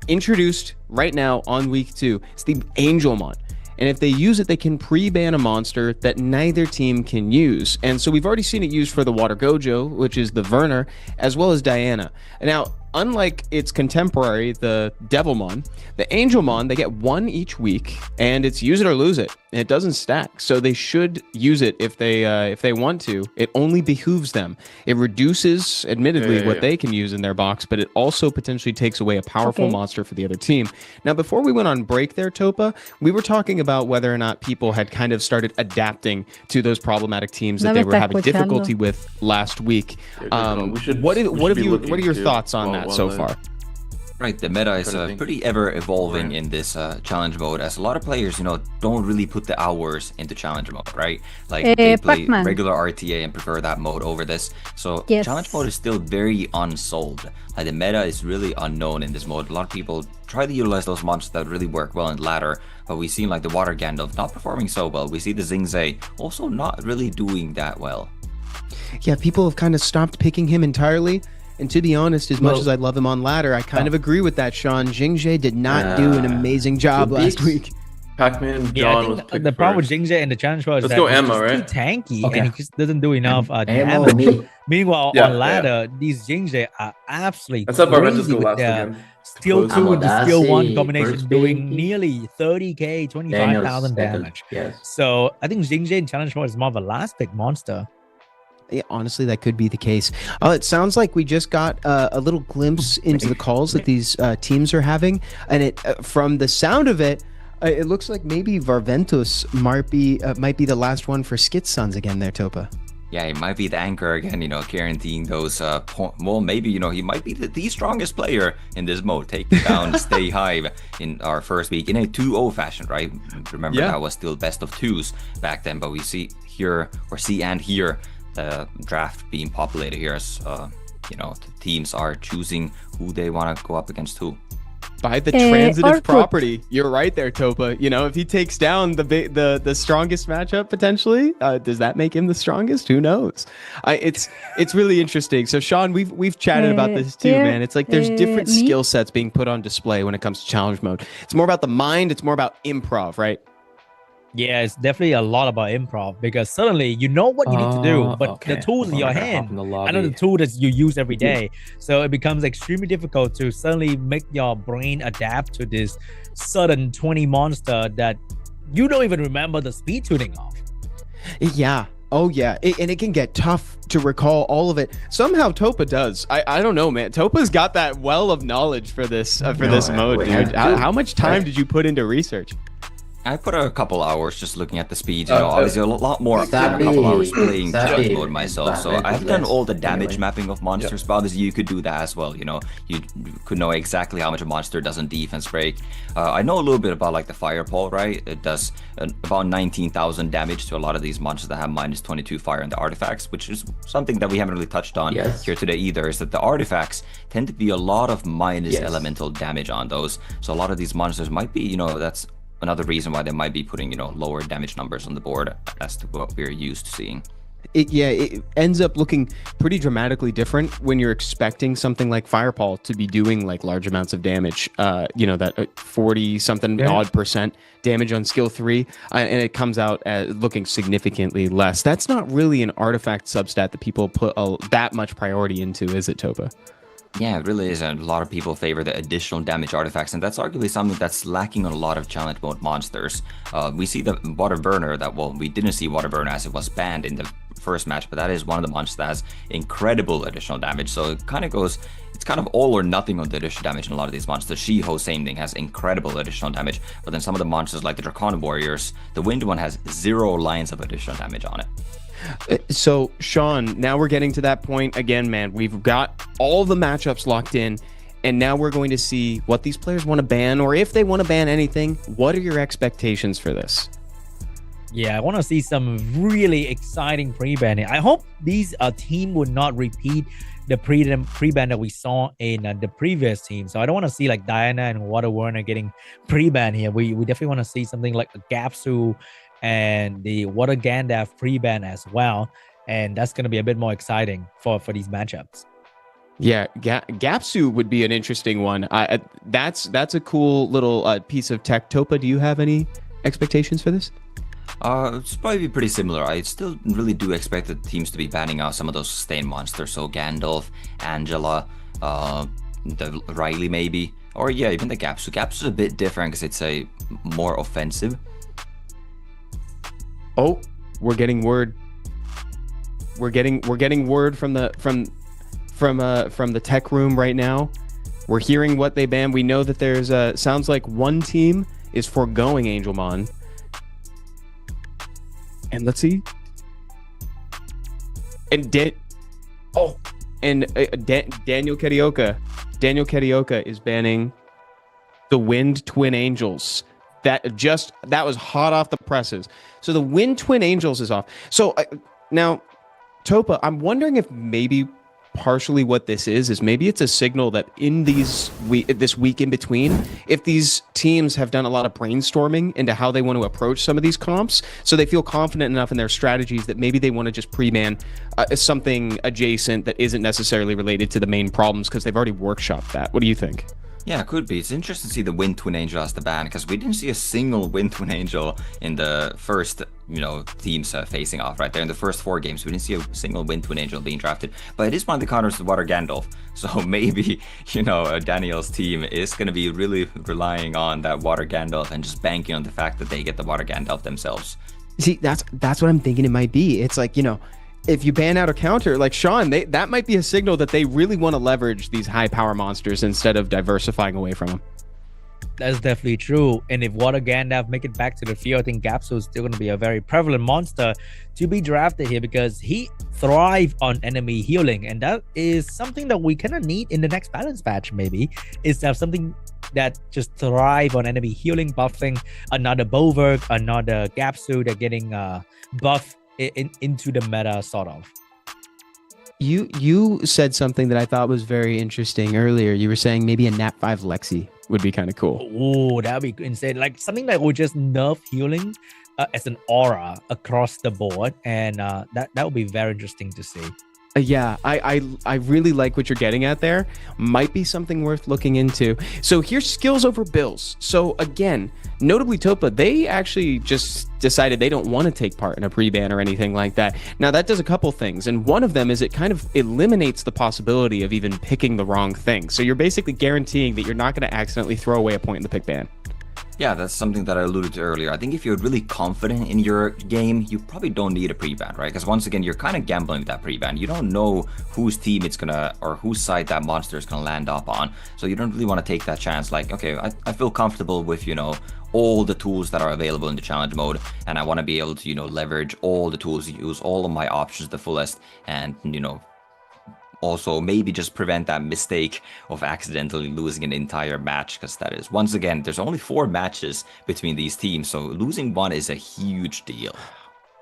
Speaker 6: introduced right now on week 2. It's the Angelmon. And if they use it, they can pre-ban a monster that neither team can use. And so we've already seen it used for the Water Gojo, which is the Werner, as well as Diana. Now, unlike its contemporary, the Devilmon, the Angelmon, they get 1 each week, and it's use it or lose it. And it doesn't stack, so they should use it if they want to. It only behooves them. It reduces, admittedly, what they can use in their box, but it also potentially takes away a powerful monster for the other team. Now, before we went on break there, Topa, we were talking about whether or not people had kind of started adapting to those problematic teams that they were having difficulty with last week. What are your thoughts on that so far?
Speaker 4: Right, the meta is pretty ever evolving in this challenge mode, as a lot of players, don't really put the hours into challenge mode, right? Like they play regular RTA and prefer that mode over this. So challenge mode is still very unsolved. Like the meta is really unknown in this mode. A lot of people try to utilize those monsters that really work well in ladder, but we've seen like the Water Gandalf not performing so well. We see the Xingzei also not really doing that well.
Speaker 6: Yeah, people have kind of stopped picking him entirely. And to be honest, as much as I love him on ladder, I kind of agree with that, Sean. Jingjae did not do an amazing job last week.
Speaker 7: Pac-Man
Speaker 5: Yeah,
Speaker 7: John
Speaker 5: I
Speaker 7: was
Speaker 5: think
Speaker 7: picked
Speaker 5: the problem with
Speaker 7: first.
Speaker 5: Jingjae in the challenge was
Speaker 7: Let's
Speaker 5: that
Speaker 7: go
Speaker 5: he's
Speaker 7: Emma,
Speaker 5: just
Speaker 7: right?
Speaker 5: too tanky
Speaker 9: Okay.
Speaker 5: and he just doesn't do enough
Speaker 9: Ammo
Speaker 5: damage.
Speaker 9: me.
Speaker 5: Meanwhile,
Speaker 7: Yeah,
Speaker 5: on ladder, these Jingjae are absolutely
Speaker 7: Let's have Barventus
Speaker 5: crazy
Speaker 7: go
Speaker 5: with
Speaker 7: last
Speaker 5: their
Speaker 7: again.
Speaker 5: skill
Speaker 7: Close.
Speaker 5: 2 into skill 1
Speaker 9: Audacity,
Speaker 5: combination
Speaker 9: first
Speaker 5: doing
Speaker 9: pick.
Speaker 5: nearly 30k, 25,000
Speaker 9: Daniel's second.
Speaker 5: damage.
Speaker 9: Yes.
Speaker 5: So I think Jingjae in challenge mode is more of a last pick monster.
Speaker 6: Yeah, honestly, that could be the case. It sounds like we just got a little glimpse into the calls that these teams are having, and it from the sound of it, it looks like maybe Varventus might be the last one for Skit Sons again there, Topa.
Speaker 4: Yeah, he might be the anchor again, guaranteeing those well, maybe, he might be the strongest player in this mode, taking down Stay High in our first week in a 2-0 fashion, right? Remember, that was still best of twos back then, but we see and hear the draft being populated here as, the teams are choosing who they want to go up against who.
Speaker 6: By the transitive property, you're right there, Topa. If he takes down the strongest matchup potentially, does that make him the strongest? Who knows? It's really interesting. So Sean, we've chatted about this too, man. It's like there's different skill sets being put on display when it comes to challenge mode. It's more about the mind. It's more about improv, right?
Speaker 5: Yeah, it's definitely a lot about improv because suddenly you know what you need to do, but the tools in your hand are not the tool that you use every day. So it becomes extremely difficult to suddenly make your brain adapt to this sudden 20 monster that you don't even remember the speed tuning of.
Speaker 6: Yeah. Oh yeah, and it can get tough to recall all of it. Somehow Topa does. I don't know, man. Topa's got that well of knowledge for this mode, dude. How much time did you put into research?
Speaker 4: I put a couple hours just looking at the speeds, obviously a lot more than a couple hours playing challenge mode myself. So I've done all the damage mapping of monsters, but obviously you could do that as well, You could know exactly how much a monster does in defense break. I know a little bit about like the Fireball, right? It does about 19,000 damage to a lot of these monsters that have -22 fire in the artifacts, which is something that we haven't really touched on here today either, is that the artifacts tend to be a lot of minus elemental damage on those. So a lot of these monsters might be, that's another reason why they might be putting, lower damage numbers on the board as to what we're used to seeing.
Speaker 6: It ends up looking pretty dramatically different when you're expecting something like Fireball to be doing like large amounts of damage, that 40 something odd percent damage on skill 3, and it comes out as looking significantly less. That's not really an artifact substat that people put that much priority into, is it, Topa?
Speaker 4: Yeah, it really is. And a lot of people favor the additional damage artifacts, and that's arguably something that's lacking on a lot of challenge mode monsters. We see the Water Burner we didn't see Water Burner as it was banned in the first match, but that is one of the monsters that has incredible additional damage. So it's kind of all or nothing on the additional damage in a lot of these monsters. Shiho, same thing, has incredible additional damage, but then some of the monsters like the Draconic Warriors, the Wind one has 0 lines of additional damage on it.
Speaker 6: So, Sean, now we're getting to that point again, man. We've got all the matchups locked in, and now we're going to see what these players want to ban, or if they want to ban anything. What are your expectations for this?
Speaker 5: Yeah, I want to see some really exciting pre-banning. I hope these team would not repeat the pre-ban that we saw in the previous team. So I don't want to see like Diana and Water Warner getting pre-ban here. We definitely want to see something like a Gapsu and the Water Gandalf pre-ban as well. And that's going to be a bit more exciting for these matchups.
Speaker 6: Yeah, Gapsu would be an interesting one. That's a cool little piece of tech. Topa, do you have any expectations for this?
Speaker 4: It's probably pretty similar. I still really do expect the teams to be banning out some of those sustained monsters. So Gandalf, Angela, the Riley maybe, or even the Gapsu. Gapsu is a bit different because it's a more offensive.
Speaker 6: Oh, we're getting word. We're getting word from the tech room right now. We're hearing what they banned. We know that there's sounds like one team is foregoing Angelmon. And let's see. And Daniel Carioca. Daniel Carioca is banning the Wind Twin Angels. That was hot off the presses. So the Wind Twin Angels is off. So now, Topa, I'm wondering if maybe partially what this is maybe it's a signal that in this week in between, if these teams have done a lot of brainstorming into how they want to approach some of these comps, so they feel confident enough in their strategies that maybe they want to just pre-ban something adjacent that isn't necessarily related to the main problems because they've already workshopped that. What do you think?
Speaker 4: Yeah, it could be. It's interesting to see the Wind Twin Angel as the ban, because we didn't see a single Wind Twin Angel in the first, teams facing off right there. In the first 4 games, we didn't see a single Wind Twin Angel being drafted. But it is one of the counters to Water Gandalf. So maybe, Daniel's team is going to be really relying on that Water Gandalf and just banking on the fact that they get the Water Gandalf themselves.
Speaker 6: See, that's what I'm thinking it might be. It's like, if you ban out a counter, like Sean, that might be a signal that they really want to leverage these high power monsters instead of diversifying away from them.
Speaker 5: That's definitely true. And if Water Gandalf make it back to the field, I think Gapso is still going to be a very prevalent monster to be drafted here because he thrives on enemy healing. And that is something that we kind of need in the next balance patch, maybe, is to have something that just thrive on enemy healing, buffing another Bulwark, another Gapso that getting buff into the meta, sort of.
Speaker 6: You said something that I thought was very interesting earlier. You were saying maybe a Nat 5 Lexi would be kind of cool.
Speaker 5: Oh, that would be insane. Like something that would just nerf healing as an aura across the board. And that would be very interesting to see.
Speaker 6: Yeah, I really like what you're getting at there. Might be something worth looking into. So here's skills over bills. So again, notably Topa, they actually just decided they don't want to take part in a pre-ban or anything like that. Now that does a couple things, and one of them is it kind of eliminates the possibility of even picking the wrong thing. So you're basically guaranteeing that you're not going to accidentally throw away a point in the pick ban.
Speaker 4: Yeah, that's something that I alluded to earlier. I think if you're really confident in your game, you probably don't need a pre-ban, right? Because once again, you're kind of gambling with that pre-ban. You don't know whose team it's gonna, or whose side that monster is gonna land up on. So you don't really want to take that chance. Like, okay, I feel comfortable with, all the tools that are available in the challenge mode, and I want to be able to, leverage all the tools, use all of my options the fullest, and, also maybe just prevent that mistake of accidentally losing an entire match, because that is, once again, there's only 4 matches between these teams, so losing one is a huge deal.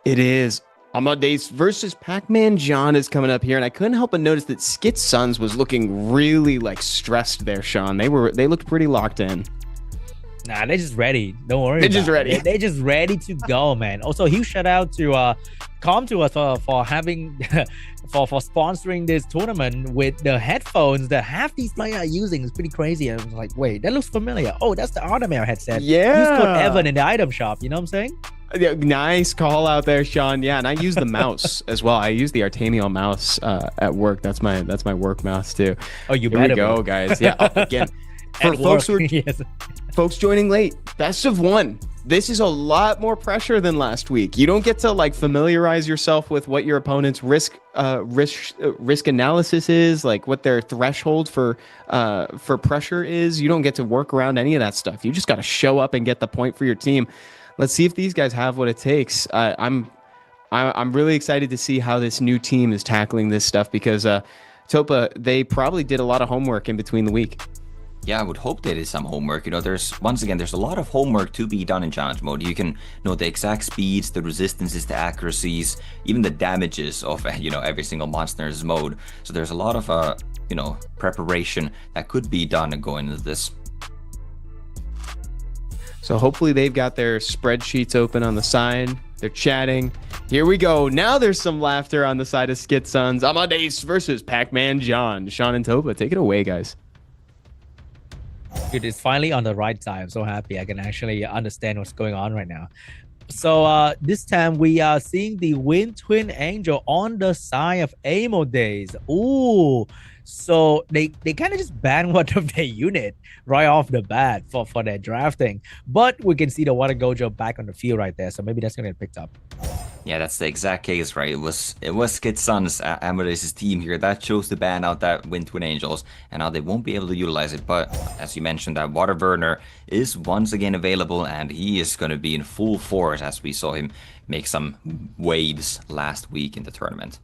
Speaker 6: It is. Amadeus versus Pac-Man John is coming up here, and I couldn't help but notice that Skit Sons was looking really stressed there, Sean. They looked pretty locked in.
Speaker 5: Nah, they're just ready. Don't worry.
Speaker 6: They're just ready.
Speaker 5: They're just ready to go, man. Also, huge shout out to Com to us for having for sponsoring this tournament with the headphones that half these players are using. It's pretty crazy. I was like, wait, that looks familiar. Oh, that's the Artemare headset.
Speaker 6: Yeah.
Speaker 5: Use code Evan in the item shop. You know what I'm saying?
Speaker 6: Yeah, nice call out there, Sean. Yeah, and I use the mouse as well. I use the Artemio mouse at work. That's my work mouse too.
Speaker 5: Oh, you
Speaker 6: Here
Speaker 5: better
Speaker 6: we go, guys. Yeah, again. For folks who are folks joining late, best of 1. This is a lot more pressure than last week. You don't get to familiarize yourself with what your opponent's risk analysis is, like what their threshold for pressure is. You don't get to work around any of that stuff. You just got to show up and get the point for your team. Let's see if these guys have what it takes. I'm really excited to see how this new team is tackling this stuff because Topa, they probably did a lot of homework in between the week.
Speaker 4: Yeah, I would hope they did some homework. There's a lot of homework to be done in challenge mode. You can know the exact speeds, the resistances, the accuracies, even the damages of every single monster's mode. So there's a lot of preparation that could be done going into this.
Speaker 6: So hopefully they've got their spreadsheets open on the side. They're chatting. Here we go. Now there's some laughter on the side of Skit Sons. Amadeus versus Pac-Man John. Sean and Topa, take it away, guys.
Speaker 5: It is finally on the right side. I'm so happy I can actually understand what's going on right now. So this time we are seeing the Wind Twin Angel on the side of Amadeus. Ooh, so they kind of just banned one of their unit right off the bat for their drafting. But we can see the Water Gojo back on the field right there. So maybe that's going to get picked up.
Speaker 4: Yeah, that's the exact case, right? It was Skit Sons, Amadeus' team here that chose to ban out that Wind Twin Angels, and now they won't be able to utilize it. But as you mentioned, that Water Burner is once again available, and he is going to be in full force as we saw him make some waves last week in the tournament.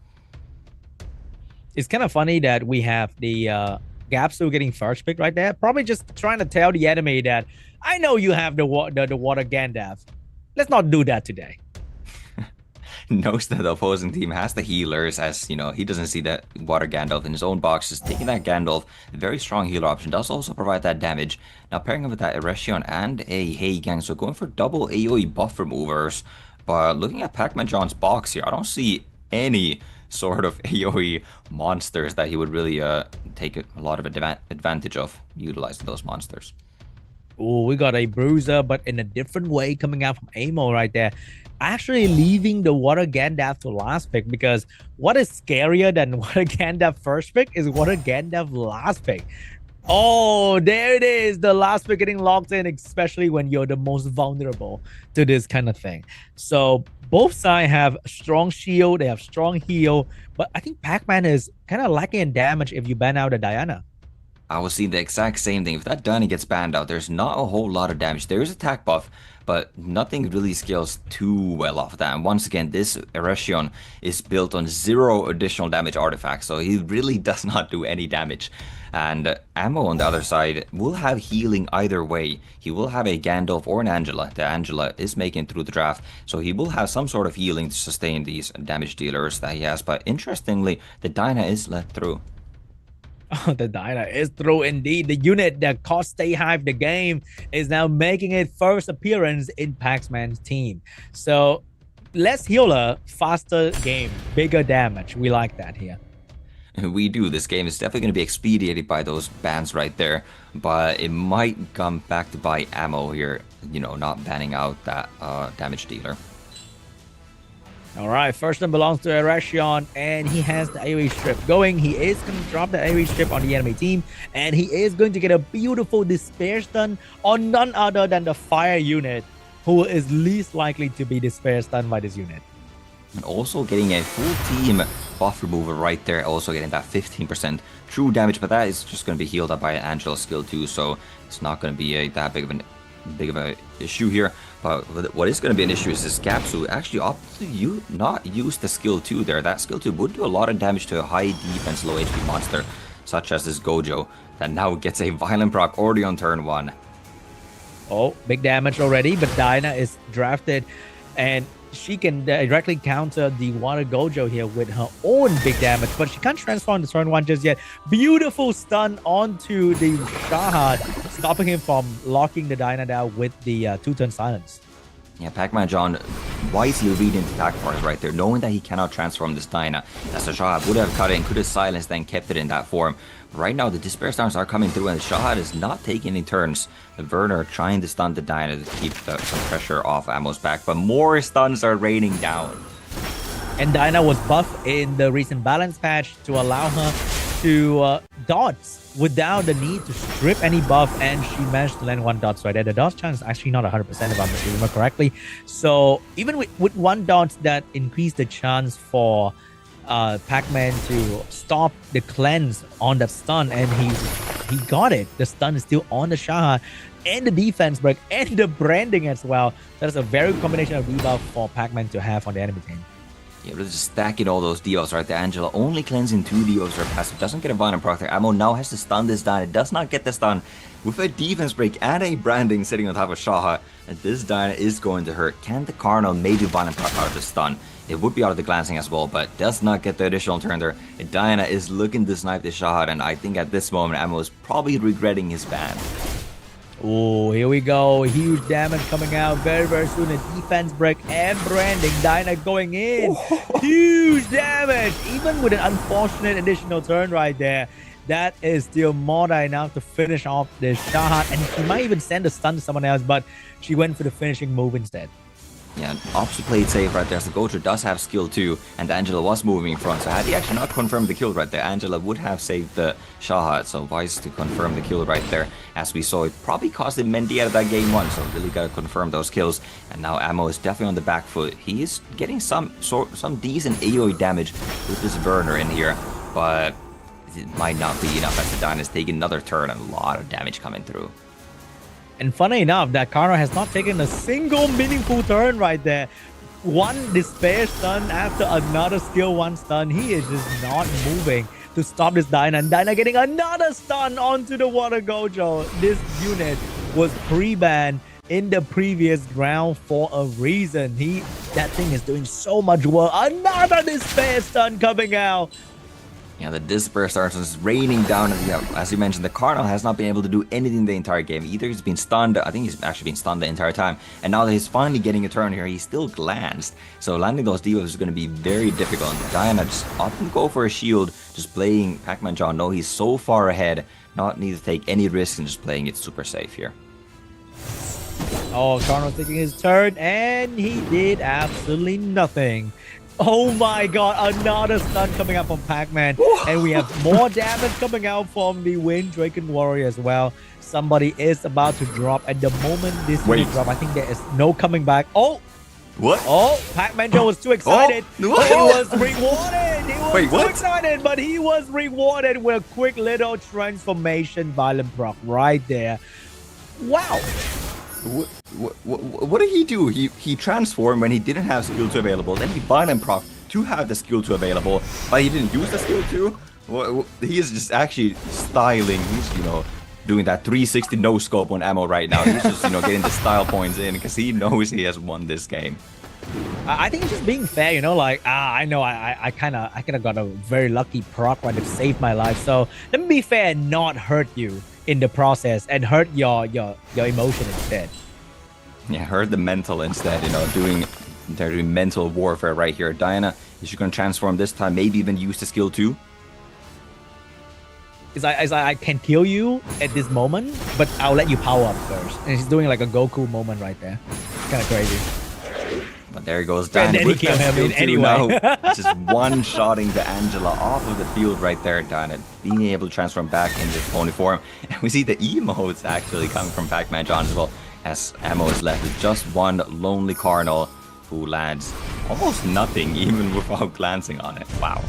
Speaker 5: It's kind of funny that we have the Gapso getting first pick right there. Probably just trying to tell the enemy that I know you have the Water Gandalf. Let's not do that today.
Speaker 4: knows that the opposing team has the healers, as you know, he doesn't see that Water Gandalf in his own box. Just taking that Gandalf, a very strong healer option, does also provide that damage. Now pairing him with that Eretion and a Heigang, so going for double AoE buff removers. But looking at Pac-Man John's box here, I don't see any sort of AoE monsters that he would really take a lot of advantage of utilizing those monsters.
Speaker 5: Oh, we got a bruiser, but in a different way coming out from Amo right there. Actually leaving the Water Gandalf to last pick, because what is scarier than Water Gandalf first pick is Water Gandalf last pick. Oh, there it is. The last pick getting locked in, especially when you're the most vulnerable to this kind of thing. So both sides have strong shield, they have strong heal, but I think Pac-Man is kind of lacking in damage if you ban out a Diana.
Speaker 4: I was seeing the exact same thing. If that Diana gets banned out, there's not a whole lot of damage. There is attack buff, but nothing really scales too well off that. And once again, this Eretion is built on 0 additional damage artifacts, so he really does not do any damage. And Ammo on the other side will have healing either way. He will have a Gandalf or an Angela. The Angela is making it through the draft, so he will have some sort of healing to sustain these damage dealers that he has. But interestingly, the Dyna is let through.
Speaker 5: Oh, the Dyna is through indeed. The unit that cost Stay Hive the game is now making its first appearance in Pac-Man's team. So less healer, faster game, bigger damage. We like that here.
Speaker 4: We do. This game is definitely going to be expedited by those bans right there, but it might come back to bite Ammo here, you know, not banning out that damage dealer.
Speaker 5: All right, first one belongs to Erection, and he has the AoE strip going. He is going to drop the AoE strip on the enemy team, and he is going to get a beautiful Despair Stun on none other than the Fire unit, who is least likely to be Despair Stunned by this unit.
Speaker 4: And also getting a full team buff remover right there, also getting that 15% true damage, but that is just going to be healed up by an Angela skill too, so it's not going to be that big of a issue here. But what is going to be an issue is this Gapsu actually opted to not use the skill 2 there. That skill 2 would do a lot of damage to a high defense, low HP monster, such as this Gojo, that now gets a violent proc already on turn 1.
Speaker 5: Oh, big damage already, but Dyna is drafted, and she can directly counter the Water Gojo here with her own big damage, but she can't transform the turn 1 just yet. Beautiful stun onto the Shahad, stopping him from locking the Dyna down with the 2-turn silence.
Speaker 4: Yeah, Pac-Man John wisely reading the attack part right there, knowing that he cannot transform this Dyna, as the Shahad would have cut it and could have silenced and kept it in that form. Right now, the Despair Stuns are coming through, and the Shahad is not taking any turns. The Werner trying to stun the Dyna to keep some pressure off Ammo's back, but more stuns are raining down.
Speaker 5: And Dyna was buffed in the recent balance patch to allow her to dodge without the need to strip any buff, and she managed to land 1 dodge right there. The dodge chance is actually not 100% if I remember correctly. So even with 1 dodge, that increased the chance for Pac-Man to stop the cleanse on that stun, and he got it. The stun is still on the Shahad, and the defense break, and the branding as well. That is a very good combination of debuff for Pac-Man to have on the enemy team.
Speaker 4: Yeah, but just stacking all those debuffs right there. Angela only cleansing 2 debuffs her passive, doesn't get a violent proc there. Ammo now has to stun this Dyna. It does not get the stun. With a defense break and a branding sitting on top of Shahad, and this Dyna is going to hurt. Can the Carnal maybe violent proc out of the stun? It would be out of the glancing as well, but does not get the additional turn there. Dyna is looking to snipe the Shahad, and I think at this moment Ammo is probably regretting his ban.
Speaker 5: Oh, here we go. Huge damage coming out very, very soon. A defense break and branding. Dyna going in. Huge damage. Even with an unfortunate additional turn right there, that is still more than enough to finish off the Shahad. And she might even send a stun to someone else, but she went for the finishing move instead.
Speaker 4: Yeah, opposite played safe right there, as the Gojo does have skill too, and Angela was moving in front, so had he actually not confirmed the kill right there, Angela would have saved the Shahad, so wise to confirm the kill right there. As we saw, it probably cost him Mendy out of that game 1, so really gotta confirm those kills, and now Ammo is definitely on the back foot. He is getting some decent AoE damage with this Werner in here, but it might not be enough as the Dyna is taking another turn and a lot of damage coming through.
Speaker 5: And funny enough, that Kara has not taken a single meaningful turn right there. 1 Despair Stun after another skill 1 stun. He is just not moving to stop this Dyna. And Dyna getting another stun onto the Water Gojo. This unit was pre-banned in the previous round for a reason. That thing is doing so much work. Another despair stun coming out.
Speaker 4: Yeah, the Despair starts is raining down. Yeah, as you mentioned, the Cardinal has not been able to do anything the entire game. Either he's been stunned, I think he's actually been stunned the entire time. And now that he's finally getting a turn here, he still glanced. So landing those debuffs is going to be very difficult. And Diana just opting to go for a shield, just playing Pac-Man John. No, he's so far ahead, not need to take any risks and just playing it super safe here.
Speaker 5: Oh, Cardinal taking his turn, and he did absolutely nothing. Oh my god, another stun coming out from Pac-Man. And we have more damage coming out from the Wind Dragon Warrior as well. Somebody is about to drop. At the moment this will drop, I think there is no coming back. Oh!
Speaker 4: What?
Speaker 5: Oh, Pac-Man Joe was too excited.
Speaker 4: Oh,
Speaker 5: but he was rewarded. He was
Speaker 4: Wait,
Speaker 5: too
Speaker 4: what?
Speaker 5: excited, but he was rewarded with a quick little transformation violent proc right there. Wow.
Speaker 4: What did he do? He transformed when he didn't have skill 2 available. Then he violent proc to have the skill 2 available, but he didn't use the skill 2. He is just actually styling. He's doing that 360 no scope on ammo right now. He's just getting the style points in because he knows he has won this game.
Speaker 5: I think it's just being fair, I know I kind of got a very lucky proc right to save my life. So let me be fair and not hurt you in the process and hurt your emotion instead.
Speaker 4: Yeah, hurt the mental instead, they're doing mental warfare right here. Diana, is she going to transform this time? Maybe even use the skill 2?
Speaker 5: I can kill you at this moment, but I'll let you power up first. And he's doing like a Goku moment right there. It's kind of crazy.
Speaker 4: But there goes Diana with that skill 2
Speaker 5: anyway.
Speaker 4: now. Just one-shotting the Angela off of the field right there. Diana being able to transform back in this pony form. And we see the emotes actually coming from Pac-Man John as well, as Ammo is left with just one lonely Cardinal who lands almost nothing even without glancing on it. Wow.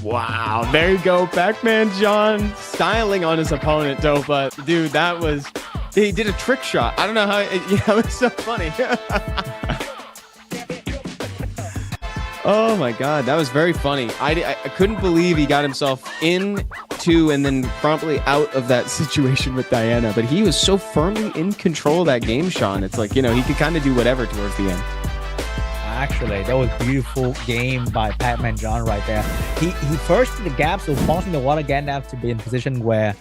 Speaker 6: Wow, there you go. Pac-Man John styling on his opponent, Dopa. Dude, that was... He did a trick shot. I don't know how... It was so funny. Oh my god, that was very funny. I couldn't believe he got himself into and then promptly out of that situation with Diana. But he was so firmly in control of that game, Sean. It's like, he could kind of do whatever towards the end.
Speaker 5: Actually, that was a beautiful game by Pac-Man John right there. He first did the gap, so forcing the Water Gandalf to be in position where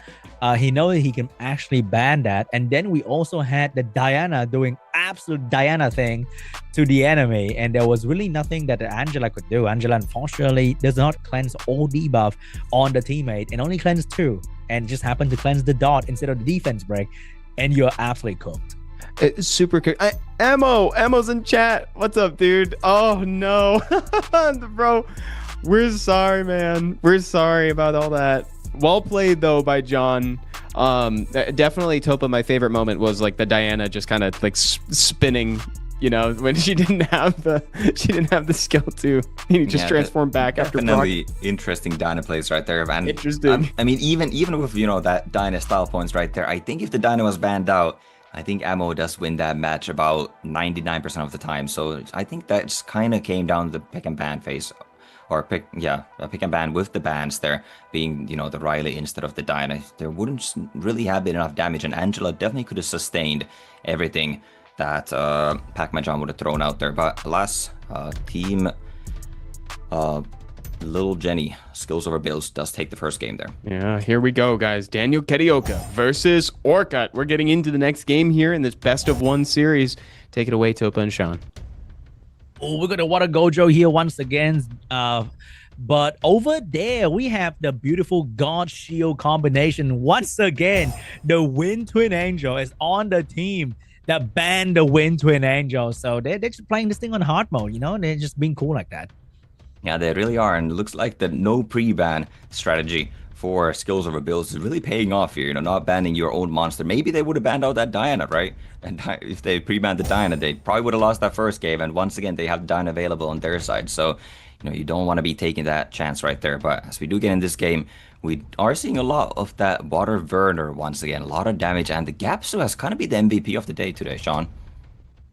Speaker 5: he knows that he can actually ban that. And then we also had the Diana doing absolute Diana thing to the enemy. And there was really nothing that Angela could do. Angela, unfortunately, does not cleanse all debuff on the teammate and only cleanse 2. And just happened to cleanse the dot instead of the defense break. And you're absolutely cooked.
Speaker 6: It's super cool. Ammo's in chat. What's up, dude? Oh no. Bro, we're sorry, man. We're sorry about all that. Well played though by John. Definitely Topa, my favorite moment was like the Diana just kind of like spinning, when she didn't have the skill to just transform back after proc.
Speaker 4: Definitely interesting Diana plays right there, man.
Speaker 6: Interesting.
Speaker 4: I mean, even with that Diana style points right there, I think if the Diana was banned out, I think Ammo does win that match about 99% of the time. So I think that's kind of came down to the pick and ban phase. Or pick and ban with the bans there being, the Riley instead of the Diana. There wouldn't really have been enough damage, and Angela definitely could have sustained everything that Pac-Man John would have thrown out there. But alas, team Little Jenny, skills over builds, does take the first game there.
Speaker 6: Yeah, here we go, guys. Daniel Ketioka versus Orcut. We're getting into the next game here in this best of 1 series. Take it away, Topa and Sean.
Speaker 5: Oh, we're gonna Water Gojo here once again. But over there, we have the beautiful God Shield combination. Once again, the Wind Twin Angel is on the team that banned the Wind Twin Angel. So they're just playing this thing on hard mode, They're just being cool like that.
Speaker 4: Yeah, they really are. And it looks like the no pre-ban strategy for skills over builds is really paying off here, not banning your own monster. Maybe they would have banned out that Diana, right? And if they pre-banned the Diana, they probably would have lost that first game. And once again, they have Diana available on their side. So, you don't want to be taking that chance right there. But as we do get in this game, we are seeing a lot of that Water Werner once again. A lot of damage. And the Gapsu has kind of been the MVP of the day today, Sean.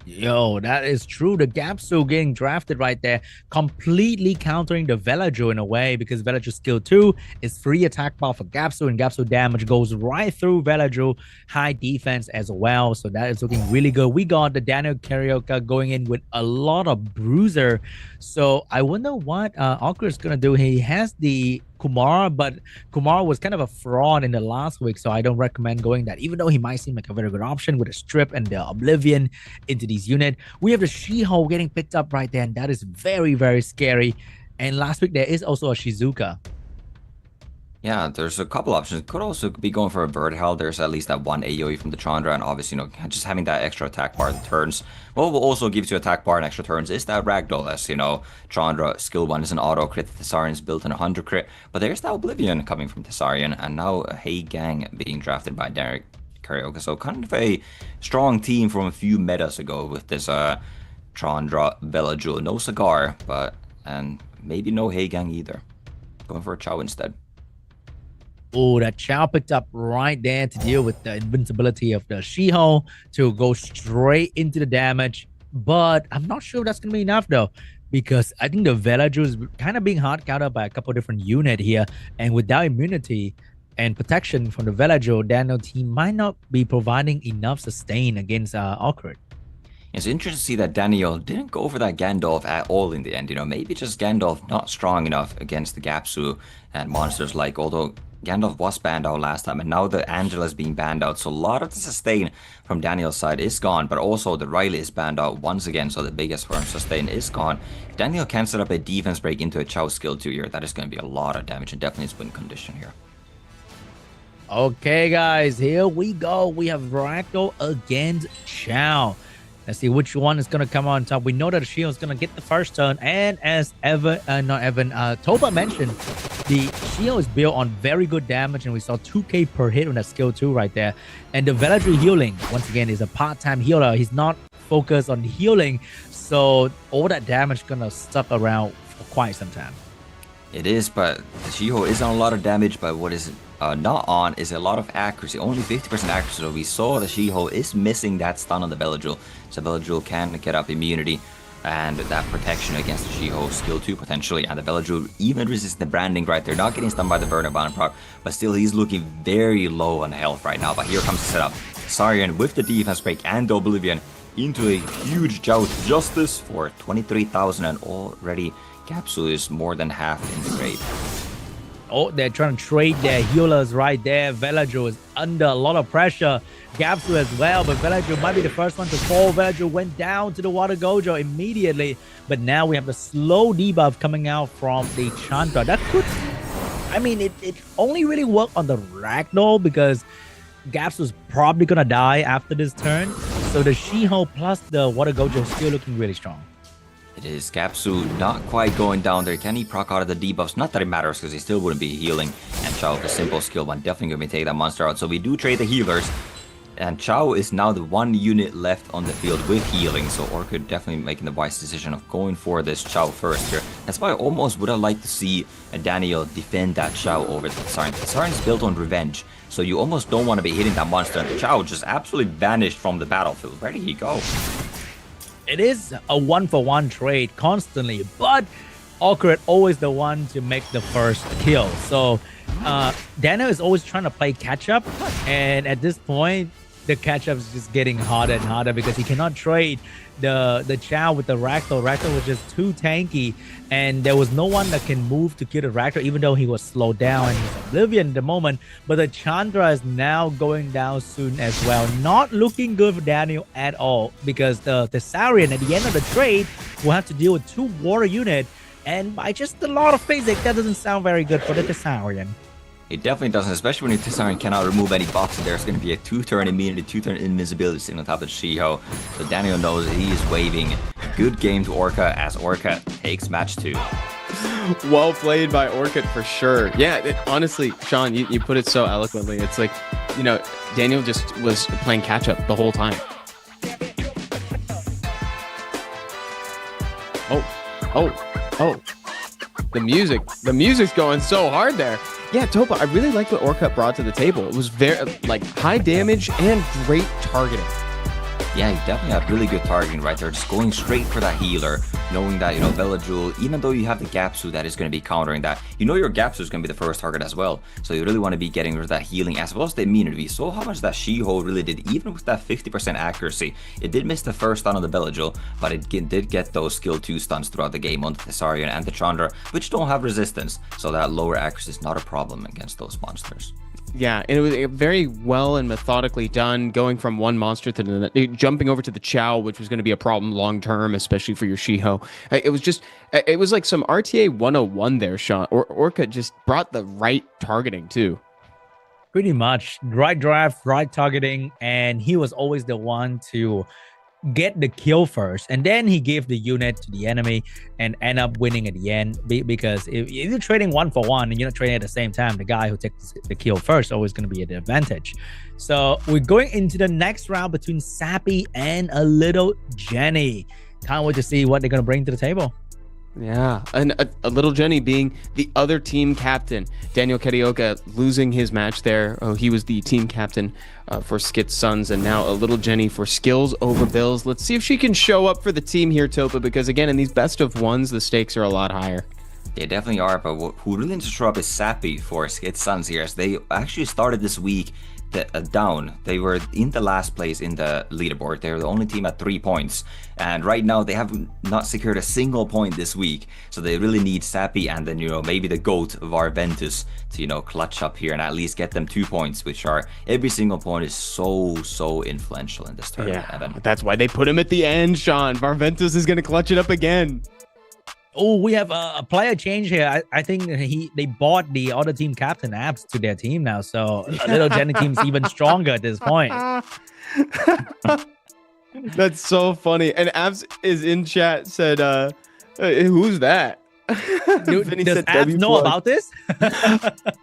Speaker 5: Yo, that is true. The Gapsu getting drafted right there, completely countering the Velajo in a way because Velajo skill 2 is free attack bar for Gapsu, and Gapsu damage goes right through Velajo. High defense as well. So that is looking really good. We got the Daniel Karioka going in with a lot of bruiser. So I wonder what Awkward is going to do. He has the Kumar, but Kumar was kind of a fraud in the last week, so I don't recommend going that, even though he might seem like a very good option with a strip and the Oblivion into these unit. We have the She-Ho getting picked up right there, and that is very, very scary. And last week there is also a Shizuka.
Speaker 4: Yeah, there's a couple options. Could also be going for a Bird Hell. There's at least that one AoE from the Chandra, and obviously, just having that extra attack bar that turns. What will also give you attack bar and extra turns is that Ragdoll, as Chandra skill 1 is an auto crit, Thessarian's built in 100 crit, but there's that Oblivion coming from Thessarian, and now Hey Gang being drafted by Derek Karioka. So kind of a strong team from a few metas ago with this Chandra, Velajo, no Cigar, and maybe no Hey Gang either. Going for a Chow instead.
Speaker 5: Oh, that Chow picked up right there to deal with the invincibility of the She-Ho to go straight into the damage. But I'm not sure that's going to be enough, though, because I think the Velajo is kind of being hard countered by a couple different units here. And without immunity and protection from the Velajo, Daniel team might not be providing enough sustain against Awkward.
Speaker 4: It's interesting to see that Daniel didn't go for that Gandalf at all in the end. Maybe just Gandalf not strong enough against the Gapsu and monsters like, although Gandalf was banned out last time, and now the Angela is being banned out, so a lot of the sustain from Daniel's side is gone, but also the Riley is banned out once again, so the biggest firm sustain is gone. If Daniel can set up a defense break into a Chow skill 2 here, that is going to be a lot of damage, and definitely is win condition here.
Speaker 5: Okay, guys, here we go. We have Ragdoll against Chow. Let's see which one is going to come on top. We know that the Shield is going to get the first turn. And as Toba mentioned, the Shield is built on very good damage. And we saw 2k per hit on that skill 2 right there. And the Velajo healing, once again, is a part-time healer. He's not focused on healing. So all that damage is going to stuck around for quite some time.
Speaker 4: It is, but the She-Ho is on a lot of damage, but what is not on is a lot of accuracy. Only 50% accuracy. So we saw the She-Ho is missing that stun on the Velajo. So Velajo can get up immunity and that protection against the She-Ho skill 2 potentially. And the Velajo even resists the branding right there. Not getting stunned by the Burner Bound proc, but still he's looking very low on health right now. But here comes the setup. Sarian with the defense break and the Oblivion into a huge Joust Justice for 23,000, and already Gapsu is more than half in the grave.
Speaker 5: Oh, they're trying to trade their healers right there. Velajo is under a lot of pressure. Gapsu as well, but Velajo might be the first one to fall. Velajo went down to the Water Gojo immediately, but now we have the slow debuff coming out from the Chandra. That could, I mean, it only really worked on the Ragdoll because Gapsu is probably going to die after this turn. So the She-Ho plus the Water Gojo still looking really strong.
Speaker 4: It is Gapsu not quite going down there. Can he proc out of the debuffs? Not that it matters because he still wouldn't be healing. And Chow with a simple skill 1 definitely going to be taking that monster out. So we do trade the healers. And Chow is now the one unit left on the field with healing. So Orchid definitely making the wise decision of going for this Chow first here. That's why I almost would have liked to see Daniel defend that Chow over the Tsarn. Tsarn is built on revenge. So you almost don't want to be hitting that monster. And Chow just absolutely vanished from the battlefield. Where did he go?
Speaker 5: It is a 1-for-1 trade constantly, but Awkward always the one to make the first kill. So Daniel is always trying to play catch up, and at this point the catch up is just getting harder and harder because he cannot trade the Chow with the Ragdoll. Ragdoll was just too tanky, and there was no one that can move to kill the Ragdoll, even though he was slowed down and he's Oblivion at the moment. But the Chandra is now going down soon as well. Not looking good for Daniel at all because the Thessarian at the end of the trade will have to deal with 2 water units, and by just a lot of physics, that doesn't sound very good for the Thessarian.
Speaker 4: It definitely doesn't, especially when Thessarian cannot remove any buffs. There's going to be a 2-turn immunity, 2-turn invincibility sitting on top of She-Ho. So Daniel knows he is waving. Good game to Orca as Orca takes match 2.
Speaker 6: Well played by Orchid for sure. Yeah, honestly, Sean, you put it so eloquently. It's like, Daniel just was playing catch up the whole time. Oh. The music's going so hard there. Yeah, Topa, I really like what Orcut brought to the table. It was very, high damage and great targeting.
Speaker 4: Yeah, you definitely have really good targeting right there. Just going straight for that healer, knowing that, Bella Jewel, even though you have the Gapsu that is going to be countering that, your Gapsu is going to be the first target as well. So you really want to be getting rid of that healing as well as the immunity. We saw how much that She-Ho really did, even with that 50% accuracy. It did miss the first stun on the Bella Jewel, but it did get those skill 2 stuns throughout the game on the Thessarian and the Chandra, which don't have resistance. So that lower accuracy is not a problem against those monsters.
Speaker 6: Yeah, and it was very well and methodically done, going from one monster to the jumping over to the Chow, which was going to be a problem long term, especially for your She-Ho. It was like some RTA 101 there, Sean. Orca just brought the right targeting too.
Speaker 5: Pretty much right draft, right targeting, and he was always the one to get the kill first, and then he gave the unit to the enemy and end up winning at the end, because if you're trading 1-for-1 and you're not trading at the same time, the guy who takes the kill first is always going to be at the advantage. So we're going into the next round between SeanB and a little Jenny. Can't wait to see what they're going to bring to the table.
Speaker 6: Yeah, and a little Jenny being the other team captain. Daniel Karioka losing his match there. Oh, he was the team captain for Skit's Sons, and now a little Jenny for Skills over Bills. Let's see if she can show up for the team here, Topa, because again, in these best of ones, the stakes are a lot higher.
Speaker 4: They definitely are, but who really needs to show up is SeanB for Skit's Sons here, as they actually started this week down. They were in the last place in the leaderboard. They're the only team at 3 points, and right now they have not secured a single point this week, so they really need SeanB and then maybe the GOAT of our Ventus to clutch up here and at least get them 2 points, which are every single point is so influential in this tournament.
Speaker 6: Yeah,
Speaker 4: Evan.
Speaker 6: that's why they put him at the end, Sean. Varventus is going to clutch it up again.
Speaker 5: Oh, we have a player change here. I think they bought the other team captain apps to their team now, so a little Jenny team's even stronger at this point.
Speaker 6: That's so funny. And Abs is in chat, said, who's that?
Speaker 5: Does Abs know about this?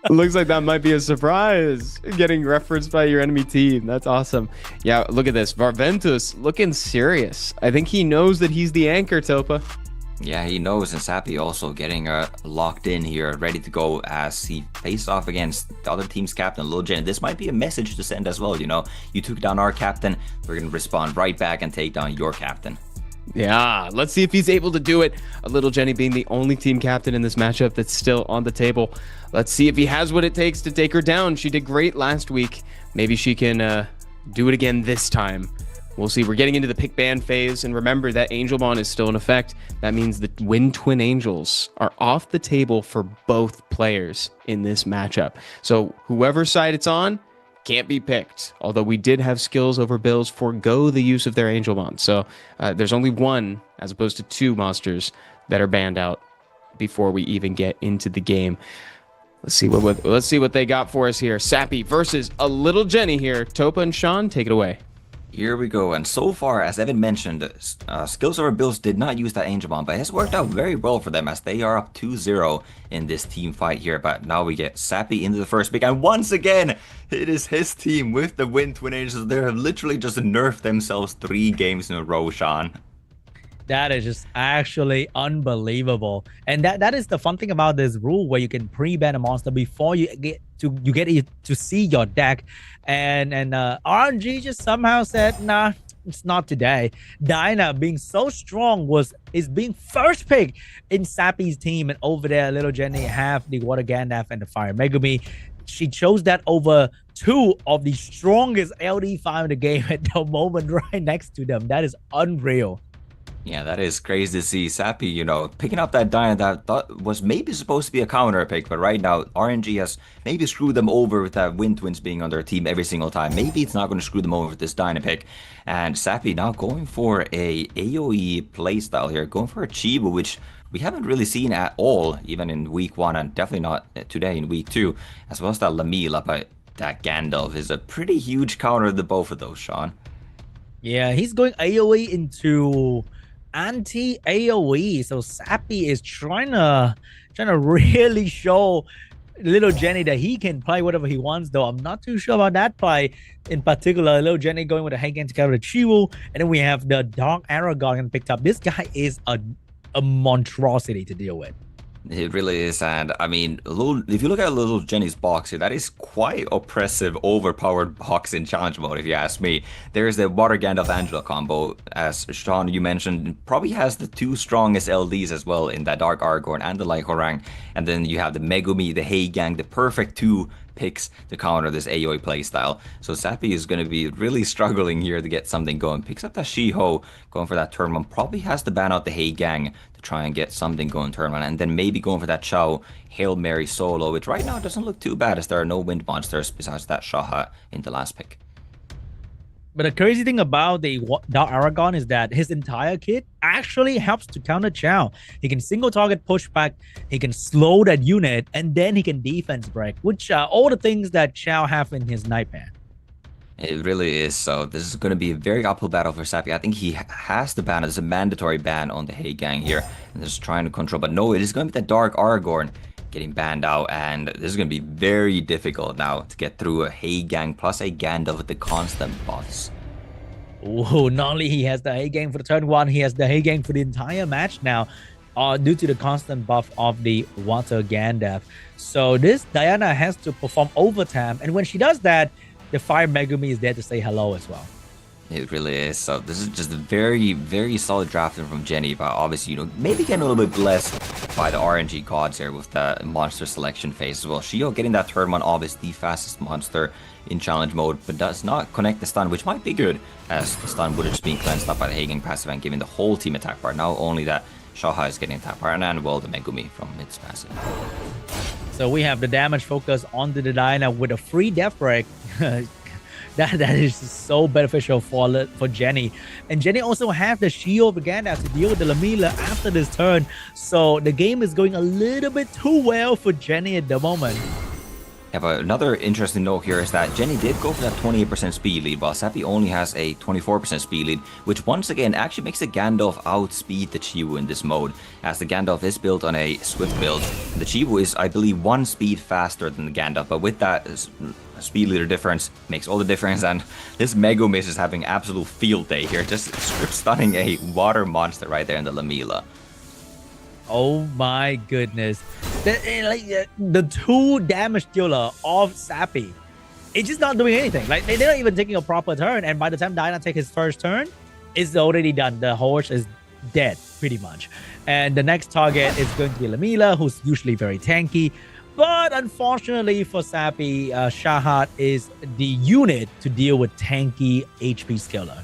Speaker 6: Looks like that might be a surprise, getting referenced by your enemy team. That's awesome. Yeah, look at this. Varventus looking serious. I think he knows that he's the anchor, Topa.
Speaker 4: Yeah, he knows, and SeanB also getting locked in here, ready to go as he faced off against the other team's captain, Lil Jen. This might be a message to send as well, You took down our captain, we're going to respond right back and take down your captain.
Speaker 6: Yeah, let's see if he's able to do it. A little Jenny being the only team captain in this matchup that's still on the table. Let's see if he has what it takes to take her down. She did great last week. Maybe she can do it again this time. We'll see. We're getting into the pick ban phase, and remember that Angel Bond is still in effect. That means the Wind Twin Angels are off the table for both players in this matchup. So whoever side it's on can't be picked. Although we did have Skills over Bills forego the use of their Angel Bond. So there's only one as opposed to 2 monsters that are banned out before we even get into the game. Let's see what they got for us here. SeanB versus a little Jenny here. Topa and Sean, take it away.
Speaker 4: Here we go, and so far, as Evan mentioned, Skills over Bills did not use that Angel Bomb, but it has worked out very well for them as they are up 2-0 in this team fight here. But now we get SeanB into the first pick, and once again, it is his team with the Wind Twin Angels. They have literally just nerfed themselves 3 games in a row, Sean.
Speaker 5: That is just actually unbelievable, and that is the fun thing about this rule, where you can pre-ban a monster before you get to see your deck, and RNG just somehow said, nah, it's not today. Dinah, being so strong, is being first pick in SeanB's team, and over there, little Jenny have the Water Gandalf and the Fire Megami. She chose that over 2 of the strongest LD5 in the game at the moment, right next to them. That is unreal.
Speaker 4: Yeah, that is crazy to see SeanB, picking up that Dyna that was maybe supposed to be a counter pick, but right now RNG has maybe screwed them over with that Wind Twins being on their team every single time. Maybe it's not going to screw them over with this Dyna pick. And SeanB now going for a AoE playstyle here, going for a Chibu, which we haven't really seen at all, even in week 1, and definitely not today in week 2, as well as that Lamila, but that Gandalf is a pretty huge counter to both of those, Sean.
Speaker 5: Yeah, he's going AoE into anti-AoE, so SeanB is trying to really show little Jenny that he can play whatever he wants, though I'm not too sure about that play in particular. Little Jenny going with a Hagen to cover the Chiwu, and then we have the Dark Aragorn picked up. This guy is a monstrosity to deal with.
Speaker 4: It really is, and I mean, if you look at little Jenny's box here, that is quite oppressive, overpowered box in challenge mode, if you ask me. There's the Water Gandalf Angela combo, as Sean, you mentioned, probably has the two strongest LDs as well in that Dark Aragorn and the Lycorang, and then you have the Megumi, the Heigang, the perfect two picks to counter this AoE playstyle. So Sappy is going to be really struggling here to get something going. Picks up that Shiho, going for that turn one. Probably has to ban out the Heigang to try and get something going turn one. And then maybe going for that Chao Hail Mary solo, which right now doesn't look too bad as there are no wind monsters besides that Shaha in the last pick.
Speaker 5: But the crazy thing about the Dark Aragon is that his entire kit actually helps to counter Chao. He can single target pushback, he can slow that unit, and then he can defense break, which are all the things that Chao have in his Nightmare.
Speaker 4: It really is. So this is going to be a very uphill battle for Sappy. I think he has to ban. There's a mandatory ban on the Heigang here. And just trying to control. But no, it is going to be the Dark Aragorn getting banned out. And this is going to be very difficult now to get through a Heigang plus a Gandalf with the constant buffs.
Speaker 5: Oh, not only he has the Heigang for the turn one, he has the Heigang for the entire match now. Due to the constant buff of the Water Gandalf. So this Diana has to perform overtime. And when she does that, the Fire Megumi is there to say hello as well.
Speaker 4: It really is. So this is just a very, very solid drafting from Jenny, but obviously, maybe getting a little bit blessed by the RNG gods here with the monster selection phase as well. Shio getting that turn one, obviously the fastest monster in challenge mode, but does not connect the stun, which might be good, as the stun would have just been cleansed up by the Heigang passive and giving the whole team attack bar. Now only that Shaha is getting attack bar, and well, the Megumi from its passive.
Speaker 5: So we have the damage focus onto the Diana with a free death break. that is so beneficial for Jenny. And Jenny also have the shield of Gandalf to deal with the Lamila after this turn. So the game is going a little bit too well for Jenny at the moment.
Speaker 4: Yeah, but another interesting note here is that Jenny did go for that 28% speed lead, while Sappy only has a 24% speed lead, which once again actually makes the Gandalf outspeed the Chiwu in this mode, as the Gandalf is built on a swift build. And the Chiwu is, I believe, 1 speed faster than the Gandalf, but with that speed leader difference, makes all the difference, and this Megumis is having absolute field day here, just strip stunning a water monster right there in the Lamila.
Speaker 5: Oh my goodness. The 2 damage dealer of Sappy, it's just not doing anything. Like, they're not even taking a proper turn, and by the time Diana takes his first turn, it's already done. The horse is dead, pretty much. And the next target is going to be Lamila, who's usually very tanky. But unfortunately for Sappy, Shahat is the unit to deal with tanky HP skiller.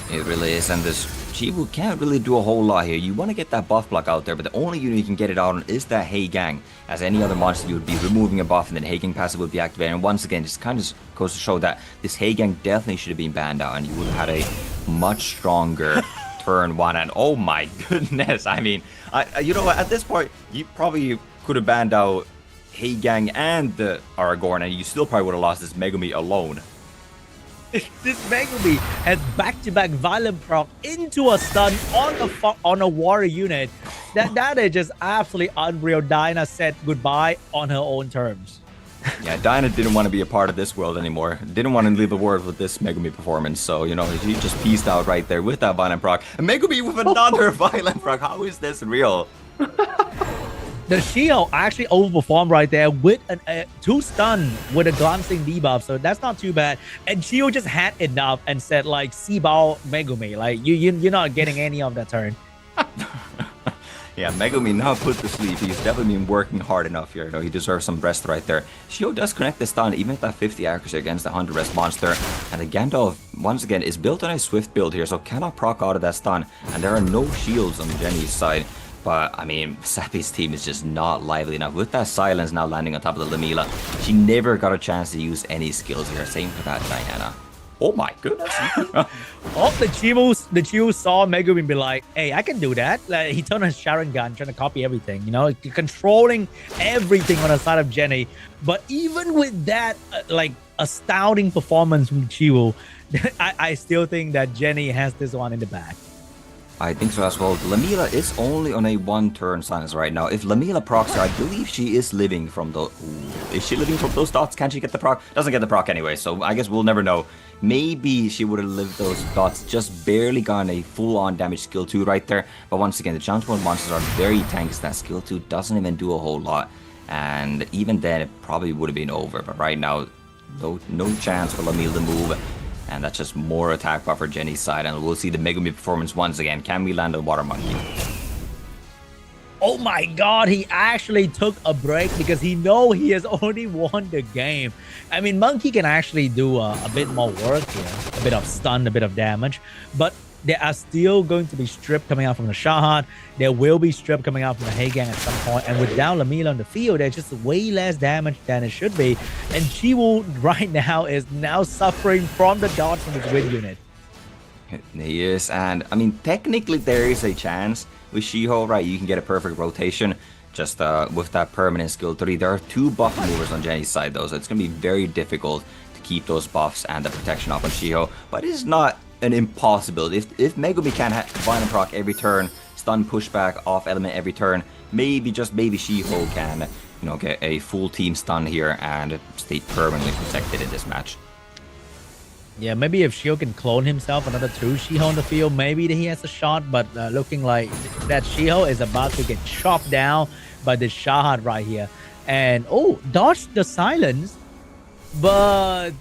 Speaker 4: It really is, and this Chiwu can't really do a whole lot here. You want to get that buff block out there, but the only unit you can get it out on is that Heigang. As any other monster, you would be removing a buff, and then Heigang passive would be activated. And once again, just kind of goes to show that this Heigang definitely should have been banned out, and you would have had a much stronger turn one. And oh my goodness, I mean, you know what? At this point, you probably could have banned out Heigang and the Aragorn, and you still probably would have lost this Megumi alone.
Speaker 5: This Megumi has back-to-back violent proc into a stun on a warrior unit. That is just absolutely unreal. Dinah said goodbye on her own terms.
Speaker 4: Yeah, Dinah didn't want to be a part of this world anymore. Didn't want to leave the world with this Megumi performance. So, he just pieced out right there with that violent proc. And Megumi with another violent proc. How is this real?
Speaker 5: The Shio actually overperformed right there with a 2 stun with a glancing debuff, so that's not too bad. And Shio just had enough and said, like, Seabao Megumi, like, you're not getting any of that turn.
Speaker 4: Yeah, Megumi now put to sleep. He's definitely been working hard enough here. He deserves some rest right there. Shio does connect the stun, even at that 50 accuracy against the 100 rest monster. And the Gandalf, once again, is built on a swift build here, so cannot proc out of that stun. And there are no shields on Jenny's side. But, I mean, Sappy's team is just not lively enough. With that silence now landing on top of the Lamila, she never got a chance to use any skills here. Same for that Diana. Oh my goodness.
Speaker 5: The Chiwu saw Megumi and be like, hey, I can do that. Like, he turned on his Sharingan, trying to copy everything, controlling everything on the side of Jenny. But even with that, astounding performance from Chiwu, I still think that Jenny has this one in the bag.
Speaker 4: I think so as well. Lamila is only on a 1-turn silence right now. If Lamila procs her, I believe she is living from the... Ooh, is she living from those dots? Can she get the proc? Doesn't get the proc anyway, so I guess we'll never know. Maybe she would have lived those dots, just barely gotten a full-on damage skill 2 right there. But once again, the challenge mode monsters are very tanky. That skill 2 doesn't even do a whole lot. And even then, it probably would have been over. But right now, no chance for Lamila to move. And that's just more attack buff for Jenny's side. And we'll see the Megumi performance once again. Can we land the Water Monkey?
Speaker 5: Oh my god, he actually took a break because he know he has already won the game. I mean, Monkey can actually do a bit more work here. A bit of stun, a bit of damage. But there are still going to be strip coming out from the Shahad. There will be strip coming out from the Hagang at some point. And without Lamila on the field, there's just way less damage than it should be. And Chiwoo right now is now suffering from the dots from his wind unit.
Speaker 4: He is, and I mean, technically there is a chance with Shiho, right? You can get a perfect rotation just with that permanent skill 3. There are 2 buff movers on Jenny's side though, so it's going to be very difficult to keep those buffs and the protection up on Shiho. But it's not an impossibility. If Megumi can violent proc every turn, stun pushback off element every turn, maybe, just maybe Shiho can, you know, get a full team stun here and stay permanently protected in this match.
Speaker 5: Yeah, maybe if Shiho can clone himself another 2 Shiho on the field, maybe he has a shot. But looking like that Shiho is about to get chopped down by the Shahad right here. And, oh, dodge the silence. But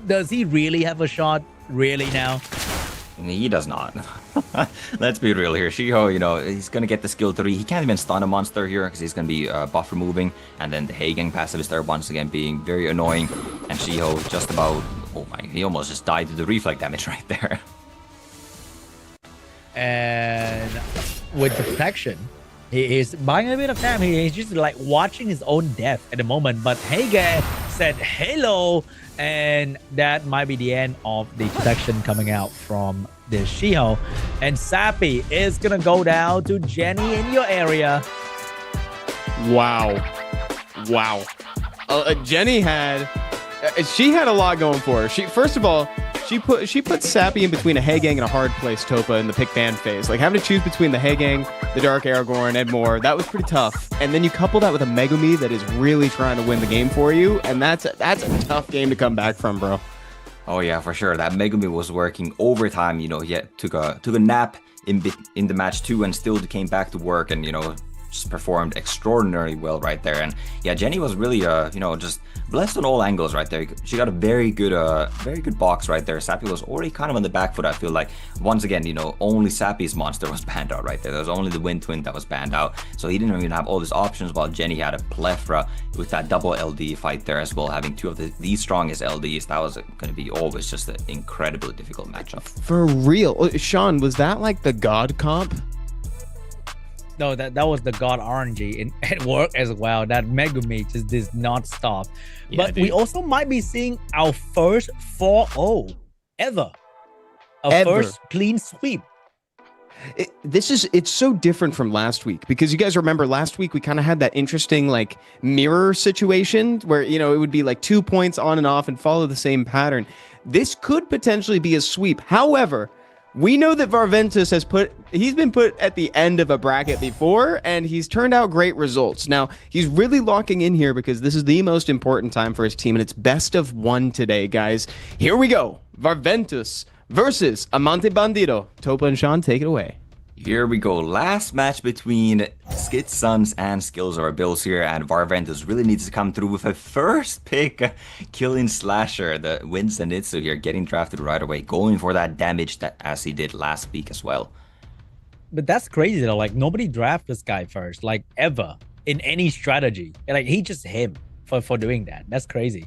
Speaker 5: does he really have a shot? Really now?
Speaker 4: He does not. Let's be real here. Shiho, you know, he's going to get the skill 3. He can't even stun a monster here because he's going to be buff removing. And then the Hagang passive is there once again being very annoying. And Shiho just about... Oh my, he almost just died to the reflect damage right there.
Speaker 5: And with the protection, he is buying a bit of time. He's just like watching his own death at the moment. But Hagang said hello, and that might be the end of the protection coming out from the Shiho. And Sappy is gonna go down to Jenny in your area.
Speaker 6: Wow. Jenny had... she had a lot going for her. First of all, she put Sappy in between a Hagang and a hard place Topa in the pick ban phase. Like having to choose between the Hagang, the Dark Aragorn, and more, that was pretty tough. And then you couple that with a Megumi that is really trying to win the game for you, and that's a tough game to come back from, bro.
Speaker 4: Oh yeah, for sure. That Megumi was working overtime. You know, he took a nap in the match too, and still came back to work, and you know, just performed extraordinarily well right there. And yeah, Jenny was really you know, just blessed on all angles right there. She got a very good box right there. Sappy was already kind of on the back foot, I feel like. Once again, you know, only Sappy's monster was banned out right there. There was only the Wind Twin that was banned out, so he didn't even have all these options, while Jenny had a plethora with that double LD fight there as well, having 2 of the strongest LDs. That was going to be always just an incredibly difficult matchup.
Speaker 6: For real. Sean, was that like the God comp?
Speaker 5: No, that was the God RNG at work as well. That Megumi just does not stop.
Speaker 6: Yeah,
Speaker 5: but
Speaker 6: dude.
Speaker 5: we also might be seeing our first 4-0 ever. First clean sweep.
Speaker 6: It's so different from last week, because you guys remember last week we kind of had that interesting like mirror situation where, you know, it would be like 2 points on and off and follow the same pattern. This could potentially be a sweep. However, we know that Varventus he's been put at the end of a bracket before, and he's turned out great results. Now, he's really locking in here because this is the most important time for his team, and it's best of 1 today, guys. Here we go. Varventus versus Amante Bandido. Topa and Sean, take it away.
Speaker 4: Here we go. Last match between Skid Sons and Skills or Bills here, and Varventus really needs to come through with a first pick, killing Slasher, the wins Zenitsu here, getting drafted right away, going for that damage that as he did last week as well.
Speaker 5: But that's crazy though. Like nobody draft this guy first, like ever in any strategy. Like he just him for doing that. That's crazy.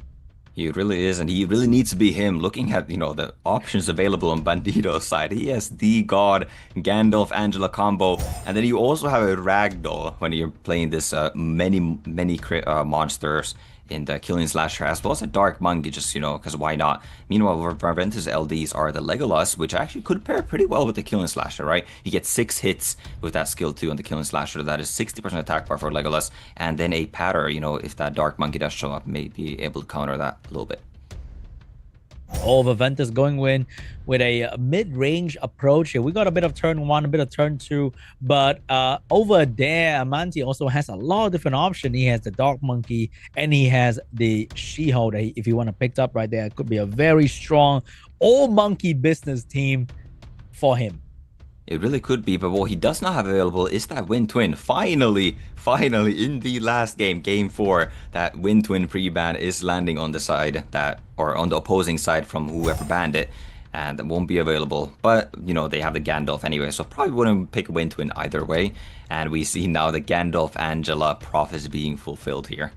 Speaker 4: He really is, and he really needs to be him. Looking at, you know, the options available on Bandido's side, he has the God, Gandalf, Angela combo, and then you also have a Ragdoll when you're playing this many monsters in the Killing Slasher, as well as a Dark Monkey, just, you know, because why not? Meanwhile, Varventus LDs are the Legolas, which actually could pair pretty well with the Killing Slasher, right? You get 6 hits with that skill 2 on the Killing Slasher. That is 60% attack bar for Legolas, and then a patter, you know, if that Dark Monkey does show up, may be able to counter that a little bit.
Speaker 5: Oh, Viventus going in with a mid-range approach here. We got a bit of turn one, a bit of turn two, but over there, Amanti also has a lot of different options. He has the Dark Monkey and he has the She-Hulk that if you want to pick up right there, it could be a very strong all-monkey business team for him.
Speaker 4: It really could be, but what he does not have available is that Wind Twin. Finally, in the last game, game 4, that Wind Twin pre-ban is landing on the side that, or on the opposing side from whoever banned it, and it won't be available. But, you know, they have the Gandalf anyway, so probably wouldn't pick Wind Twin either way. And we see now the Gandalf Angela prophecy being fulfilled here.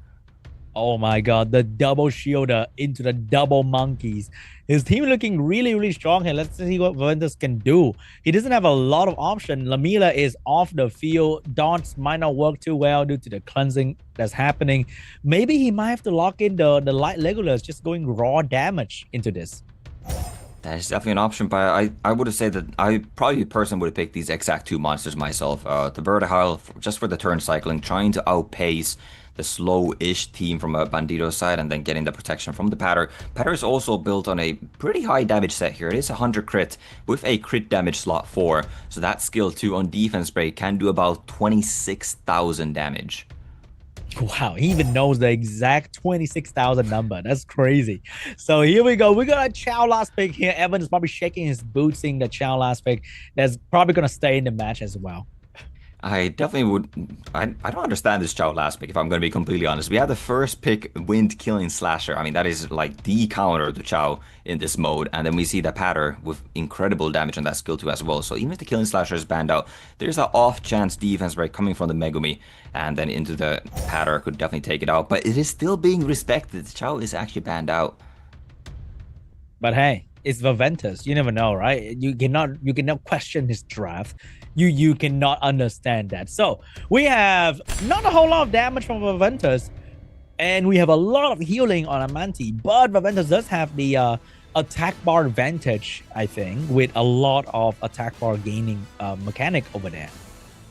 Speaker 5: Oh my god, the double shielder into the double monkeys. His team looking really, really strong here. Let's see what Viventus can do. He doesn't have a lot of option. Lamela is off the field. Dance might not work too well due to the cleansing that's happening. Maybe he might have to lock in the light Legolas, just going raw damage into this.
Speaker 4: That is definitely an option, but I would have said that I probably personally would have picked these exact 2 monsters myself. The Vertihile, just for the turn cycling, trying to outpace the slow-ish team from a Bandito side and then getting the protection from the Patter. Patter is also built on a pretty high damage set here. It is 100 crit with a crit damage slot 4. So that skill 2 on defense break can do about 26,000 damage.
Speaker 5: Wow, he even knows the exact 26,000 number. That's crazy. So here we go. We got a Chow last pick here. Evan is probably shaking his boots seeing the Chow last pick. That's probably going to stay in the match as well.
Speaker 4: I definitely would. I don't understand this Chow last pick, if I'm going to be completely honest. We had the first pick, Wind Killing Slasher. I mean, that is like the counter to Chow in this mode. And then we see the Patter with incredible damage on that skill 2 as well. So even if the Killing Slasher is banned out, there's an off chance defense break coming from the Megumi. And then into the Patter could definitely take it out. But it is still being respected. Chow is actually banned out.
Speaker 5: But hey, it's Viventus. You never know, right? You cannot question his draft. You cannot understand that. So we have not a whole lot of damage from Viventus, and we have a lot of healing on Amanti. But Viventus does have the attack bar advantage, I think, with a lot of attack bar gaining mechanic over there.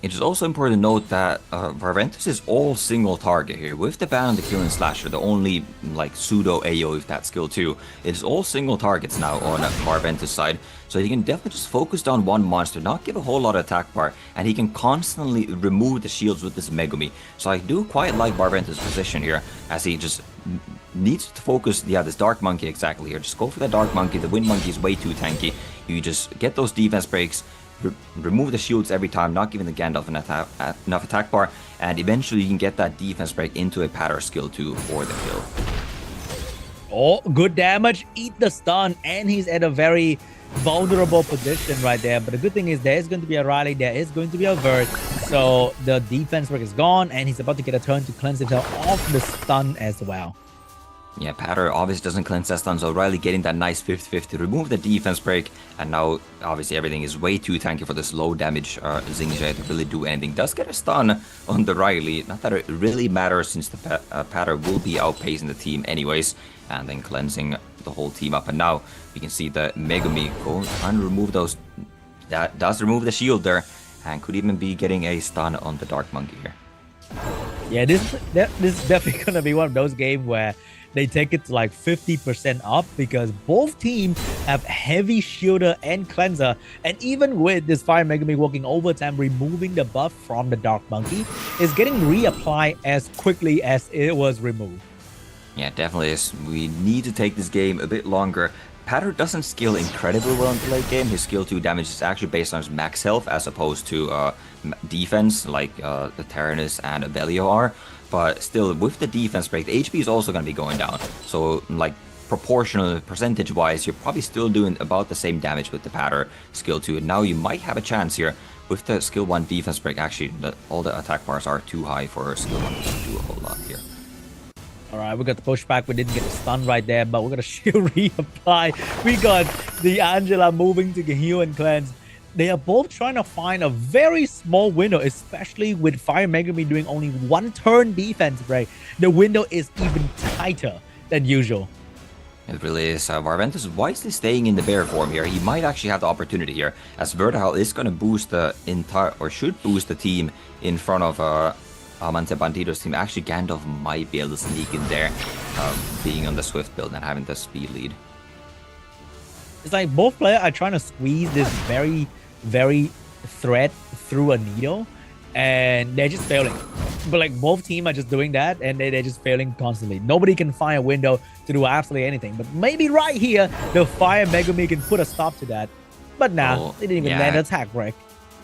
Speaker 4: It is also important to note that Viventus is all single target here. With the ban on the Killing Slasher, the only like pseudo AO with that skill too, it is all single targets now on Viventus side. So he can definitely just focus on one monster, not give a whole lot of attack bar, and he can constantly remove the shields with this Megumi. So I do quite like Viventus' position here, as he just needs to focus, this Dark Monkey exactly here. Just go for the Dark Monkey, the Wind Monkey is way too tanky. You just get those defense breaks, remove the shields every time, not giving the Gandalf enough attack bar, and eventually you can get that defense break into a Patter skill 2 for the kill.
Speaker 5: Oh, good damage, eat the stun, and he's at a very vulnerable position right there. But the good thing is there is going to be a Riley, there is going to be a Vert, so the defense break is gone, and he's about to get a turn to cleanse himself off the stun as well.
Speaker 4: Yeah, Patter obviously doesn't cleanse that stun, so Riley getting that nice 50-50 to remove the defense break, and now obviously everything is way too tanky for this low damage Xingqiu to really do anything. Does get a stun on the Riley, not that it really matters since the Patter will be outpacing the team anyways, and then cleansing the whole team up. And now we can see the Megumi go and remove those, that does remove the shield there, and could even be getting a stun on the Dark Monkey here.
Speaker 5: Yeah, this is definitely gonna be one of those games where they take it to like 50% up, because both teams have heavy shielder and cleanser, and even with this Fire Megami working overtime, removing the buff from the Dark Monkey is getting reapplied as quickly as it was removed.
Speaker 4: Yeah, definitely is. We need to take this game a bit longer. Patter doesn't scale incredibly well in the late game. His skill 2 damage is actually based on his max health as opposed to defense like the Tyrannus and Abelio are. But still, with the defense break, the HP is also going to be going down. So, like, proportional, percentage-wise, you're probably still doing about the same damage with the Patter skill 2. And now you might have a chance here with the skill 1 defense break. Actually, all the attack bars are too high for skill 1 to do a whole lot here.
Speaker 5: Alright, we got the pushback. We didn't get the stun right there, but we're going to shield reapply. We got the Angela moving to the heal and cleanse. They are both trying to find a very small window, especially with Fire Megami doing only 1 turn defense break. The window is even tighter than usual.
Speaker 4: It really is. Viventus is wisely staying in the bear form here. He might actually have the opportunity here, as Vertihile is going to boost the entire, or should boost the team in front of Amante Bandito's team. Actually, Gandalf might be able to sneak in there, being on the Swift build and having the speed lead.
Speaker 5: It's like both players are trying to squeeze this very thread through a needle, and they're just failing. But like both teams are just doing that, and they're just failing constantly. Nobody can find a window to do absolutely anything. But maybe right here, the Fire Megumi can put a stop to that. But nah, they didn't even land an attack break.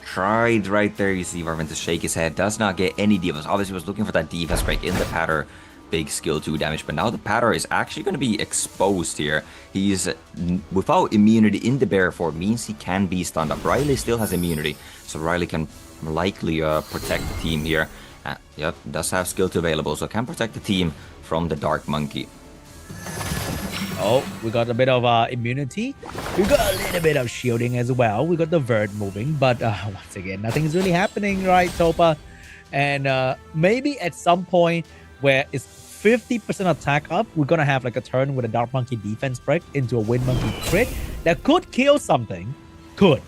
Speaker 4: Tried right there. You see Varven to shake his head. Does not get any defense. Obviously was looking for that defense break in the patter. Big skill 2 damage, but now the patter is actually going to be exposed here. He's without immunity in the bear form, means he can be stunned up. Riley still has immunity, so Riley can likely protect the team here. Yep, does have skill 2 available, so can protect the team from the Dark Monkey.
Speaker 5: Oh, we got a bit of immunity. We got a little bit of shielding as well. We got the Verd moving, but once again, nothing's really happening, right, Topa? And maybe at some point where it's 50% attack up, we're gonna have like a turn with a Dark Monkey defense break into a Wind Monkey crit that could kill something. Could.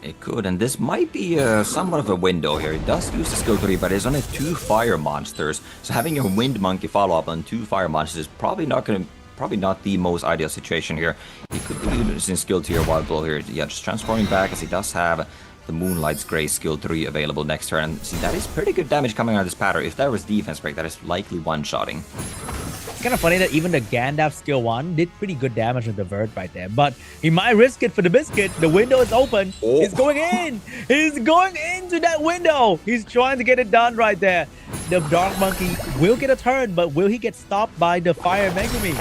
Speaker 4: It could, and this might be somewhat of a window here. It does use the skill 3, but it's only 2 fire monsters. So having a Wind Monkey follow up on 2 fire monsters is probably not the most ideal situation here. He could do this in skill 2 or Wild Blow here. Yeah, just transforming back as he does have the Moonlight's Grace skill 3 available next turn. And see, that is pretty good damage coming out of this patter. If there was defense break, that is likely one-shotting.
Speaker 5: It's kind of funny that even the Gandalf skill 1 did pretty good damage with the Verd right there. But he might risk it for the biscuit. The window is open. Oh. He's going in. He's going into that window. He's trying to get it done right there. The Dark Monkey will get a turn, but will he get stopped by the Fire Megumi?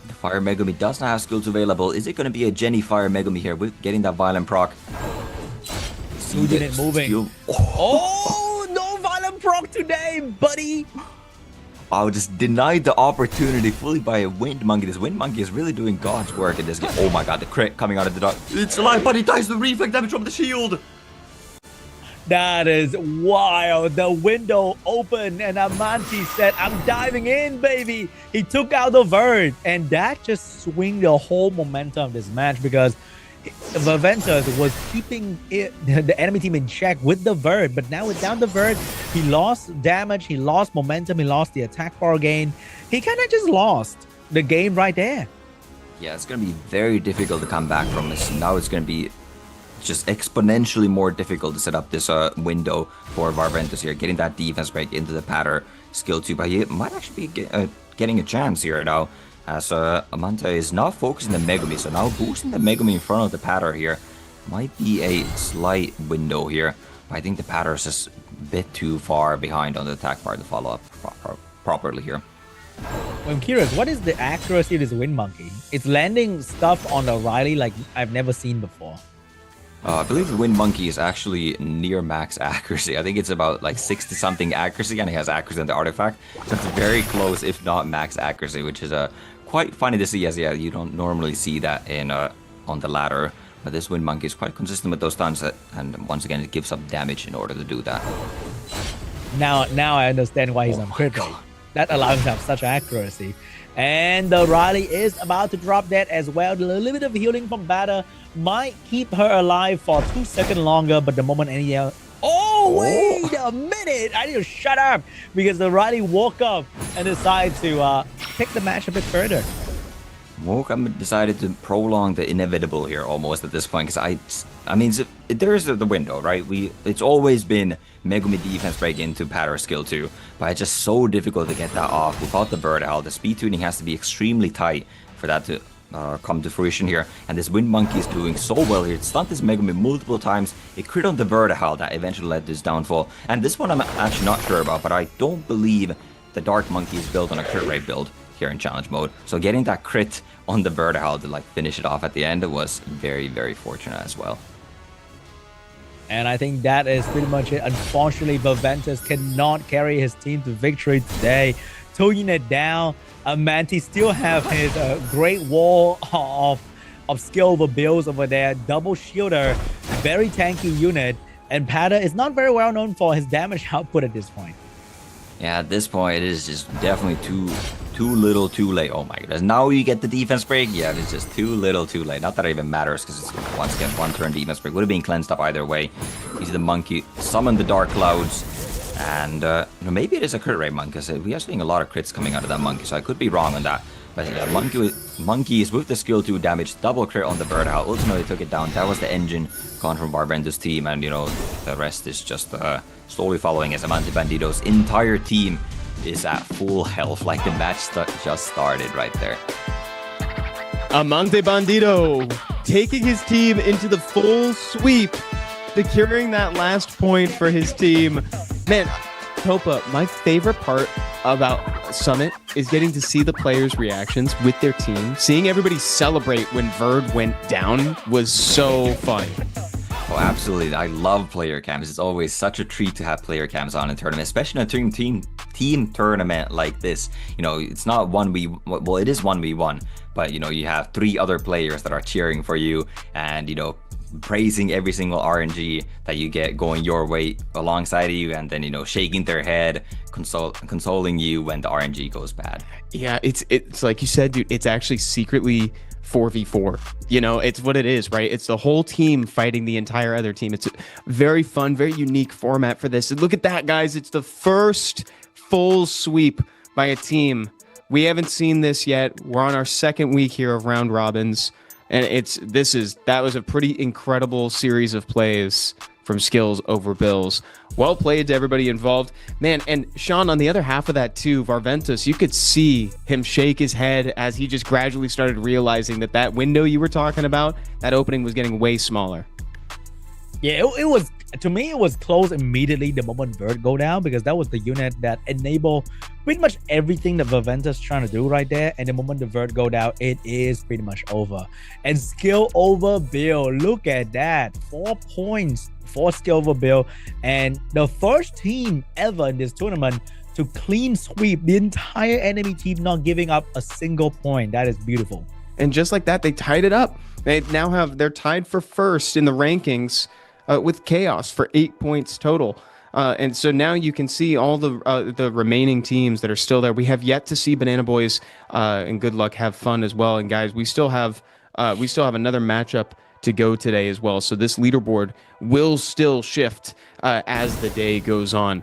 Speaker 4: The Fire Megumi does not have skills available. Is it going to be a Jenny Fire Megumi here with getting that violent proc?
Speaker 5: Unit moving. Oh, no violent proc today, buddy.
Speaker 4: Wow, just denied the opportunity fully by a Wind Monkey. This Wind Monkey is really doing God's work in this game. Oh my god, the crit coming out of the dark. It's alive, but he dies with reflect damage from the shield.
Speaker 5: That is wild. The window opened and Amanti said, I'm diving in, baby. He took out the Verd, and that just swung the whole momentum of this match because Varventus was keeping the enemy team in check with the Verd, but now without the Verd, he lost damage, he lost momentum, he lost the attack bar gain. He kind of just lost the game right there.
Speaker 4: Yeah, it's going to be very difficult to come back from this. Now it's going to be just exponentially more difficult to set up this window for Varventus here, getting that defense break into the patter skill 2, but he might actually be getting a chance here now. As Amanta is now focusing the Megumi, so now boosting the Megumi in front of the patter here might be a slight window here. I think the patter is just a bit too far behind on the attack bar to follow up properly here.
Speaker 5: I'm curious, what is the accuracy of this Wind Monkey? It's landing stuff on the Riley like I've never seen before.
Speaker 4: I believe the Wind Monkey is actually near max accuracy. I think it's about like 60-something accuracy, and it has accuracy on the artifact. So it's very close, if not max accuracy, which is quite funny to see, as you don't normally see that in on the ladder. But this Wind Monkey is quite consistent with those stuns, and once again, it gives up damage in order to do that.
Speaker 5: Now I understand why he's on crit rate. That allows him to have such accuracy. And the Riley is about to drop that as well. A little bit of healing from Bada might keep her alive for 2 seconds longer, but the moment any else... Oh, wait a minute! I need to shut up because the Riley woke up and decided to take the match a bit further.
Speaker 4: Woke up and decided to prolong the inevitable here almost at this point, because I mean, there is the window, right? It's always been Megumi defense break into patter skill 2, but it's just so difficult to get that off without the vertical. The speed tuning has to be extremely tight for that to come to fruition here, and this Wind Monkey is doing so well here. It stunned this Megumi multiple times. It crit on the vertical that eventually led to his downfall, and this one I'm actually not sure about, but I don't believe the Dark Monkey is built on a crit rate build here in challenge mode, so getting that crit on the vertical to like finish it off at the end was very, very fortunate as well.
Speaker 5: And I think that is pretty much it. Unfortunately, Varventus cannot carry his team to victory today. 2 units down. Manti still have his great wall of skill over builds over there. Double shielder, very tanky unit. And Pada is not very well known for his damage output at this point.
Speaker 4: Yeah, at this point, it is just definitely too little, too late. Oh my goodness. Now you get the defense break. Yeah, it's just too little, too late. Not that it even matters, because it's once again 1-turn defense break. Would have been cleansed up either way. You see the monkey summon the dark clouds. And maybe it is a crit rate monk, because we are seeing a lot of crits coming out of that monkey, so I could be wrong on that. But yeah, monkeys with the skill 2 damage, double crit on the bird owl, ultimately took it down. That was the engine gone from Barbento's team, and you know, the rest is just slowly following as Amante Bandito's entire team is at full health, like the match just started right there.
Speaker 6: Amante Bandito taking his team into the full sweep, securing that last point for his team. Man, Topa, my favorite part about Summit is getting to see the players' reactions with their team. Seeing everybody celebrate when Verd went down was so fun.
Speaker 4: Oh, absolutely. I love player cams. It's always such a treat to have player cams on in tournament, especially in a team tournament like this. You know, it's not 1v, well, it is 1v1, but you know, you have 3 other players that are cheering for you and, you know, praising every single RNG that you get going your way alongside you, and then, you know, shaking their head, consoling you when the RNG goes bad.
Speaker 6: Yeah, it's like you said, dude, it's actually secretly 4v4. You know, it's what it is, right? It's the whole team fighting the entire other team. It's a very fun, very unique format for this. And look at that, guys. It's the first full sweep by a team. We haven't seen this yet. We're on our second week here of round robins. And that was a pretty incredible series of plays from Skills over Bills. Well played to everybody involved. Man, and Sean, on the other half of that too, Varventus, you could see him shake his head as he just gradually started realizing that window you were talking about, that opening was getting way smaller.
Speaker 5: Yeah, it was, to me, it was close immediately the moment Verd go down, because that was the unit that enabled pretty much everything that Varventus trying to do right there. And the moment the Verd go down, it is pretty much over. And skill over Bill, look at that. 4 points for skill over Bill. And the first team ever in this tournament to clean sweep the entire enemy team, not giving up a single point. That is beautiful.
Speaker 6: And just like that, they tied it up. They're tied for first in the rankings with Chaos for 8 points total. And so now you can see all the remaining teams that are still there. We have yet to see Banana Boys and Good Luck have fun as well. And guys, we still have another matchup to go today as well. So this leaderboard will still shift as the day goes on.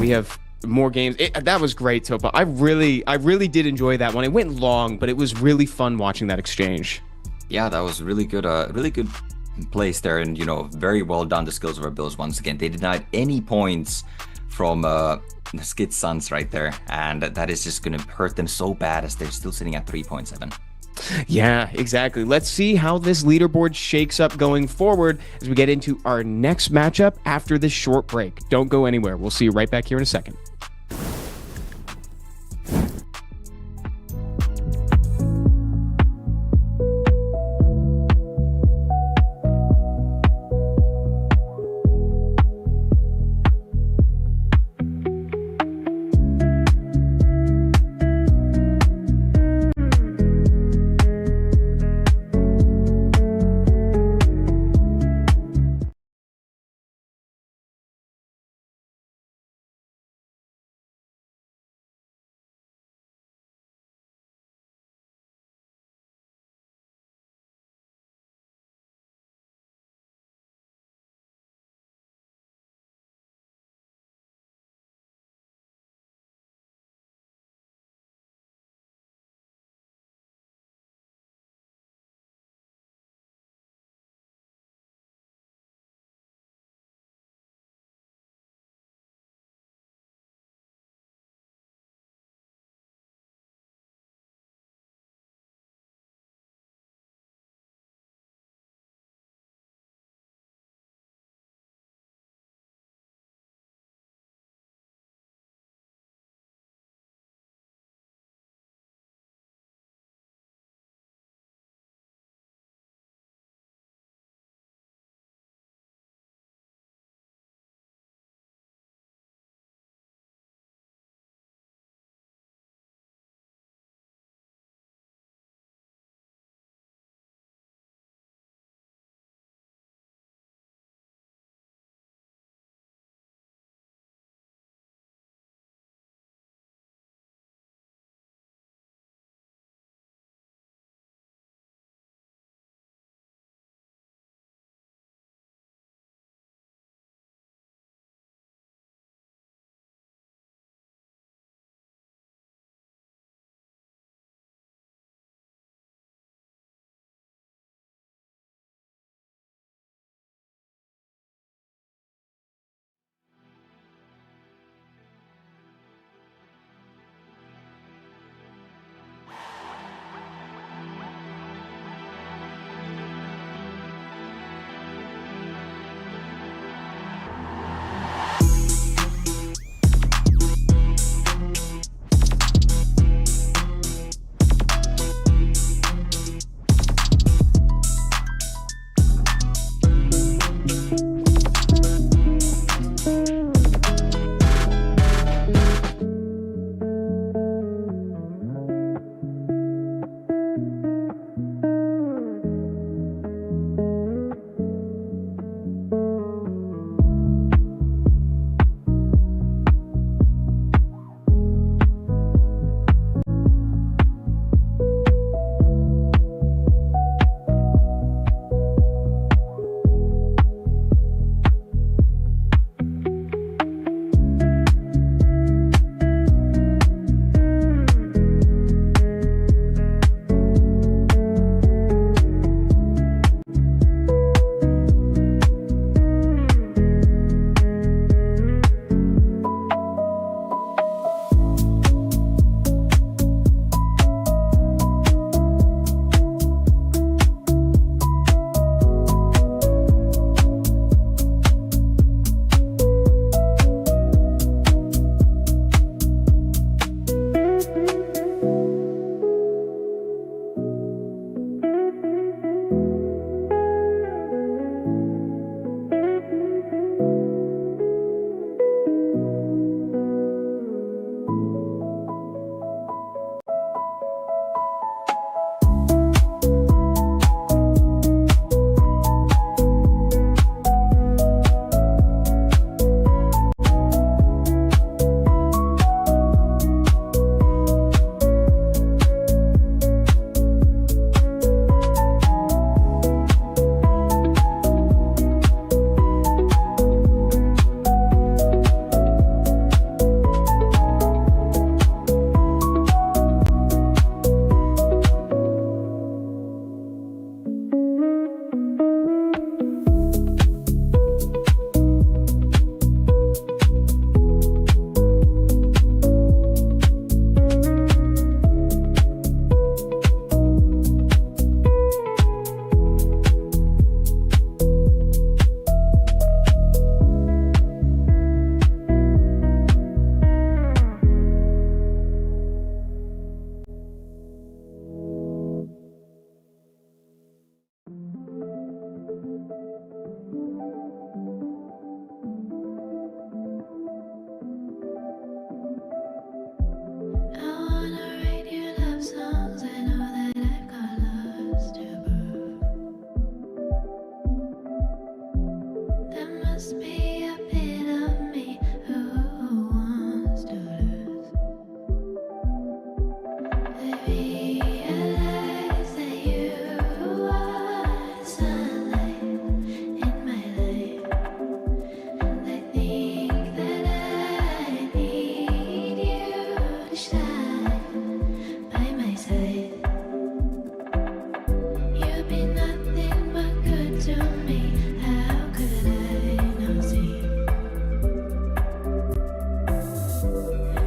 Speaker 6: We have more games. That was great, Topa. I really did enjoy that one. It went long, but it was really fun watching that exchange.
Speaker 4: Yeah, that was really good. Really good place there, and you know, very well done the Skills of our Bills once again. They denied any points from the Skid Suns right there, and that is just going to hurt them so bad as they're still sitting at 3.7.
Speaker 6: Yeah, exactly. Let's see how this leaderboard shakes up going forward as we get into our next matchup after this short break. Don't go anywhere. We'll see you right back here in a second.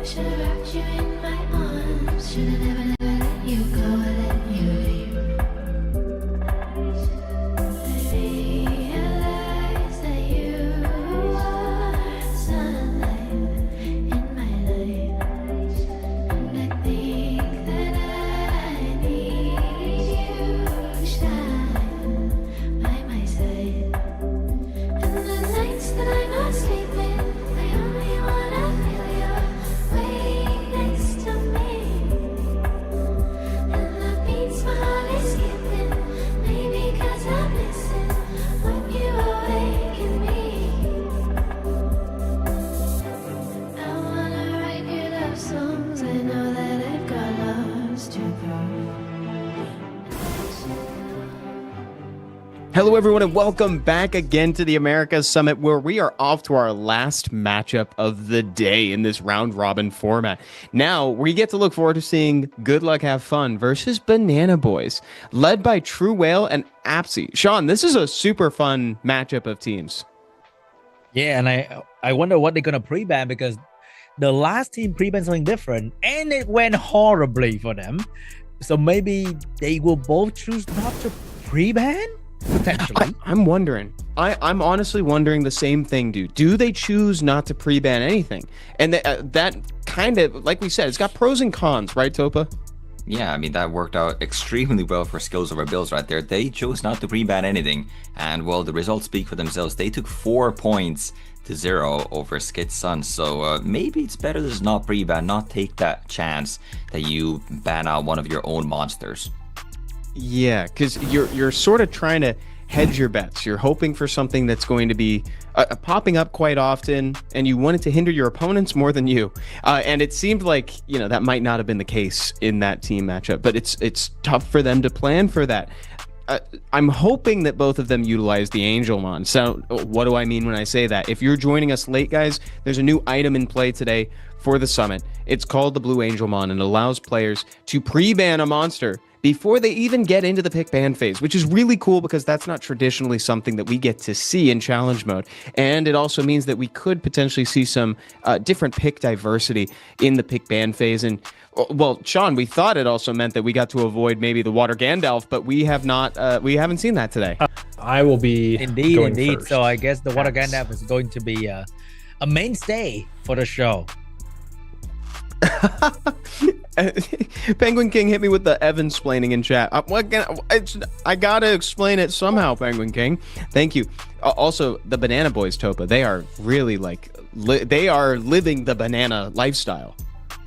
Speaker 1: Should've wrapped you in my arms. Should've never let you go, let you leave. I realize that you are sunlight in my life, and I think that I need you to shine by my side. And the nights that I'm not sleeping, I only wanna feel your weight next to me. And the beats my heart is skipping, maybe 'cause I'm missing when you awaken me. I wanna write you love songs, I know that I've got loves to prove.
Speaker 6: Hello, everyone, and welcome back again to the Americas Summit, where we are off to our last matchup of the day in this round-robin format. Now, we get to look forward to seeing Good Luck Have Fun versus Banana Boys, led by True Whale and Apsy. Sean, this is a super fun matchup of teams.
Speaker 5: Yeah, and I wonder what they're gonna pre-ban because the last team pre-banned something different and it went horribly for them. So maybe they will both choose not to pre-ban? Potentially.
Speaker 6: I'm wondering. I'm honestly wondering the same thing, dude. Do they choose not to pre-ban anything? And that kind of, like we said, it's got pros and cons, right, Topa?
Speaker 4: Yeah, I mean, that worked out extremely well for Skills Over Bills right there. They chose not to pre-ban anything, and well, the results speak for themselves. They took 4 points to 0 over Skid Sun, so maybe it's better to just not pre-ban, not take that chance that you ban out one of your own monsters.
Speaker 6: Yeah, because you're sort of trying to hedge your bets. You're hoping for something that's going to be popping up quite often, and you want it to hinder your opponents more than you. And it seemed like, you know, that might not have been the case in that team matchup, but it's tough for them to plan for that. I'm hoping that both of them utilize the Angelmon. So what do I mean when I say that? If you're joining us late, guys, there's a new item in play today for the summit. It's called the Blue Angelmon, and it allows players to pre-ban a monster before they even get into the pick ban phase, which is really cool because that's not traditionally something that we get to see in challenge mode. And it also means that we could potentially see some different pick diversity in the pick ban phase. And well, Sean, we thought it also meant that we got to avoid maybe the Water Gandalf, but we have not. We haven't seen that today.
Speaker 7: I will be
Speaker 5: Indeed.
Speaker 7: first.
Speaker 5: So I guess the Water Gandalf is going to be a mainstay for the show.
Speaker 6: Penguin King hit me with the Evan-splaining in chat. I gotta explain it somehow, Penguin King. Thank you. Also, the Banana Boys, Topa, they are really like, they are living the banana lifestyle.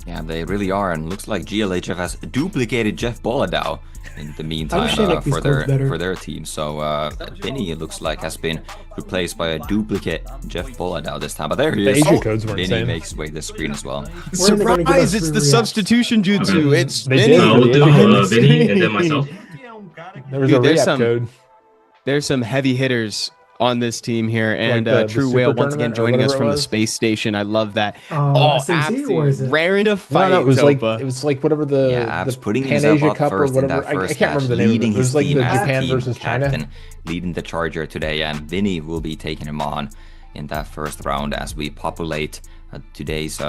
Speaker 4: Yeah, they really are, and looks like GLHF has duplicated Jeff Boladau in the meantime for their team. So Vinny, it looks like, has been replaced by a duplicate Jeff Boladau this time. But there he is.
Speaker 7: Asia codes weren't the
Speaker 4: Vinny
Speaker 7: same.
Speaker 4: makes way to the screen as well.
Speaker 6: Surprise! It's the substitution jutsu. It's
Speaker 7: They
Speaker 6: Vinny.
Speaker 7: did.
Speaker 9: I'll do
Speaker 6: on the
Speaker 9: Vinny and
Speaker 6: screen.
Speaker 9: then myself.
Speaker 7: There was
Speaker 6: Dude,
Speaker 7: a
Speaker 6: there's
Speaker 7: re-app code.
Speaker 6: There's some heavy hitters on this team here, and
Speaker 7: the
Speaker 6: True
Speaker 7: Super
Speaker 6: Whale once again
Speaker 7: Tournament or
Speaker 6: joining us
Speaker 7: whatever it
Speaker 6: from the
Speaker 7: was?
Speaker 6: space station. I love that.
Speaker 8: SMT, or is it?
Speaker 6: raring to fight.
Speaker 7: No, it was
Speaker 6: Topa.
Speaker 7: like whatever the
Speaker 4: Yeah, Abs
Speaker 7: the
Speaker 4: putting
Speaker 7: Pan
Speaker 4: himself
Speaker 7: Asia
Speaker 4: up
Speaker 7: Cup or
Speaker 4: first in
Speaker 7: whatever.
Speaker 4: that
Speaker 7: I
Speaker 4: first
Speaker 7: can't
Speaker 4: match,
Speaker 7: remember the name of
Speaker 4: leading
Speaker 7: it. It was
Speaker 4: his
Speaker 7: like the
Speaker 4: team as
Speaker 7: Japan
Speaker 4: team
Speaker 7: versus China.
Speaker 4: captain, leading the Charger today, and Vinny will be taking him on in that first round as we populate today's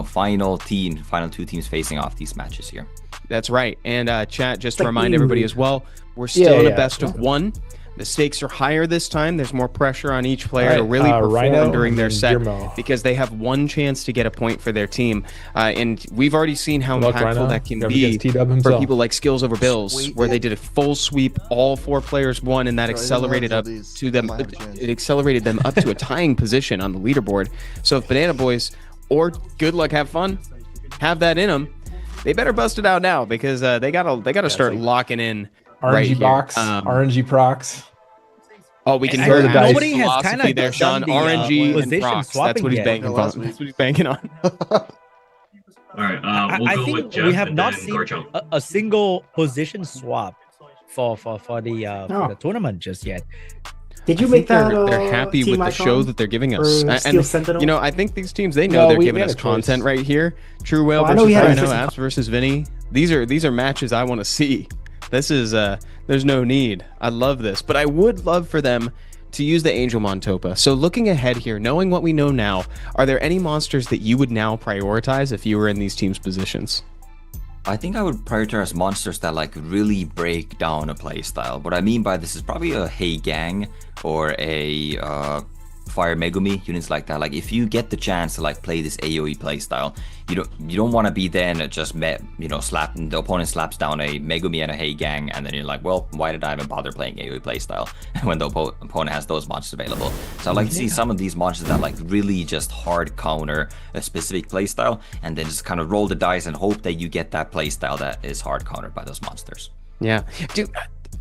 Speaker 4: final two teams facing off these matches here.
Speaker 6: That's right. And chat, just to
Speaker 8: like
Speaker 6: remind
Speaker 8: the
Speaker 6: everybody
Speaker 8: Interlude.
Speaker 6: as well, we're still in a
Speaker 7: yeah.
Speaker 6: best of one. The stakes are higher this time. There's more pressure on each player
Speaker 7: All
Speaker 6: to
Speaker 7: right,
Speaker 6: really perform
Speaker 7: Rhino
Speaker 6: during their
Speaker 7: and
Speaker 6: set
Speaker 7: Guillermo.
Speaker 6: because they have one chance to get a point for their team. And we've already seen how
Speaker 7: Good luck,
Speaker 6: impactful
Speaker 7: Rhino.
Speaker 6: that can
Speaker 7: Go
Speaker 6: be
Speaker 7: against T-Dub
Speaker 6: for
Speaker 7: himself.
Speaker 6: people like Skills Over Bills, where they did a full sweep, all 4 players won, and that accelerated up to them. It accelerated them up to a tying position on the leaderboard. So if Banana Boys or Good Luck Have Fun have that in them, they better bust it out now because they gotta start locking in. right
Speaker 7: RNG
Speaker 6: here.
Speaker 7: box, RNG procs.
Speaker 6: Oh, we can
Speaker 7: I-
Speaker 6: hear the dice
Speaker 5: nobody has
Speaker 6: philosophy
Speaker 5: kinda
Speaker 6: there, Sean.
Speaker 5: done the,
Speaker 6: RNG and
Speaker 5: position
Speaker 6: procs. That's
Speaker 5: swapping
Speaker 6: what he's
Speaker 5: yet.
Speaker 6: banking on. That's what he's banking on.
Speaker 9: All right, we'll
Speaker 5: I
Speaker 9: go with
Speaker 5: think
Speaker 9: Jeff
Speaker 5: we have
Speaker 9: and
Speaker 5: not
Speaker 9: then
Speaker 5: seen
Speaker 9: Garchomp.
Speaker 5: a single position swap for the tournament just yet.
Speaker 8: Did you
Speaker 6: I
Speaker 8: make
Speaker 6: think
Speaker 8: that?
Speaker 6: they're happy
Speaker 8: team
Speaker 6: with the show
Speaker 8: icon?
Speaker 6: that they're giving
Speaker 8: Or
Speaker 6: us.
Speaker 8: Steel Sentinel?
Speaker 6: You know, I think these teams, they know
Speaker 7: No,
Speaker 6: they're
Speaker 7: we
Speaker 6: giving
Speaker 7: had
Speaker 6: us
Speaker 7: a choice.
Speaker 6: content right here. True Whale
Speaker 8: Well, I know we
Speaker 6: versus
Speaker 8: had a
Speaker 6: Rhino,
Speaker 8: choice.
Speaker 6: Apps versus Vinny. These are matches I want to see. This is there's no need. I love this, but I would love for them to use the Angelmon Topa. So looking ahead here, knowing what we know now, are there any monsters that you would now prioritize if you were in these teams' positions?
Speaker 4: I think I would prioritize monsters that like really break down a playstyle. What I mean by this is probably a Hey Gang or a Fire Megumi, units like that. Like if you get the chance to like play this AoE playstyle, you don't want to be then just the opponent slaps down a Megumi and a Hey Gang, and then you're like, well, why did I even bother playing AoE playstyle when the opponent has those monsters available? So I like to see some of these monsters that like really just hard counter a specific playstyle, and then just kind of roll the dice and hope that you get that playstyle that is hard countered by those monsters.
Speaker 6: Yeah, dude.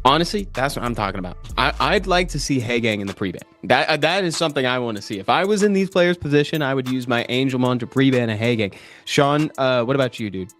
Speaker 6: Honestly, that's what I'm talking about. I'd like to see Hey Gang in the pre-ban. That is something I want to see. If I was in these players' position, I would use my Angelmon to pre-ban a Hey Gang. Sean, what about you, dude?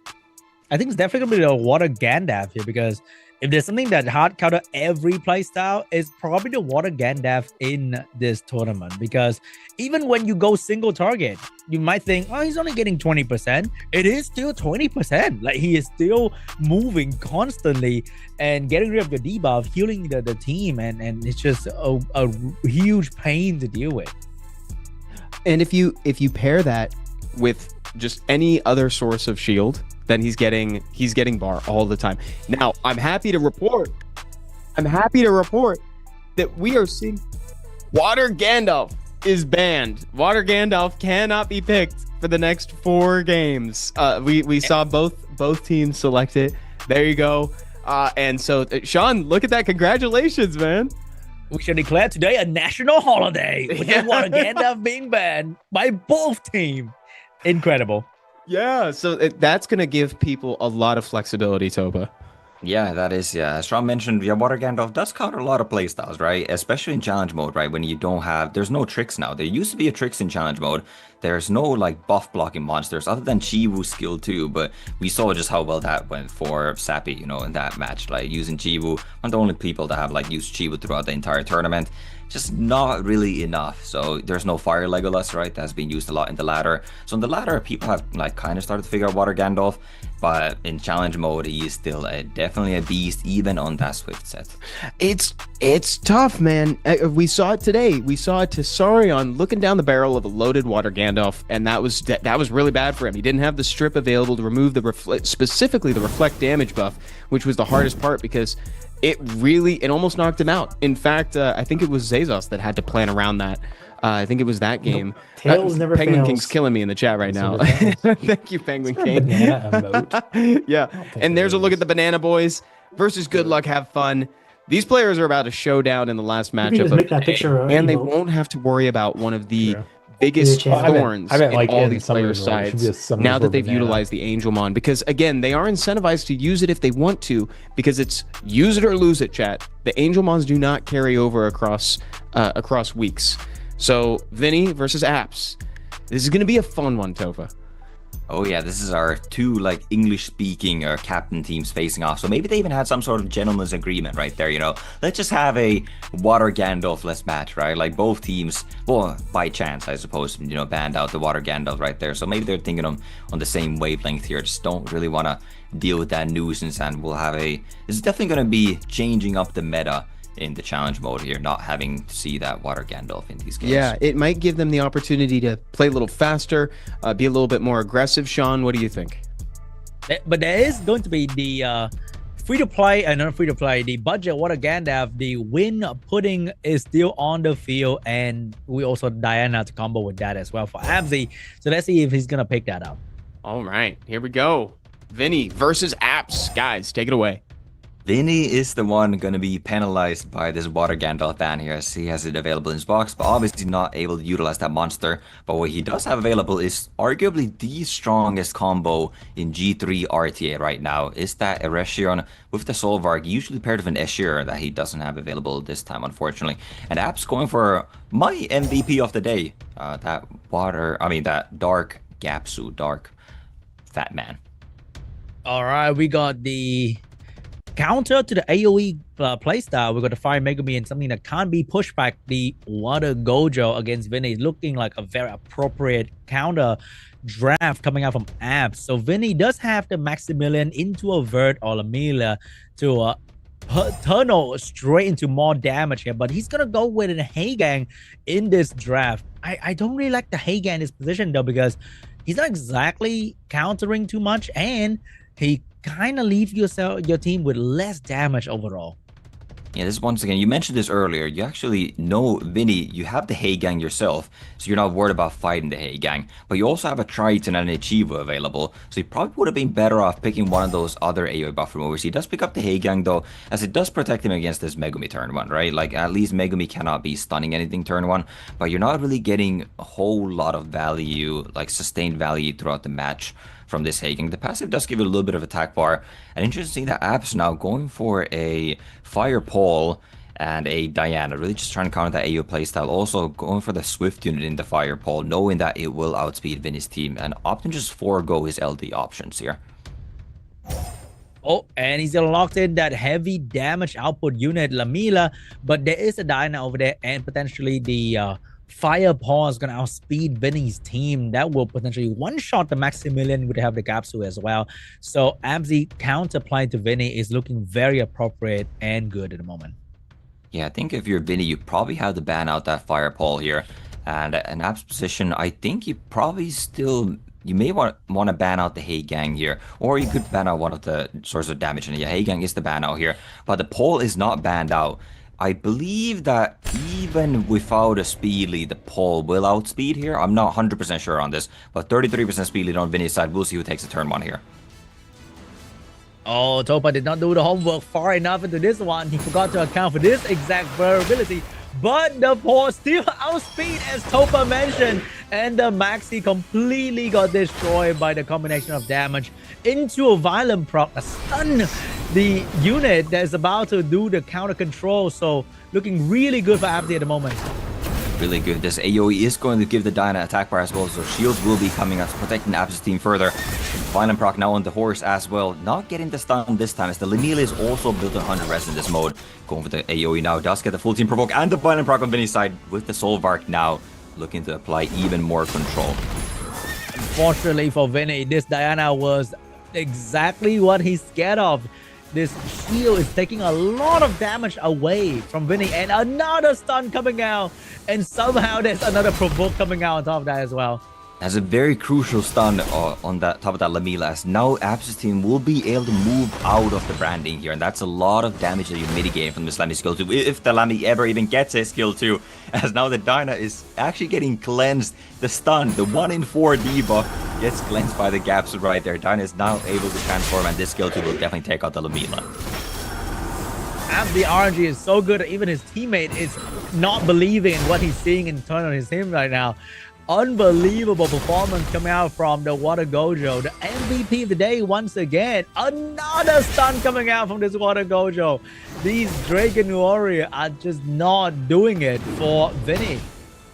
Speaker 5: I think it's definitely going to be the Water Gandalf here, because if there's something that hard counter every playstyle, it's probably the Water Gandalf in this tournament. Because even when you go single target, you might think, oh, he's only getting 20%. It is still 20%. Like he is still moving constantly and getting rid of the debuff, healing the team, and it's just a huge pain to deal with.
Speaker 6: And if you pair that with just any other source of shield, then he's getting bar all the time. Now, I'm happy to report that we are seeing Water Gandalf is banned. Water Gandalf cannot be picked for the next 4 games. We saw both teams select it. There you go. And so, Sean, look at that. Congratulations, man.
Speaker 5: We should declare today a national holiday with the Water Gandalf being banned by both teams. Incredible.
Speaker 6: Yeah, so that's going to give people a lot of flexibility, Topa.
Speaker 4: Yeah, that is, yeah. As Sean mentioned, Water Gandalf does counter a lot of playstyles, right? Especially in challenge mode, right? When you don't have, there's no tricks now. There used to be a tricks in challenge mode. There's no like buff blocking monsters other than Chiwu skill too, but we saw just how well that went for Sappy, in that match. Like using Chiwu, one of the only people that have like used Chiwu throughout the entire tournament. Just not really enough. So there's no Fire Legolas, right? That's been used a lot in the ladder. So in the ladder, people have like kind of started to figure out Water Gandalf, but in challenge mode, he is still definitely a beast, even on that Swift set.
Speaker 6: It's tough, man. We saw it today. We saw Tessarion looking down the barrel of a loaded Water Gandalf, and that was really bad for him. He didn't have the strip available to remove specifically the reflect damage buff, which was the hardest part because it almost knocked him out. In fact, I think it was Zazos that had to plan around that. I think it was that game.
Speaker 8: Tails never
Speaker 6: Penguin
Speaker 8: fails.
Speaker 6: King's killing me in the chat right now. Thank you, Penguin King. Yeah, and there's a look at the Banana Boys versus Good Luck, Have Fun. These players are about to show down in the last matchup,
Speaker 8: make that picture,
Speaker 6: and they won't have to worry about one of the biggest thorns
Speaker 7: I meant
Speaker 6: in
Speaker 7: like
Speaker 6: all
Speaker 7: in
Speaker 6: these
Speaker 7: some of
Speaker 6: players'
Speaker 7: them, it should be a
Speaker 6: sides
Speaker 7: Summoners
Speaker 6: now that
Speaker 7: War
Speaker 6: they've
Speaker 7: Banana.
Speaker 6: utilized the Angelmon, because again, they are incentivized to use it if they want to, because it's use it or lose it, chat. The Angelmons do not carry over across weeks. So Vinny versus Apps. This is going to be a fun one, Tofa.
Speaker 4: Oh yeah, this is our 2 like English-speaking captain teams facing off. So maybe they even had some sort of gentleman's agreement right there. Let's just have a Water Gandalf-less match, right? Like both teams, well, by chance, I suppose, banned out the Water Gandalf right there. So maybe they're thinking on the same wavelength here. Just don't really want to deal with that nuisance, and we'll have this is definitely going to be changing up the meta in the challenge mode here, not having to see that Water Gandalf in these games.
Speaker 6: Yeah, it might give them the opportunity to play a little faster, be a little bit more aggressive. Sean, what do you think?
Speaker 5: But there is going to be the free-to-play, and not free-to-play, the budget Water Gandalf, the win pudding is still on the field, and we also Diana to combo with that as well for Abzy. So let's see if he's going to pick that up.
Speaker 6: All right, here we go. Vinny versus Apps. Guys, take it away.
Speaker 4: Vinny is the one going to be penalized by this Water Gandalf ban here, as he has it available in his box, but obviously not able to utilize that monster. But what he does have available is arguably the strongest combo in G3 RTA right now, is that Erechion with the Solvarg, usually paired with an Escher that he doesn't have available this time, unfortunately. And App's going for my MVP of the day, that Dark Gapsu, Dark Fat Man.
Speaker 5: All right, we got the counter to the AoE playstyle. We got the Fire Megumi and something that can't be pushed back. The Water Gojo against Vinny, looking like a very appropriate counter draft coming out from Apps. So Vinny does have the Maximilian into a Vert or Amelia to tunnel straight into more damage here, but he's gonna go with a Hagang in this draft. I don't really like the Hagang in this position though, because he's not exactly countering too much, and he kind of leaves your team with less damage overall.
Speaker 4: Yeah, this once again, you mentioned this earlier. You actually know, Vinny, you have the Hay Gang yourself, so you're not worried about fighting the Hay Gang. But you also have a Triton and an Achieva available, so you probably would have been better off picking one of those other AoE buff removers. He does pick up the Hay Gang though, as it does protect him against this Megumi turn 1, right? Like, at least Megumi cannot be stunning anything turn 1, but you're not really getting a whole lot of value, like sustained value throughout the match from this Hagen. The passive does give it a little bit of attack bar. And interesting that App's now going for a Fire Paul and a Diana, really just trying to counter that AO playstyle. Also going for the Swift unit in the Fire Paul, knowing that it will outspeed Vinny's team, and opting just forego his LD options here.
Speaker 5: Oh, and he's locked in that heavy damage output unit, Lamila, but there is a Diana over there, and potentially the Fire Paw is going to outspeed Vinny's team. That will potentially one-shot the Maximilian, would have the Gapsu as well. So Abzi counterplay to Vinny is looking very appropriate and good at the moment.
Speaker 4: Yeah, I think if you're Vinny, you probably have to ban out that Fire Paw here. And an Ab's position, I think you probably still... You may want to ban out the Hay Gang here, or you could ban out one of the sources of damage. And yeah, Hay Gang is the ban out here, but the Pole is not banned out. I believe that even without a speed lead, the Pole will outspeed here. I'm not 100% sure on this, but 33% speed lead on Vinny's side. We'll see who takes the turn 1 here.
Speaker 5: Oh, Topa did not do the homework far enough into this one. He forgot to account for this exact vulnerability. But the Pole still outspeed, as Topa mentioned. And the Maxi completely got destroyed by the combination of damage into a violent proc. A stun the unit that is about to do the counter control. So looking really good for Abdi at the moment.
Speaker 4: Really good. This AoE is going to give the Diana attack bar as well, so shields will be coming out, protecting Ab's team further. Violent proc now on the horse as well. Not getting the stun this time, as the Lamila is also built on 100 res in this mode. Going for the AoE now, does get the full team provoke and the Violent proc on Vinny's side, with the Soulvark now looking to apply even more control.
Speaker 5: Unfortunately for Vinny, this Diana was exactly what he's scared of. This shield is taking a lot of damage away from Vinny, and another stun coming out, and somehow there's another provoke coming out on top of that as well.
Speaker 4: As a very crucial stun on that top of that Lamila, as now Abs' team will be able to move out of the branding here, and that's a lot of damage that you mitigate from this Lamy skill 2, if the Lamy ever even gets a skill 2, as now the Dyna is actually getting cleansed. The stun, the 1 in 4 debuff, gets cleansed by the Gaps right there. Dyna is now able to transform, and this skill 2 will definitely take out the Lamila.
Speaker 5: And the RNG is so good that even his teammate is not believing in what he's seeing in turn on his team right now. Unbelievable performance coming out from the Water Gojo, the MVP of the day once again. Another stun coming out from this Water Gojo. These Dragon Warrior are just not doing it for Vinny.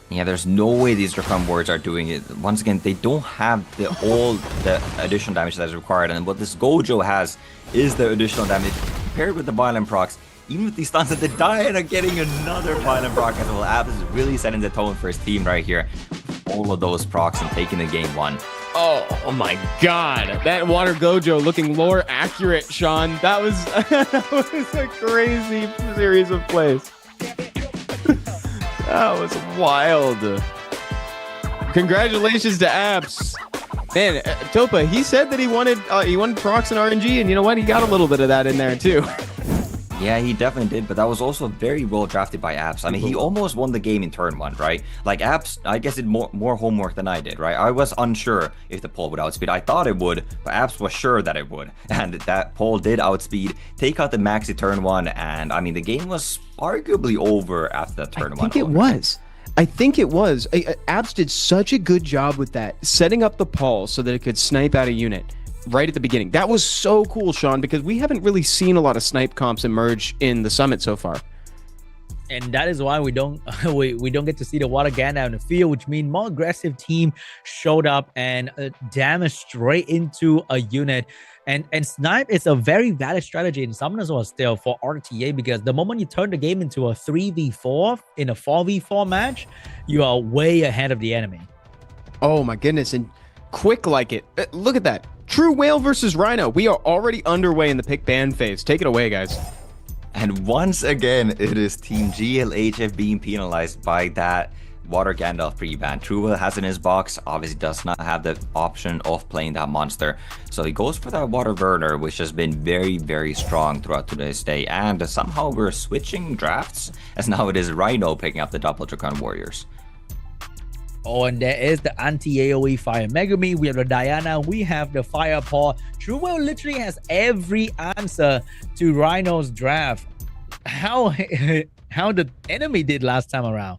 Speaker 4: Yeah, there's no way these Dracon Warriors are doing it. Once again, they don't have all the additional damage that is required, and what this Gojo has is the additional damage paired with the violent procs. Even with these stuns, the Diana getting another violent proc as well. Abs is really setting the tone for his team right here. All of those procs and taking the game 1.
Speaker 6: Oh my god. That Water Gojo looking lore accurate, Sean. That was, that was a crazy series of plays. That was wild. Congratulations to Abs. Man, Topa, he said that he wanted procs and RNG, and you know what? He got a little bit of that in there too.
Speaker 4: Yeah, he definitely did, but that was also very well drafted by Apps. I mean, he almost won the game in turn 1, right? Like, Apps, I guess, did more homework than I did, right? I was unsure if the Pole would outspeed. I thought it would, but Apps was sure that it would. And that Pole did outspeed, take out the Maxi turn 1, and, I mean, the game was arguably over after that turn 1.
Speaker 6: I think it was. I think it was. Abs did such a good job with that, setting up the Paul so that it could snipe out a unit right at the beginning. That was so cool, Sean, because we haven't really seen a lot of snipe comps emerge in the summit so far.
Speaker 5: And that is why we don't get to see the Water Ganda in the field, which means more aggressive team showed up and damaged straight into a unit. And snipe is a very valid strategy in Summoners War still for RTA, because the moment you turn the game into a 3v4 in a 4v4 match, you are way ahead of the enemy.
Speaker 6: Oh my goodness, and quick like it. Look at that. True Whale versus Rhino. We are already underway in the pick ban phase. Take it away, guys.
Speaker 4: And once again, it is Team GLHF being penalized by that Water Gandalf pre-ban. Truewill has it in his box, obviously does not have the option of playing that monster. So he goes for that Water Burner, which has been very, very strong throughout today's day. And somehow we're switching drafts, as now it is Rhino picking up the double Dracon Warriors.
Speaker 5: Oh, and there is the anti-AoE Fire Megumi. We have the Diana. We have the Fire Paw. Truewill literally has every answer to Rhino's draft. How the enemy did last time around.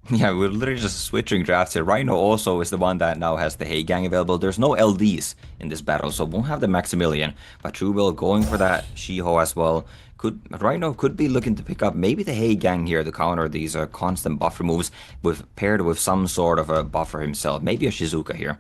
Speaker 4: Yeah, we're literally just switching drafts here. Rhino also is the one that now has the Hey Gang available. There's no LDs in this battle, so won't have the Maximilian. But Truewill going for that Shiho as well. Rhino could be looking to pick up maybe the Hey Gang here to counter these constant buff removes paired with some sort of a buffer himself. Maybe a Shizuka here.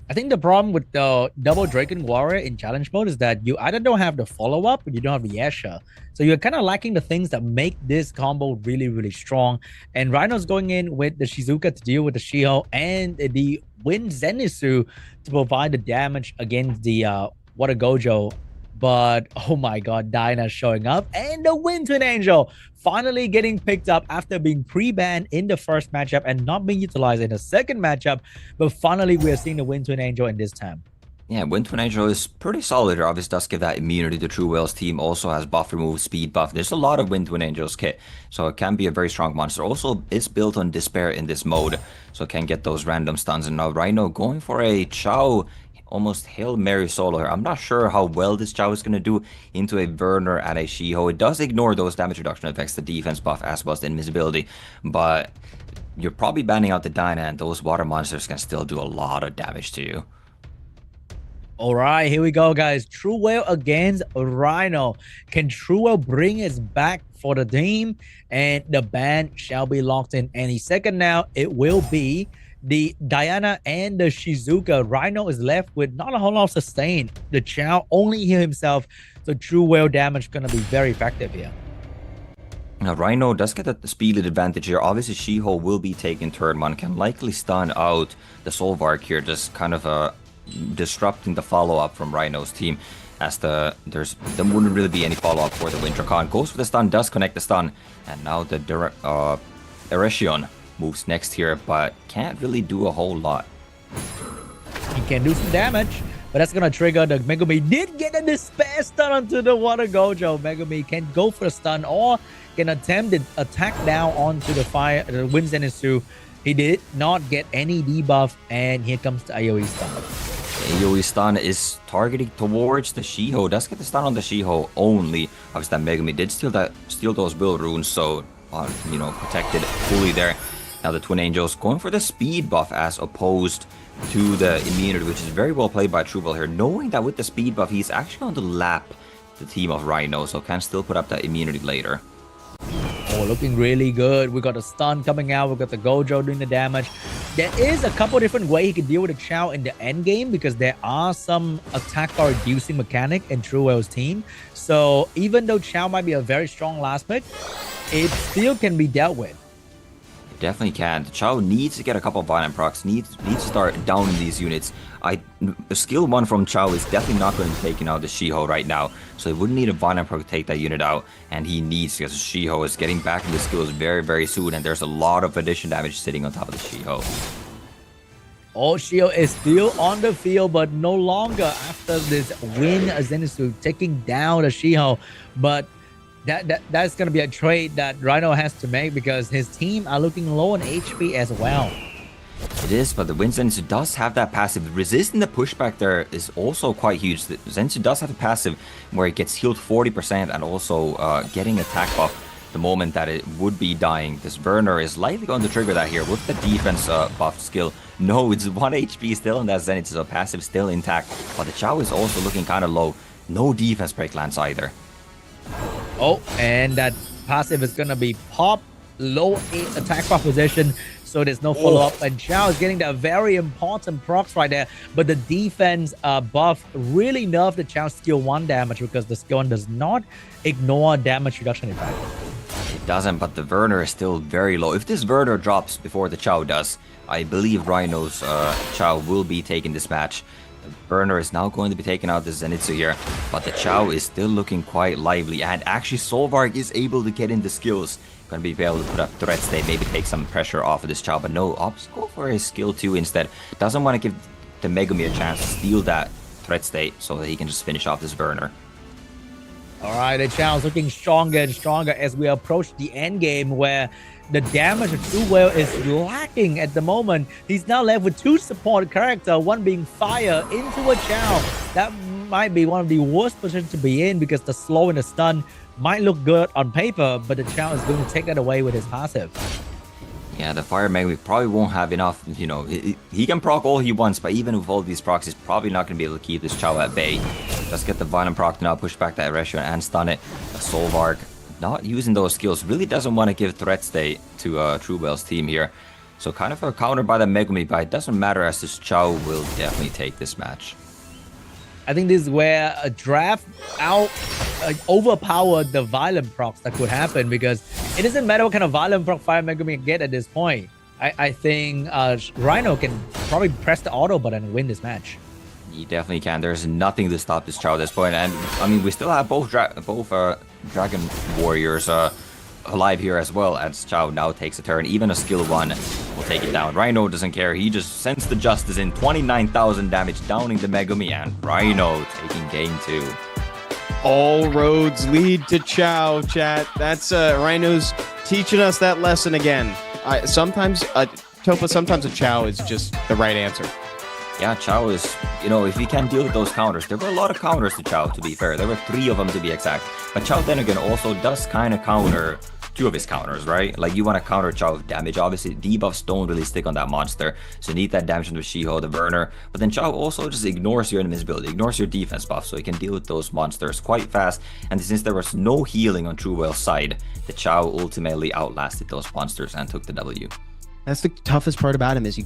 Speaker 5: I think the problem with the double Draken Warrior in challenge mode is that you either don't have the follow-up or you don't have the Yasha. So you're kind of lacking the things that make this combo really, really strong. And Rhino's going in with the Shizuka to deal with the Shiho and the Wind Zenitsu to provide the damage against the Water Gojo. But oh my god, Dinah showing up and the Wind Twin Angel finally getting picked up after being pre-banned in the first matchup and not being utilized in the second matchup. But finally, we are seeing the Wind Twin Angel in this time.
Speaker 4: Yeah, Wind Twin Angel is pretty solid here. Obviously does give that immunity to Truewill's team. Also has buff remove, speed buff. There's a lot of Wind Twin Angel's kit, so it can be a very strong monster. Also, it's built on Despair in this mode, so it can get those random stuns. And now Rhino going for a Chao, almost Hail Mary solo here. I'm not sure how well this Chao is going to do into a Werner and a Shiho. It does ignore those damage reduction effects, the defense buff as well as the invisibility, but you're probably banning out the Dyna, and those water monsters can still do a lot of damage to you.
Speaker 5: All right, here we go, guys. Truewill against Rhino. Can Truewill bring us back for the team? And the ban shall be locked in any second now. It will be the Diana and the Shizuka. Rhino is left with not a whole lot of sustain. The Chao only heal himself. So Truewill damage going to be very effective here.
Speaker 4: Now, Rhino does get a speed advantage here. Obviously, Shiho will be taking turn one. Can likely stun out the Solvark here, just kind of disrupting the follow-up from Rhino's team, as there wouldn't really be any follow-up for the Wintercon. Goes for the stun, does connect the stun, and now the Eretion moves next here, but can't really do a whole lot.
Speaker 5: He can do some damage, but that's gonna trigger the Megumi. Did get a despair stun onto the Water Gojo. Megumi can go for a stun or can attempt to attack down onto the Wind Zenitsu. He did not get any debuff, and here comes the AoE stun.
Speaker 4: AoE stun is targeting towards the Shiho. Does get the stun on the Shiho only. Obviously, that Megumi did steal those Will Runes, so protected fully there. Now the Twin Angels going for the speed buff as opposed to the immunity, which is very well played by Truewill here, knowing that with the speed buff he's actually going to lap the team of Rhino, so can still put up that immunity later.
Speaker 5: Oh, looking really good. We got a stun coming out. We got the Gojo doing the damage. There is a couple different ways he can deal with the Chao in the end game, because there are some attack bar reducing mechanic in Truewill's team. So even though Chao might be a very strong last pick, it still can be dealt with.
Speaker 4: It definitely can. The Chao needs to get a couple of violent procs, needs to start down in these units. Skill 1 from Chao is definitely not going to be taking out the Shiho right now, so he wouldn't need a violent proc to take that unit out, and he needs, because Shiho is getting back into skills very, very soon, and there's a lot of addition damage sitting on top of the Shiho.
Speaker 5: Oh, Shiho is still on the field, but no longer after this Wind Zenitsu taking down the Shiho. But that's going to be a trade that Rhino has to make, because his team are looking low on HP as well.
Speaker 4: It is, but the Wind Zenitsu does have that passive. Resisting the pushback there is also quite huge. The Zenitsu does have a passive where it gets healed 40% and also getting attack buff the moment that it would be dying. This Werner is likely going to trigger that here with the defense buff skill. No, it's 1 HP still on that Zenitsu, so passive still intact. But the Chao is also looking kind of low. No defense break lands either.
Speaker 5: Oh, and that passive is going to be pop, low 8 attack buff position, so there's no follow-up. And Chao is getting that very important procs right there, but the defense buff really nerfed the Chao skill 1 damage, because the skill 1 does not ignore damage reduction effect.
Speaker 4: It doesn't, but the Werner is still very low. If this Werner drops before the Chao does, I believe Rhino's Chao will be taking this match. Burner is now going to be taking out the Zenitsu here, but the Chow is still looking quite lively, and actually Solvark is able to get in the skills. Gonna be able to put up threat state, maybe take some pressure off of this Chow, but no, Ops go for his skill 2 instead. Doesn't want to give the Megumi a chance to steal that threat state so that he can just finish off this Burner.
Speaker 5: All right, the Chow's looking stronger and stronger as we approach the end game, where the damage of True Whale is lacking at the moment. He's now left with 2 support characters, one being fire into a Chow. That might be one of the worst positions to be in, because the slow and the stun might look good on paper, but the Chow is going to take that away with his passive.
Speaker 4: Yeah, the Fire Megumi probably won't have enough, you know, he can proc all he wants, but even with all these procs, he's probably not going to be able to keep this Chow at bay. Let's get the Violent proc now, push back that Reshion and stun it. The Solvark, not using those skills, really doesn't want to give threat state to True Whale's team here. So kind of a counter by the Megumi, but it doesn't matter as this Chow will definitely take this match.
Speaker 5: I think this is where a draft out overpowered the violent procs that could happen, because it doesn't matter what kind of violent proc Fire Megumi can get at this point. I think Rhino can probably press the auto button and win this match.
Speaker 4: He definitely can. There's nothing to stop this Chow at this point, and I mean we still have both Dragon Warriors alive here as well, as Chow now takes a turn. Even a skill 1 will take it down. Rhino doesn't care. He just sends the Justice in, 29,000 damage, downing the Megumi, and Rhino taking game 2.
Speaker 6: All roads lead to Chow, chat. That's Rhino's teaching us that lesson again. Sometimes a Chow is just the right answer.
Speaker 4: Yeah, Chow is, you know, if he can deal with those counters, there were a lot of counters to Chow, to be fair. There were 3 of them to be exact. But Chow then again also does kind of counter 2 of his counters, right? Like, you want to counter Chow with damage. Obviously, debuffs don't really stick on that monster, so you need that damage from the Shiho, the Burner. But then Chow also just ignores your invisibility, ignores your defense buff, so he can deal with those monsters quite fast. And since there was no healing on True Whale's side, the Chow ultimately outlasted those monsters and took the W.
Speaker 6: That's the toughest part about him, is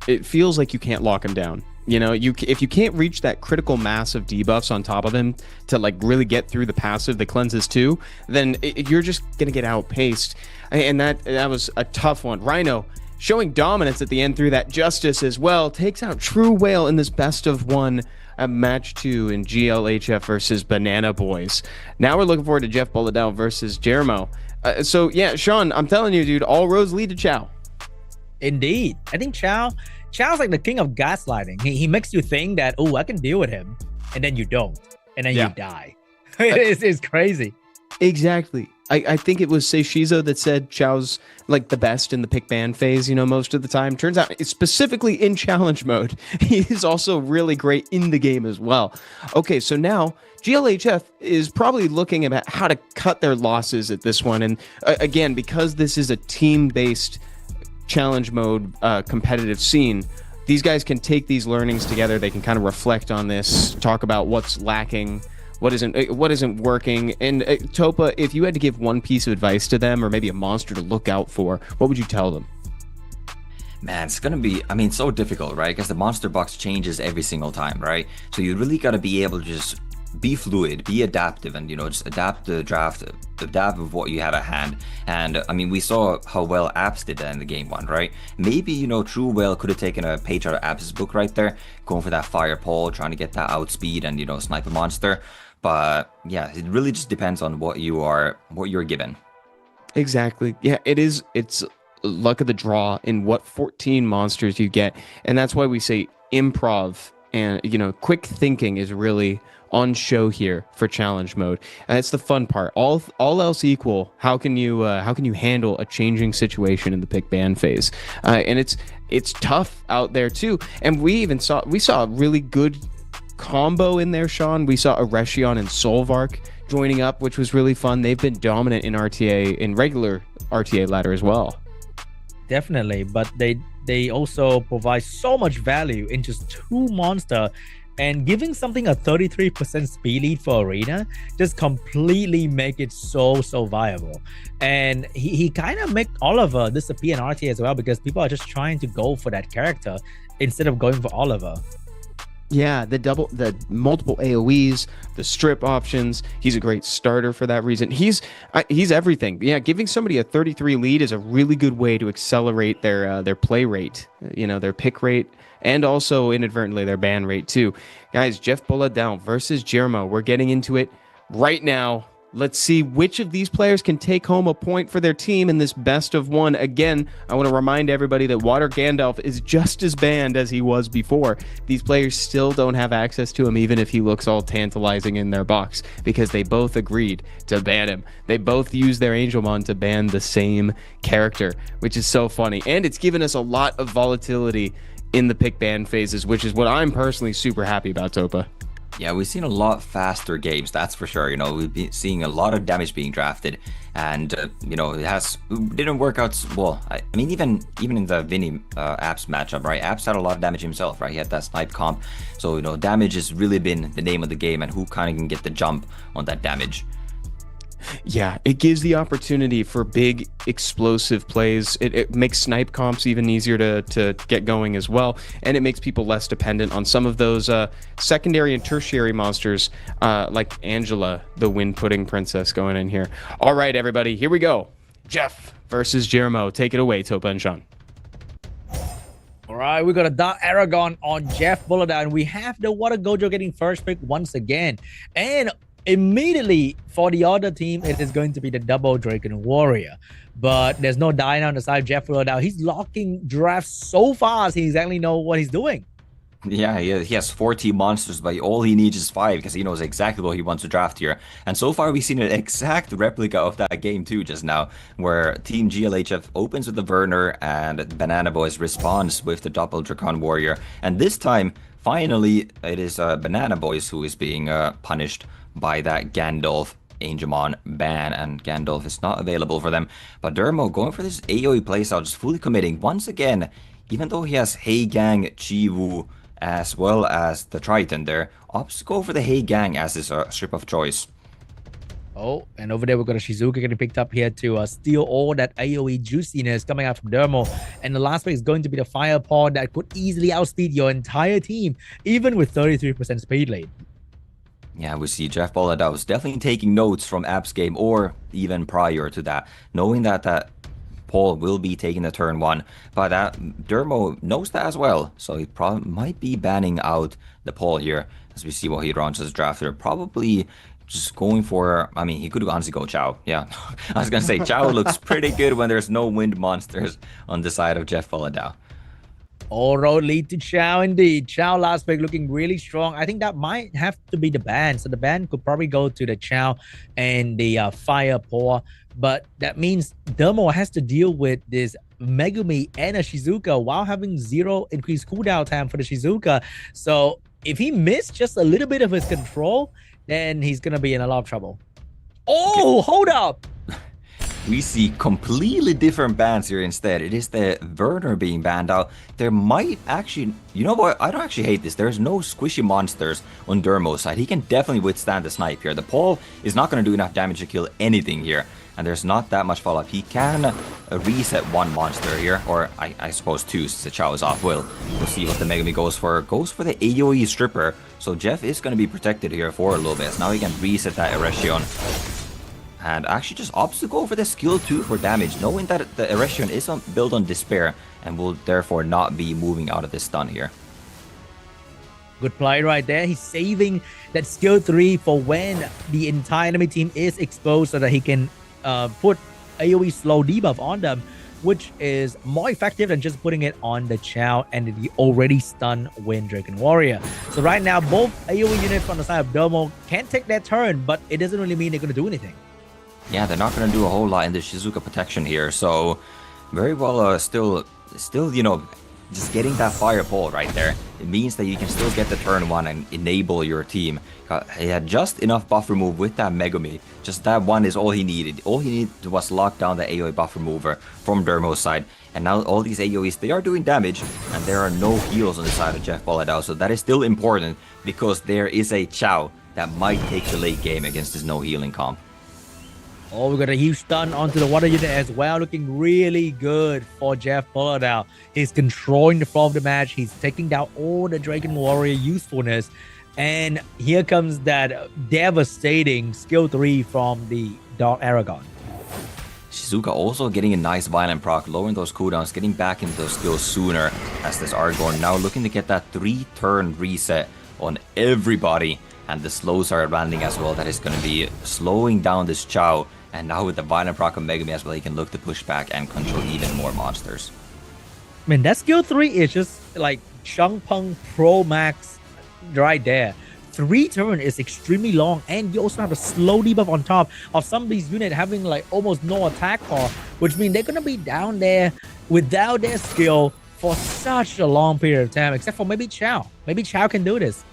Speaker 6: it feels like you can't lock him down. You know, if you can't reach that critical mass of debuffs on top of him to like really get through the passive that cleanses too, then you're just gonna get outpaced. And that was a tough one. Rhino showing dominance at the end through that Justice as well, takes out True Whale in this best of 1 match 2 in GLHF versus Banana Boys. Now we're looking forward to Jeff Bolladell versus Jeremo. So yeah, Sean, I'm telling you, dude, all roads lead to Chow.
Speaker 5: Indeed. I think Chow's like the king of gaslighting. He makes you think that, oh, I can deal with him, and then you don't, and then you die. It's crazy.
Speaker 6: Exactly. I think it was Seishizo that said Chow's like the best in the pick ban phase, you know, most of the time. Turns out, specifically in challenge mode, he is also really great in the game as well. Okay, so now GLHF is probably looking at how to cut their losses at this one. And again, because this is a team-based challenge mode competitive scene, these guys can take these learnings together. They can kind of reflect on this, talk about what's lacking, what isn't working. And Topa, if you had to give one piece of advice to them, or maybe a monster to look out for, what would you tell them?
Speaker 4: Man, it's gonna be, I mean, so difficult, right? Because the monster box changes every single time, right? So you really gotta be able to just be fluid, be adaptive, and, you know, just adapt the draft, adapt with what you have at hand. And I mean, we saw how well Apps did that in the game 1, right? Maybe, you know, True Whale could have taken a page out of Apps' book right there, going for that fire pole, trying to get that outspeed and, you know, snipe a monster. But yeah, it really just depends on what you're given.
Speaker 6: Exactly. Yeah, it's luck of the draw in what 14 monsters you get. And that's why we say improv and, you know, quick thinking is really on show here for challenge mode. And it's the fun part. All else equal, how can you handle a changing situation in the pick ban phase? And it's tough out there too. And we saw a really good combo in there, Sean. We saw Erechion and Solvark joining up, which was really fun. They've been dominant in RTA, in regular RTA ladder as well.
Speaker 5: Definitely, but they also provide so much value in just 2 monster, and giving something a 33% speed lead for Arena just completely make it so viable. And he kind of make Oliver disappear in RTA as well, because people are just trying to go for that character instead of going for Oliver.
Speaker 6: Yeah, the multiple AoEs, the strip options. He's a great starter for that reason. He's everything. Yeah, giving somebody a 33 lead is a really good way to accelerate their play rate, their pick rate, and also inadvertently their ban rate too. Guys, Jeff Boladell versus Jermo. We're getting into it right now. Let's see which of these players can take home a point for their team in this best of one. Again, I want to remind everybody that Water Gandalf is just as banned as he was before. These players still don't have access to him, even if he looks all tantalizing in their box, because they both agreed to ban him. They both used their Angelmon to ban the same character, which is so funny. And it's given us a lot of volatility in the pick ban phases, which is what I'm personally super happy about, Topa.
Speaker 4: Yeah, we've seen a lot faster games, that's for sure. We've been seeing a lot of damage being drafted, and it didn't work out well. I mean, even in the Vinny Apps matchup, right? Apps had a lot of damage himself, right? He had that snipe comp, so damage has really been the name of the game, and who kind of can get the jump on that damage.
Speaker 6: Yeah, it gives the opportunity for big explosive plays. It makes snipe comps even easier to get going as well, and it makes people less dependent on some of those secondary and tertiary monsters like Angela, the Wind Pudding Princess, going in here. All right, everybody, here we go. Jeff versus Jermo. Take it away, Topa and Sean.
Speaker 5: All right, we got a Dark Aragon on Jeff Boladell, and we have the Water Gojo getting first pick once again. And immediately for the other team, it is going to be the double Dragon Warrior. But there's no Dyna on the side of Jeff Boladell. He's locking drafts so fast, he exactly knows what he's doing.
Speaker 4: Yeah, he has 40 monsters, but all he needs is 5 because he knows exactly what he wants to draft here. And so far, we've seen an exact replica of that game too just now, where Team GLHF opens with the Werner and Banana Boys responds with the double Dragon Warrior. And this time, finally, it is Banana Boys who is being punished by that Gandalf Angemon ban, and Gandalf is not available for them. But Dermo going for this AoE playstyle, just fully committing once again, even though he has Hey Gang, Chiwu, as well as the Triton there, opts to go for the Hey Gang as his strip of choice.
Speaker 5: Oh, and over there we've got a Shizuka getting picked up here to steal all that AoE juiciness coming out from Dermo. And the last pick is going to be the Fire Paw that could easily outspeed your entire team, even with 33% speed lead.
Speaker 4: Yeah, we see Jeff Boladell was definitely taking notes from App's game, or even prior to that, knowing that Paul will be taking the turn 1, but Dermo knows that as well, so he probably might be banning out the Paul here, as we see what he runs as drafter. Probably just going for, I mean, he could honestly go Chow. Yeah, I was gonna say Chow looks pretty good when there's no wind monsters on the side of Jeff Boladell.
Speaker 5: All road lead to Chow indeed. Chow last pick looking really strong. I think that might have to be the ban. So the ban could probably go to the Chow and the Fire Paw. But that means Dermo has to deal with this Megumi and a Shizuka while having 0 increased cooldown time for the Shizuka. So if he missed just a little bit of his control, then he's going to be in a lot of trouble. Oh, hold up.
Speaker 4: We see completely different bans here instead. It is the Werner being banned out. There might actually, you know what, I don't actually hate this. There's no squishy monsters on Dermo's side. He can definitely withstand the snipe here. The Paul is not going to do enough damage to kill anything here. And there's not that much follow-up. He can reset 1 monster here, or I suppose 2 since the Chow is off will. We'll see what the Megumi goes for. Goes for the AoE Stripper. So Jeff is going to be protected here for a little bit. So now he can reset that Erection. And actually just opts to go for the skill 2 for damage, knowing that the Erection is built on Despair and will therefore not be moving out of this stun here.
Speaker 5: Good play right there. He's saving that skill 3 for when the entire enemy team is exposed so that he can put AoE slow debuff on them, which is more effective than just putting it on the Chow and the already stunned Wind Dragon Warrior. So right now, both AoE units on the side of Dermo can take their turn, but it doesn't really mean they're going to do anything.
Speaker 4: Yeah, they're not going to do a whole lot in the Shizuka protection here, so very well still, just getting that Fire Pole right there. It means that you can still get the turn 1 and enable your team. He had just enough buff remove with that Megumi. Just that one is all he needed. All he needed was lock down the AoE buff remover from Dermo's side. And now all these AoEs, they are doing damage, and there are no heals on the side of Jeff Boladell, so that is still important because there is a Chow that might take the late game against his no healing comp.
Speaker 5: Oh, we got a huge stun onto the water unit as well. Looking really good for Jeff Pollardale. He's controlling the flow of the match. He's taking down all the Dragon Warrior usefulness. And here comes that devastating skill 3 from the Dark Aragon.
Speaker 4: Shizuka also getting a nice violent proc, lowering those cooldowns, getting back into those skills sooner as this Aragorn now looking to get that 3-turn reset on everybody. And the slows are landing as well. That is going to be slowing down this Chao. And now with the violent proc of Megumi as well, he can look to push back and control even more monsters.
Speaker 5: I mean, that skill 3 is just like Changpeng Pro Max right there. 3 turn is extremely long, and you also have a slow debuff on top of some of these units having like almost no attack power, which means they're gonna be down there without their skill for such a long period of time, except for maybe Chao. Maybe Chao can do this.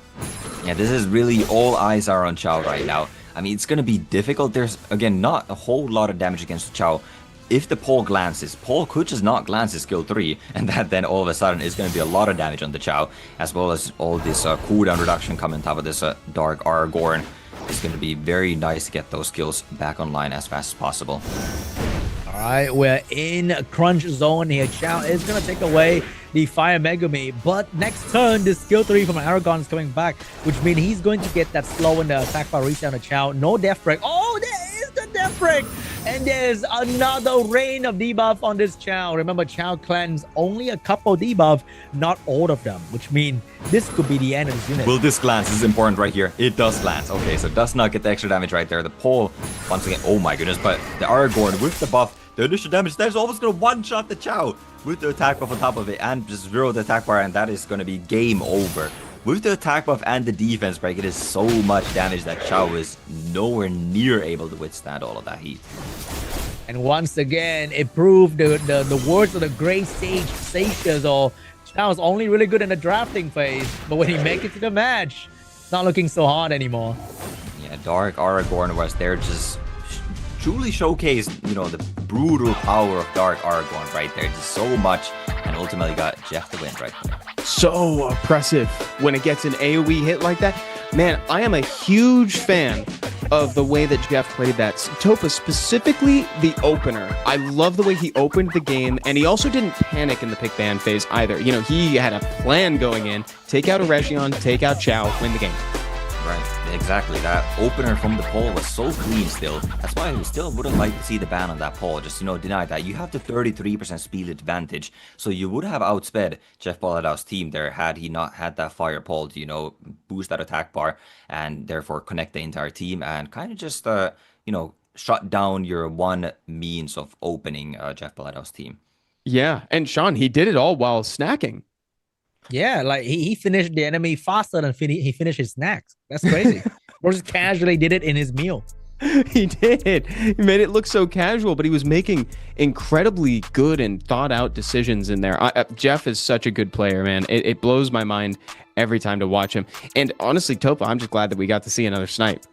Speaker 4: Yeah, this is really all eyes are on Chao right now. I mean, it's gonna be difficult. There's again not a whole lot of damage against Chao. If the Paul glances, Paul could just not glance his skill 3, and that then all of a sudden is going to be a lot of damage on the Chao, as well as all this cooldown reduction coming on top of this Dark Aragorn. It's going to be very nice to get those skills back online as fast as possible.
Speaker 5: All right, we're in crunch zone here. Chao is going to take away the Fire Megumi, but next turn, the skill 3 from Aragon is coming back, which means he's going to get that slow in the attack bar reset on the Chao. No death break. Oh, there is the death break! And there's another rain of debuff on this Chao. Remember, Chao cleanse only a couple debuff, not all of them, which means this could be the end of this unit.
Speaker 4: Will this glance? This is important right here. It does glance. Okay, so it does not get the extra damage right there. The Pole, once again, oh my goodness, but the Aragorn with the buff, the initial damage, that's almost going to one-shot the Chao with the attack buff on top of it and just zero the attack bar, and that is going to be game over. With the attack buff and the defense break, it is so much damage that Chao is nowhere near able to withstand all of that heat.
Speaker 5: And once again, it proved the words of the great sage Seixas, or Chao's only really good in the drafting phase, but when he makes it to the match, it's not looking so hard anymore.
Speaker 4: Yeah, Dark Aragorn was there, just truly showcased, you know, the brutal power of Dark Aragorn right there. Just so much, and ultimately got Jeff the win right there.
Speaker 6: So oppressive when it gets an AoE hit like that. Man, I am a huge fan of the way that Jeff played that. Topa, specifically the opener. I love the way he opened the game, and he also didn't panic in the pick ban phase either. You know, he had a plan going in. Take out a Region, take out Chao, win the game.
Speaker 4: Right, exactly. That opener from the pole was so clean still. That's why we still would have liked to see the ban on that pole. Just, you know, deny that. You have the 33% speed advantage, so you would have outsped Jeff Pollardale's team there had he not had that fire pole to, you know, boost that attack bar and therefore connect the entire team and kind of just, you know, shut down your one means of opening Jeff Pollardale's team.
Speaker 6: Yeah, and Sean, he did it all while snacking.
Speaker 5: Yeah, like he finished the enemy faster than he finished his snacks. That's crazy. Or just casually did it in his meal.
Speaker 6: He did. He made it look so casual, but he was making incredibly good and thought out decisions in there. Jeff is such a good player, man. It blows my mind every time to watch him. And honestly, Topa, I'm just glad that we got to see another snipe.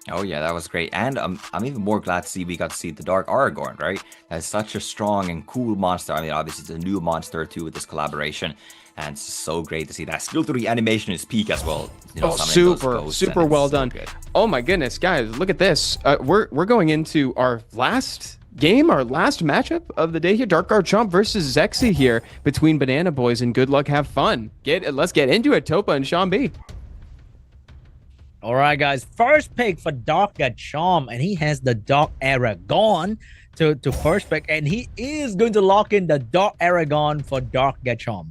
Speaker 4: Oh yeah, that was great. And I'm even more glad to see we got to see the Dark Aragorn, right? That's such a strong and cool monster. I mean, obviously it's a new monster too with this collaboration. And it's so great to see that skill 3 animation is peak as well. You know,
Speaker 6: super well done.
Speaker 4: Good.
Speaker 6: Oh my goodness, guys, look at this. We're going into our last game, our last matchup of the day here. Dark Garchomp versus Zexy here between Banana Boys, and good luck, have fun. Let's get into it, Topa and SeanB.
Speaker 5: All right, guys. First pick for Dark Garchomp, and he has the Dark Aragon to first pick, and he is going to lock in the Dark Aragon for Dark Garchomp.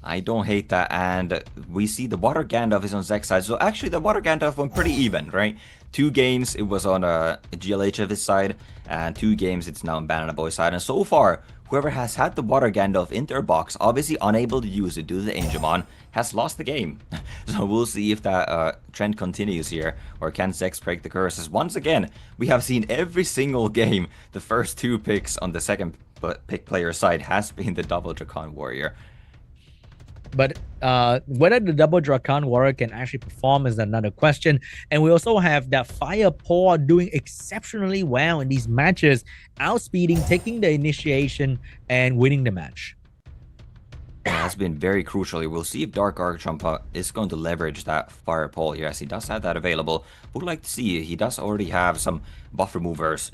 Speaker 4: I don't hate that, and we see the Water Gandalf is on Zek's side. So actually, the Water Gandalf went pretty even, right? 2 games, it was on GLH of his side, and 2 games, it's now on Banana Boy's side. And so far, whoever has had the Water Gandalf in their box, obviously unable to use it due to the Angemon, has lost the game. So we'll see if that trend continues here, or can Zex break the curses. Once again, we have seen every single game, the first 2 picks on the second pick player side has been the double Dracon Warrior.
Speaker 5: But whether the double Dracan Warrior can actually perform is another question. And we also have that Fire Paw doing exceptionally well in these matches, outspeeding, taking the initiation, and winning the match.
Speaker 4: Yeah, that's been very crucial here. We'll see if Dark Archon is going to leverage that fire pole here, as he does have that available. Would like to see, he does already have some buff removers.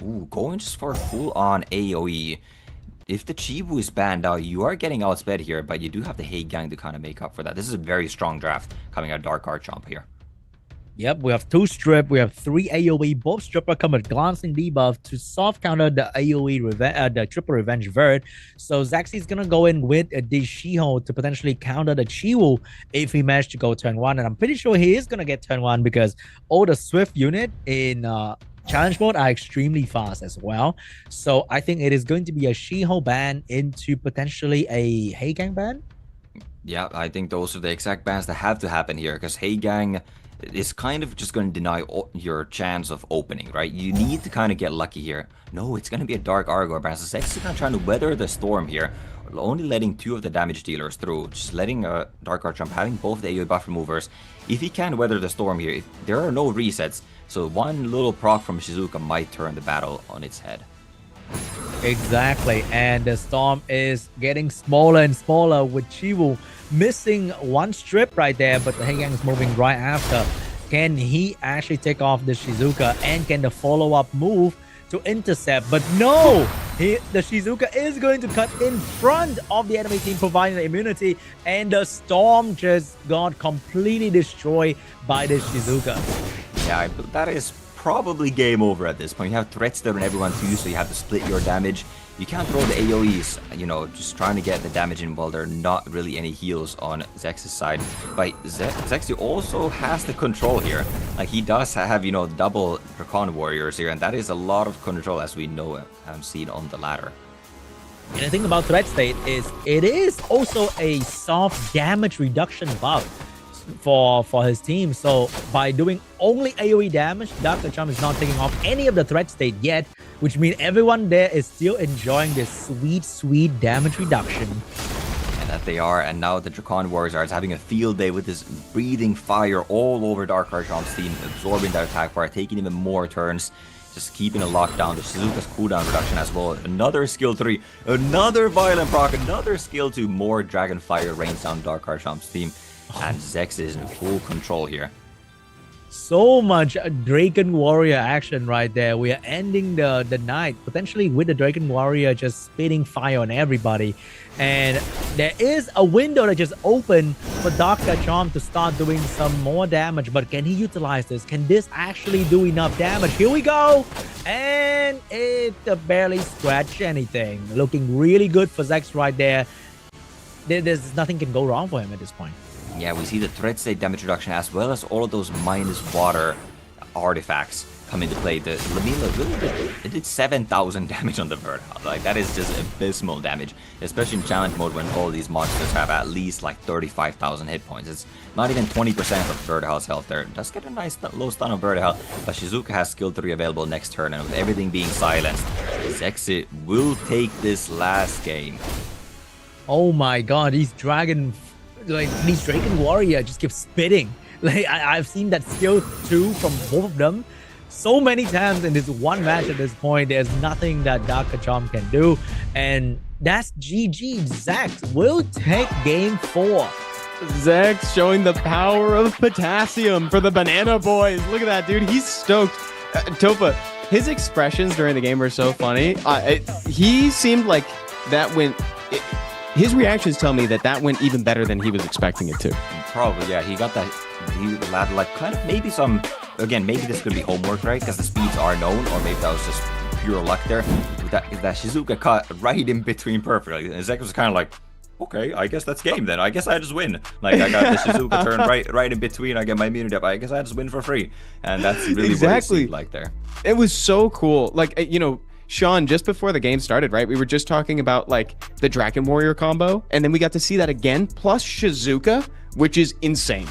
Speaker 4: Ooh, going just for full-on AoE. If the Chibu is banned out, you are getting outsped here, but you do have the Hate Gang to kind of make up for that. This is a very strong draft coming out Dark Archon here.
Speaker 5: Yep, we have 2 strip, we have 3 AoE. Both stripper come with glancing debuff to soft counter the AoE the triple revenge vert. So Zaxy's gonna go in with the Shiho to potentially counter the Chiwu if he managed to go turn 1. And I'm pretty sure he is gonna get turn 1 because all the Swift unit in challenge mode are extremely fast as well. So I think it is going to be a Shiho ban into potentially a Hate Gang ban.
Speaker 4: Yeah, I think those are the exact bans that have to happen here, because Hate Gang is kind of just going to deny your chance of opening, right? You need to kind of get lucky here. No, it's going to be a Dark Argor ban. So Zex is kind of trying to weather the storm here, only letting 2 of the damage dealers through, just letting Dark Archon having both the AoE buff removers. If he can weather the storm here, there are no resets, so one little proc from Shizuka might turn the battle on its head.
Speaker 5: Exactly, and the storm is getting smaller and smaller with Chiwu missing 1 strip right there, but the Hate Gang is moving right after. Can he actually take off the Shizuka, and can the follow-up move to intercept? But no, the Shizuka is going to cut in front of the enemy team, providing the immunity, and the storm just got completely destroyed by the Shizuka.
Speaker 4: Yeah, that is probably game over at this point. You have threats there on everyone too, so you have to split your damage. You can't throw the AoEs, you know, just trying to get the damage in while there are not really any heals on Zex's side. But Zexy also has the control here. Like, he does have, you know, double Dracon Warriors here, and that is a lot of control, as we know and seen on the ladder.
Speaker 5: And the thing about Threat State is it is also a soft damage reduction buff for his team. So by doing only AoE damage, Dark Archon is not taking off any of the Threat State yet, which means everyone there is still enjoying this sweet damage reduction.
Speaker 4: And that they are, and now the Dracon Warriors are having a field day with this breathing fire all over Dark Archon's team, absorbing their attack bar, taking even more turns, just keeping a lockdown. The Shizuka's cooldown reduction as well. Another skill 3, another violent proc, another skill 2, more Dragon Fire rains down Dark Archon's team. And Zex is in full control here.
Speaker 5: So much Dragon Warrior action right there. We are ending the night potentially with the Dragon Warrior just spitting fire on everybody. And there is a window that just opened for Dark Archon to start doing some more damage. But can he utilize this? Can this actually do enough damage? Here we go. And it barely scratched anything. Looking really good for Zex right there. There's nothing can go wrong for him at this point.
Speaker 4: Yeah, we see the threat state damage reduction as well as all of those minus water artifacts come into play. The Lamila really did 7,000 damage on the Vertical. Like, that is just abysmal damage, especially in challenge mode when all these monsters have at least like 35,000 hit points. It's not even 20% of Vertical's health there. Does get a nice low stun on Vertical, but Shizuka has skill 3 available next turn, and with everything being silenced, Zexy will take this last game.
Speaker 5: Oh my god, these Dragon Warrior just keep spitting. Like, I've seen that skill 2 from both of them so many times in this one match at this point. There's nothing that Dark Archon can do. And that's GG. Zax will take game 4.
Speaker 6: Zex showing the power of potassium for the Banana Boys. Look at that, dude. He's stoked. Topa, his expressions during the game were so funny. He seemed like that went... His reactions tell me that went even better than he was expecting it to.
Speaker 4: Probably, yeah. He got that. He had like kind of maybe some. Again, maybe this could be homework, right? Because the speeds are known, or maybe that was just pure luck there. That Shizuka cut right in between perfectly. And Zek was kind of like, okay, I guess that's game then. I guess I just win. Like, I got the Shizuka turn right in between. I get my immunity up. I guess I just win for free. And that's really what it seemed like there.
Speaker 6: It was so cool. Like, you know, Sean, just before the game started, right? We were just talking about like the Dragon Warrior combo, and then we got to see that again, plus Shizuka, which is insane.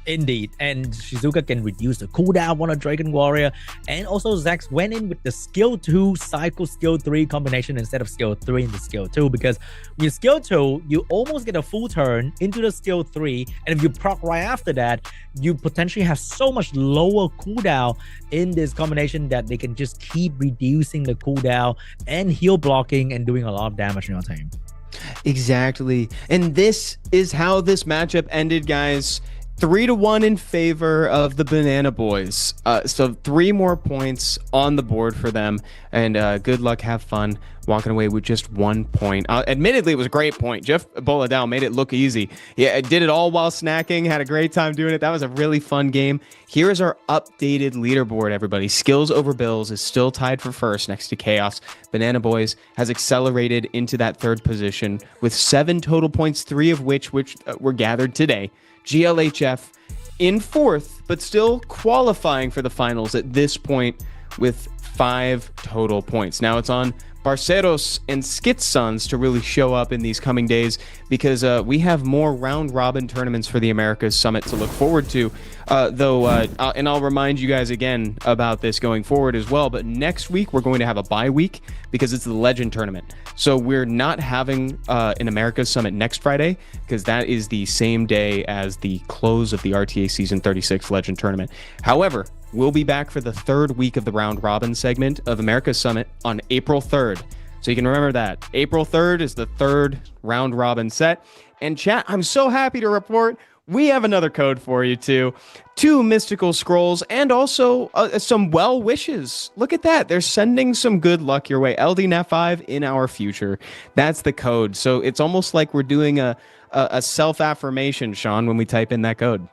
Speaker 5: Indeed, and Shizuka can reduce the cooldown on a Dragon Warrior, and also Zax went in with the skill 2 cycle skill 3 combination instead of skill 3 in the skill 2, because with skill 2 you almost get a full turn into the skill 3, and if you proc right after that, you potentially have so much lower cooldown in this combination that they can just keep reducing the cooldown and heal blocking and doing a lot of damage in your team.
Speaker 6: Exactly. And this is how this matchup ended, guys. 3-1 in favor of the Banana Boys. So 3 more points on the board for them. And good luck, have fun walking away with just 1 point. Admittedly, it was a great point. Jeff Boladell made it look easy. Yeah, did it all while snacking. Had a great time doing it. That was a really fun game. Here is our updated leaderboard, everybody. Skills over Bills is still tied for first next to Chaos. Banana Boys has accelerated into that 3rd position with 7 total points, 3 of which were gathered today. GLHF in 4th, but still qualifying for the finals at this point with 5 total points. Now it's on Barceros and Skit Sons to really show up in these coming days because we have more round robin tournaments for the Americas Summit to look forward to. And I'll remind you guys again about this going forward as well. But next week, we're going to have a bye week because it's the Legend Tournament. So we're not having an Americas Summit next Friday because that is the same day as the close of the RTA Season 36 Legend Tournament. However, we'll be back for the 3rd week of the round robin segment of America's Summit on April 3rd. So you can remember that. April 3rd is the 3rd round robin set. And chat, I'm so happy to report we have another code for you too. 2 mystical scrolls and also some well wishes. Look at that. They're sending some good luck your way. LDNAT5 in our future. That's the code. So it's almost like we're doing a self-affirmation, Sean, when we type in that code.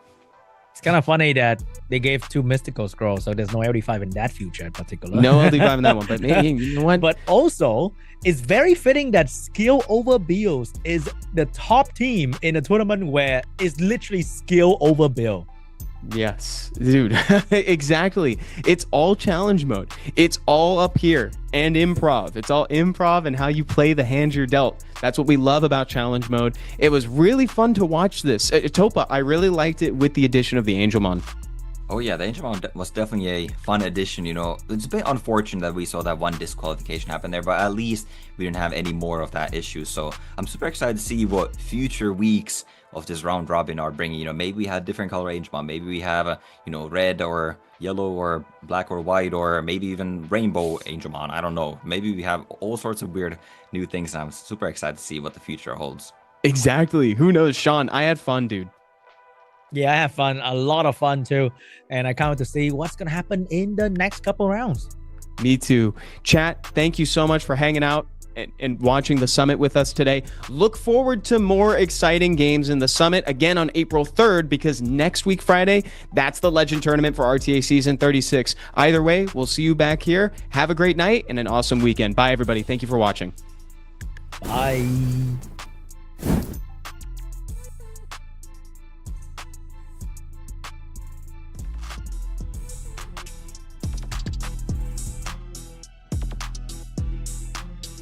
Speaker 5: It's kind of funny that they gave 2 mystical scrolls, so there's no LD5 in that future in particular.
Speaker 6: No LD5 in that one, but maybe, you know what?
Speaker 5: But also, it's very fitting that skill over Bills is the top team in a tournament where it's literally skill over Bill.
Speaker 6: Yes, dude. Exactly. It's all challenge mode. It's all up here and improv. It's all improv and how you play the hand you're dealt. That's what we love about challenge mode. It was really fun to watch this. Topa, I really liked it with the addition of the Angelmon.
Speaker 4: Oh yeah, the Angelmon was definitely a fun addition. It's a bit unfortunate that we saw that one disqualification happen there, but at least we didn't have any more of that issue. So I'm super excited to see what future weeks of this round robin are bringing. Maybe we have different color Angelmon, maybe we have a red or yellow or black or white, or maybe even rainbow Angelmon. I don't know. Maybe we have all sorts of weird new things, and I'm super excited to see what the future holds.
Speaker 6: Exactly. Who knows? Sean, I had fun, dude.
Speaker 5: Yeah, I have fun, a lot of fun too, and I can't wait to see what's gonna happen in the next couple rounds.
Speaker 6: Me too. Chat, thank you so much for hanging out and watching the summit with us today. Look forward to more exciting games in the summit again on April 3rd, because next week Friday, that's the Legend Tournament for RTA Season 36. Either way, we'll see you back here. Have a great night and an awesome weekend. Bye, everybody. Thank you for watching.
Speaker 5: Bye.